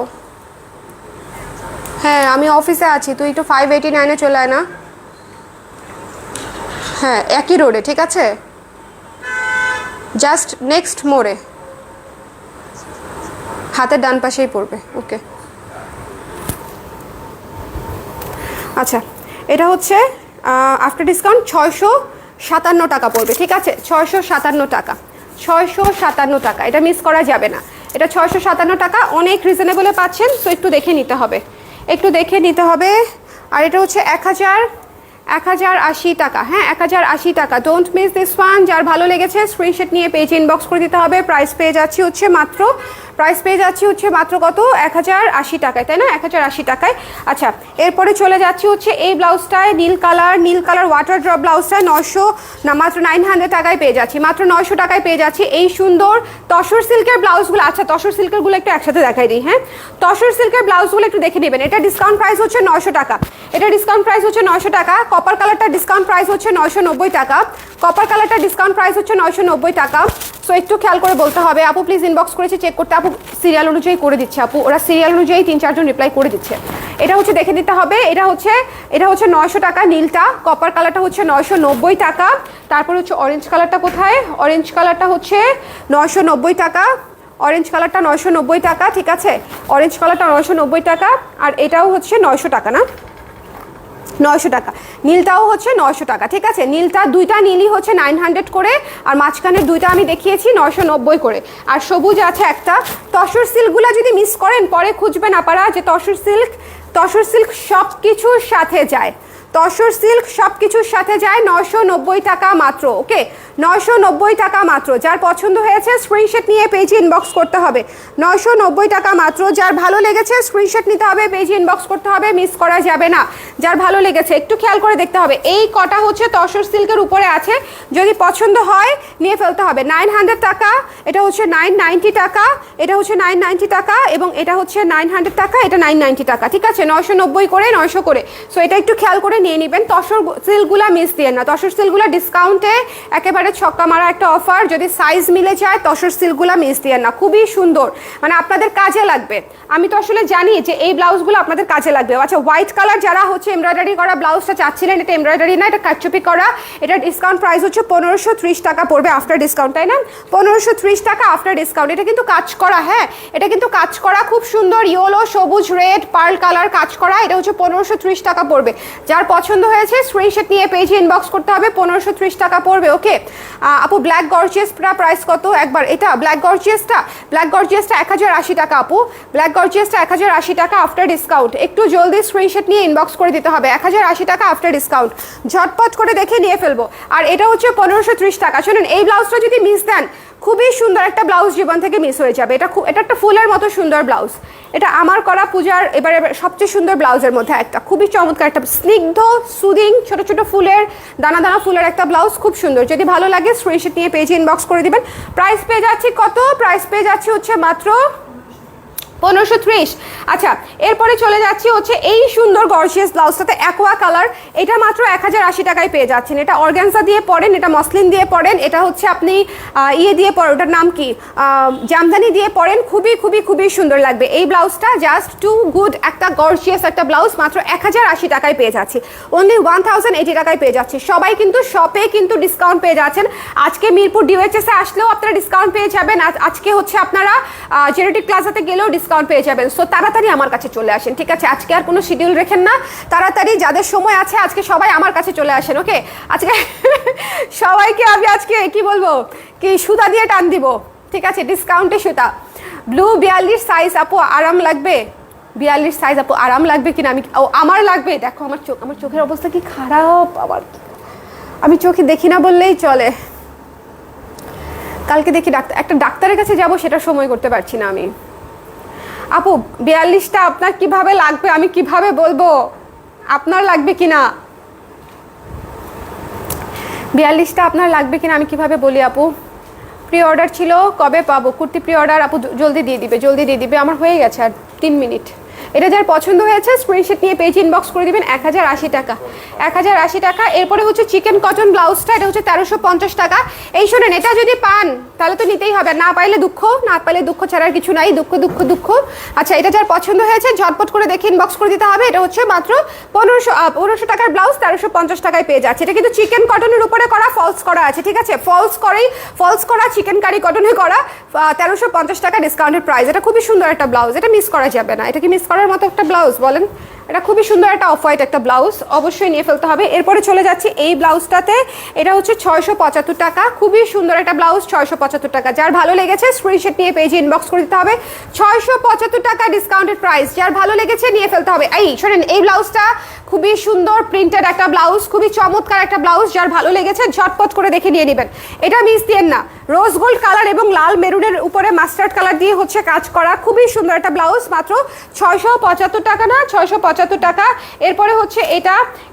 হ্যাঁ আমি অফিসে আছি, তুই একটু 589-এ চলে আয় না। হ্যাঁ একই রোডে, ঠিক আছে? জাস্ট নেক্সট মোড়ে, হাতের ডান পাশেই পড়বে। ওকে, আচ্ছা এটা হচ্ছে আফটার ডিসকাউন্ট 657 টাকা পড়বে, ঠিক আছে? 657 টাকা, 657 টাকা, এটা মিস করা যাবে না। এটা 657 টাকা, অনেক রিজনেবলে পাচ্ছেন। সো একটু দেখে নিতে হবে, একটু দেখে নিতে হবে। আর এটা হচ্ছে 1080 টাকা, হ্যাঁ 1080 টাকা। Don't miss this one. যার ভালো লেগেছে স্ক্রিনশট নিয়ে পেজে ইনবক্স করে দিতে হবে। প্রাইস পেয়ে যাচ্ছি হচ্ছে মাত্র কত? 1080 টাকায়, তাই না? 1080 টাকায়। আচ্ছা, এরপরে চলে যাচ্ছি হচ্ছে এই ব্লাউজটায়, নীল কালার ওয়াটার ড্রপ ব্লাউজটায় মাত্র 900 টাকায় পেয়ে যাচ্ছি, মাত্র 900 টাকায় পেয়ে যাচ্ছি এই সুন্দর তসর সিল্কের ব্লাউজগুলো। আচ্ছা, তসর সিল্কেরগুলো একটু একসাথে দেখাই দিই, হ্যাঁ? তসর সিল্কের ব্লাউজগুলো একটু দেখে নেবেন। এটা ডিসকাউন্ট প্রাইস হচ্ছে 900 টাকা, এটা ডিসকাউন্ট প্রাইস হচ্ছে 900 টাকা। কপার কালারটা ডিসকাউন্ট প্রাইস হচ্ছে 990 টাকা, কপার কালারটা ডিসকাউন্ট প্রাইস হচ্ছে 990 টাকা। সো একটু খেয়াল করে বলতে হবে। আপু প্লিজ ইনবক্স করেছে চেক করতে, আপু সিরিয়াল অনুযায়ী করে দিচ্ছে, আপু ওরা সিরিয়াল অনুযায়ী 3-4 জন রিপ্লাই করে দিচ্ছে। এটা হচ্ছে দেখে দিতে হবে। এটা হচ্ছে 900 টাকা নীলটা, কপার কালারটা হচ্ছে 990 টাকা। তারপর হচ্ছে অরেঞ্জ কালারটা কোথায়? অরেঞ্জ কালারটা হচ্ছে 990 টাকা, অরেঞ্জ কালারটা 990 টাকা, ঠিক আছে? অরেঞ্জ কালারটা 990 টাকা। আর এটাও হচ্ছে 900 টাকা, না 900 টাকা। নীলটাও হচ্ছে 900 টাকা, ঠিক আছে? নীলটা দুইটা নীলই হচ্ছে 900 করে, আর মাঝখানের দুইটা আমি দেখিয়েছি 990 করে। আর সবুজ আছে একটা। তসর সিল্কগুলো যদি মিস করেন পরে খুঁজবেন আপনারা যে তসর সিল্ক সব কিছুর সাথে যায়, তসর সিল্ক সব কিছুর সাথে যায়। 990 টাকা মাত্র, ওকে 990 টাকা মাত্র। যার পছন্দ হয়েছে স্ক্রিনশট নিয়ে পেজে ইনবক্স করতে হবে। 990 টাকা মাত্র। যার ভালো লেগেছে স্ক্রিনশট নিতে হবে, পেজে ইনবক্স করতে হবে, মিস করা যাবে না। যার ভালো লেগেছে একটু খেয়াল করে দেখতে হবে। এই কটা হচ্ছে তসর সিল্কের উপরে আছে, যদি পছন্দ হয় নিয়ে ফেলতে হবে। 900 টাকা, এটা হচ্ছে 990 টাকা, এটা হচ্ছে 990 টাকা, এবং এটা হচ্ছে 900 টাকা, এটা 990 টাকা, ঠিক আছে? 990 করে, 900 করে। সো এটা একটু খেয়াল করে নিয়ে নেবেন। তসর সিল্কগুলা মিস দিয়ে না, তসর সিল্কগুলা ডিসকাউন্টে একেবারে ছক্কা মারা একটা অফার। যদি সাইজ মিলে যায় তসর সিল্কগুলা মিস দিয়ে না, খুবই সুন্দর, মানে আপনাদের কাজে লাগবে। আমি তো আসলে জানি যে এই ব্লাউজগুলো আপনাদের কাজে লাগবে। আচ্ছা, হোয়াইট কালার যারা হচ্ছে এমব্রয়ডারি করা ব্লাউজটা চাচ্ছিলেন, এটা এমব্রয়ডারি না, এটা কাটচুপি করা। এটা ডিসকাউন্ট প্রাইস হচ্ছে 1530 টাকা পড়বে আফটার ডিসকাউন্ট, তাই না? 1530 টাকা আফটার ডিসকাউন্ট। এটা কিন্তু কাজ করা, হ্যাঁ এটা কিন্তু কাজ করা, খুব সুন্দর ইয়েলো, সবুজ, রেড, পার্ল কালার কাজ করা। এটা হচ্ছে 1530 টাকা পড়বে। যার পছন্দ হয়েছে স্ক্রিনশট নিয়ে পেজে ইনবক্স করতে হবে। 1530 টাকা পড়বে, ওকে? আপু ব্ল্যাক গর্জিয়াসটা প্রাইস কত? একবার এটা ব্ল্যাক গর্জিয়াসটা 1080 টাকা আপু, ব্ল্যাক গর্জিয়াসটা 1080 টাকা আফটার ডিসকাউন্ট। একটু জলদি স্ক্রিনশট নিয়ে ইনবক্স করে দিতে হবে। 1080 টাকা আফটার ডিসকাউন্ট, ঝটপট করে দেখে নিয়ে ফেলবো। আর এটা হচ্ছে 1530 টাকা। শুনুন, এই ব্লাউজটা যদি মিস দেন, খুবই সুন্দর একটা ব্লাউজ জীবন থেকে মিস হয়ে যাবে। এটা একটা ফুলের মতো সুন্দর ব্লাউজ। এটা আমার করা পূজার এবারে সবচেয়ে সুন্দর ব্লাউজের মধ্যে একটা, খুবই চমৎকার একটা স্নিগ্ধ সুদিং ছোট ছোট ফুলের দানা দানা ফুলের একটা ব্লাউজ, খুব সুন্দর। যদি ভালো লাগে স্ক্রিনশট নিয়ে পেজে ইনবক্স করে দিবেন। প্রাইস পেয়ে যাচ্ছি কত? প্রাইস পেয়ে যাচ্ছি হচ্ছে মাত্র 1530। আচ্ছা, এরপরে চলে যাচ্ছি হচ্ছে এই সুন্দর গর্জিয়াস ব্লাউজটাতে, অ্যাকোয়া কালার। এটা মাত্র 1080 টাকায় পেয়ে যাচ্ছেন। এটা অর্গানজা দিয়ে পরেন, এটা মসলিন দিয়ে পরেন, এটা হচ্ছে আপনি ইয়ে দিয়ে পরেন, ওটার নাম কি, জামদানি দিয়ে পরেন। খুবই খুবই খুবই সুন্দর লাগবে এই ব্লাউজটা। জাস্ট টু গুড একটা গর্জিয়াস একটা ব্লাউজ, মাত্র 1080 টাকায় পেয়ে যাচ্ছি, অনলি 1080 টাকায় পেয়ে যাচ্ছি। সবাই কিন্তু শপে কিন্তু ডিসকাউন্ট পেয়ে যাচ্ছেন। আজকে মিরপুর ডিওএইচএস এ আসলেও আপনারা ডিসকাউন্ট পেয়ে যাবেন। আজকে হচ্ছে আপনারা জেনেটিক প্লাজাতে গেলেও ডিসকাউন্ট পেয়ে যাবেন। সো তাড়াতাড়ি আমার কাছে চলে আসেন, ঠিক আছে? আজকে আর কোনো শিডিউল রেখেন না, তাড়াতাড়ি যাদের সময় আছে আজকে সবাই আমার কাছে চলে আসেন, ওকে? আজকে সবাইকে আমি আজকে কি বলবো, কি সুতা দিয়ে টান দিব, ঠিক আছে? ডিসকাউন্টে সুতা। ব্লু 42 সাইজ আপু আরাম লাগবে, 42 সাইজ আপু আরাম লাগবে কিনা? আমার লাগবে। দেখো আমার চোখের অবস্থা কি খারাপ, আমি চোখে দেখি না বললেই চলে। কালকে দেখি একটা ডাক্তারের কাছে যাব, সেটা সময় করতে পারছি না আমি। আপু 42টা আপনার কিভাবে লাগবে, আমি কিভাবে বলবো আপনার লাগবে কিনা? 42টা আপনার লাগবে কিনা আমি কিভাবে বলি আপু? প্রি অর্ডার ছিল, কবে পাবো? কুর্তি প্রি অর্ডার আপু জলদি দিয়ে দিবে, আমার হয়ে গেছে আর 3 মিনিট। এটা যার পছন্দ হয়েছে স্ক্রিনশট নিয়ে পেজ ইনবক্স করে দিবেন। 1080 টাকা, 1080 টাকা। এরপরে হচ্ছে চিকেন কটন ব্লাউজটা, এটা হচ্ছে 1350 টাকা। এই শোনেন, এটা যদি পান তাহলে তো নিতেই হবে, না পাইলে দুঃখ, না পাইলে দুঃখ ছাড়ার কিছু নাই, দুঃখ দুঃখ দুঃখ। আচ্ছা, এটা যার পছন্দ হয়েছে ঝটপট করে দেখে ইনবক্স করে দিতে হবে। এটা হচ্ছে মাত্র 1500 টাকার ব্লাউজ 1350 টাকায় পেয়ে যাচ্ছে। এটা কিন্তু চিকেন কটনের উপরে করা, ফলস করা আছে, ঠিক আছে, ফলস করা চিকেন কারি কটনে করা, 1350 টাকা ডিসকাউন্টেড প্রাইস। এটা খুবই সুন্দর একটা ব্লাউজ, এটা মিস করা যাবে না। এটা কি মিস করার মতো একটা ব্লাউজ বলেন? এটা খুবই সুন্দর একটা অফ হোয়াইট একটা ব্লাউজ, অবশ্যই নিয়ে ফেলতে হবে। এরপরে চলে যাচ্ছি এই ব্লাউজটাতে, এটা হচ্ছে 675 টাকা, খুবই সুন্দর একটা ব্লাউজ, 675 টাকা। যার ভালো লেগেছে স্ক্রিনশট নিয়ে পেজে ইনবক্স করে দিতে হবে। 675 টাকা ডিসকাউন্টেড প্রাইস, যার ভালো লেগেছে নিয়ে ফেলতে হবে। এই শোনেন, এই ব্লাউজটা খুবই সুন্দর প্রিন্টেড একটা ব্লাউজ, খুবই চমৎকার একটা ব্লাউজ, যার ভালো লেগেছে ঝটপট করে দেখে নিয়ে নেবেন। এটা মিস দিয়েন না, রোজ গোল্ড কালার এবং লাল মেরুনের উপরে মাস্টার্ড কালার দিয়ে হচ্ছে কাজ করা, খুবই সুন্দর একটা ব্লাউজ, মাত্র 675 টাকা না, 675 টাকা। এরপরে হচ্ছে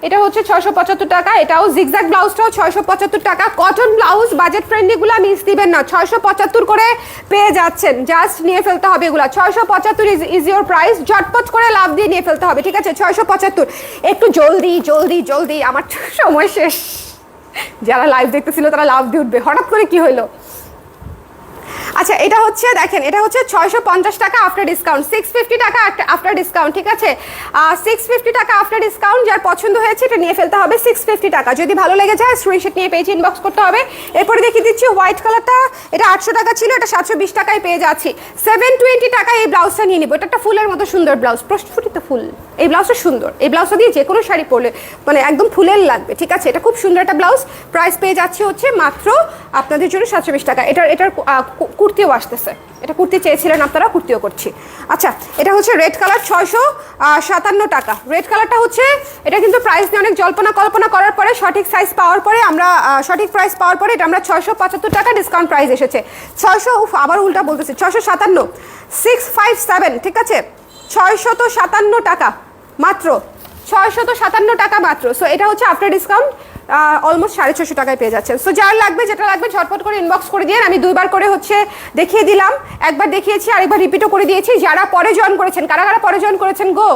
এটা হচ্ছে 675 টাকা, এটাও জিগজ্যাগ ব্লাউজটাও 675 টাকা। কটন ব্লাউজ বাজেট ফ্রেন্ডলিগুলো মিস দিবেন না, 675 করে পেয়ে যাচ্ছেন, জাস্ট নিয়ে ফেলতে হবে এগুলা। 675 ইজ ইউর প্রাইস, ঝটপট করে লাভ দিয়ে নিয়ে ফেলতে হবে, ঠিক আছে? 675। একটু জলদি জলদি জলদি, আমার সময় শেষ। যারা লাইভ দেখতেছিল তারা লাভ দিয়ে উঠবে, হঠাৎ করে কি হইলো? আচ্ছা, এটা হচ্ছে দেখেন, এটা হচ্ছে 650 টাকা আফটার ডিসকাউন্ট, 650 টাকা আফটার ডিসকাউন্ট, ঠিক আছে? 650 টাকা আফটার ডিসকাউন্ট। যার পছন্দ হয়েছে এটা নিয়ে ফেলতে হবে, 650 টাকা। যদি ভালো লেগে যায় স্ক্রিনশট নিয়ে পেজে ইনবক্স করতে হবে। এরপরে দেখিয়ে দিচ্ছি হোয়াইট কালারটা, এটা 800 টাকা ছিল, এটা 720 টাকায় পেয়ে যাচ্ছি। 720 টাকায় এই ব্লাউজটা নিয়ে নিব। এটা একটা ফুলের মতো সুন্দর ব্লাউজ, প্রস্ফুটিত ফুল। এই ব্লাউজটা সুন্দর, এই ব্লাউজটা দিয়ে যে কোনো শাড়ি পরলে মানে একদম ফুলের লাগবে, ঠিক আছে? এটা খুব সুন্দর একটা ব্লাউজ, প্রাইস পেয়ে যাচ্ছে হচ্ছে মাত্র আপনাদের জন্য 720 টাকা। এটার কুর্তিও আসতেছে, এটা কুর্তি চেয়েছিলেন আপনারা, কুর্তিও করছি। আচ্ছা, এটা হচ্ছে রেড কালার, 657 টাকা। রেড কালারটা হচ্ছে, এটা কিন্তু প্রাইস নিয়ে অনেক জল্পনা কল্পনা করার পরে সঠিক সাইজ পাওয়ার পরে আমরা সঠিক প্রাইস পাওয়ার পরে এটা আমরা 675 টাকা ডিসকাউন্ট প্রাইস এসেছে। 600, আবার উল্টা বলতেছি, 657, 657, ঠিক আছে? 657 টাকা মাত্র, 657 টাকা মাত্র। সো এটা হচ্ছে আফটার ডিসকাউন্ট অলমোস্ট 650 টাকায় পেয়ে যাচ্ছেন। সো যার লাগবে, যেটা লাগবে ঝটপট করে ইনবক্স করে দিয়ে, আমি 2বার করে হচ্ছে দেখিয়ে দিলাম, একবার দেখিয়েছি আরেকবার রিপিটও করে দিয়েছি। যারা পরে জয়েন করেছেন, কারা কারা পরে জয়েন করেছেন গো?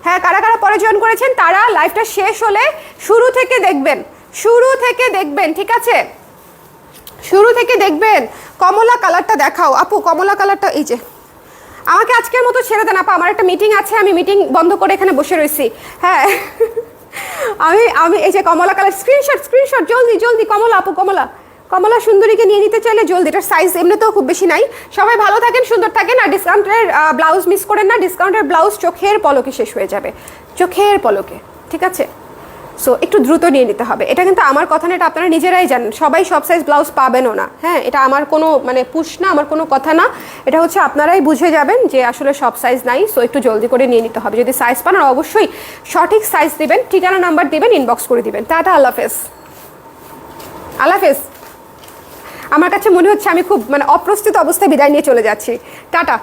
হ্যাঁ, কারা কারা পরে জয়েন করেছেন তারা লাইভটা শেষ হলে শুরু থেকে দেখবেন, শুরু থেকে দেখবেন, ঠিক আছে? শুরু থেকে দেখবেন। কমলা কালারটা দেখাও আপু, কমলা কালারটা, এই যে আমাকে আজকের মতো ছেড়ে দেন আপা, আমার একটা মিটিং আছে, আমি মিটিং বন্ধ করে এখানে বসে রয়েছি। হ্যাঁ, আমি এই যে কমলা কালার, স্ক্রিনশট জলদি জলদি, কমলা আপু, কমলা সুন্দরীকে নিয়ে নিতে চাইলে জলদি। এটার সাইজ এমনিতেও খুব বেশি নাই। সবাই ভালো থাকেন, সুন্দর থাকেন, আর ডিসকাউন্টের ব্লাউজ মিস করেন না। ডিসকাউন্টের ব্লাউজ চোখের পলকে শেষ হয়ে যাবে, চোখের পলকে, ঠিক আছে? সো একটু দ্রুত নিয়ে নিতে হবে। এটা কিন্তু আমার কথা না, এটা আপনারা নিজেরাই জানেন, সবাই সব সাইজ ব্লাউজ পাবেনও না। হ্যাঁ, এটা আমার কোনো মানে পুশ না, আমার কোনো কথা না, এটা হচ্ছে আপনারাই বুঝে যাবেন যে আসলে সব সাইজ নাই। সো একটু জলদি করে নিয়ে নিতে হবে। যদি সাইজ পান, আর অবশ্যই সঠিক সাইজ দিবেন, ঠিকানা নাম্বার দিবেন, ইনবক্স করে দিবেন। টাটা, আল্লাহ হাফেজ, আল্লাহ হাফেজ। আমার কাছে মনে হচ্ছে আমি খুব মানে অপ্রস্তুত অবস্থায় বিদায় নিয়ে চলে যাচ্ছি। টাটা।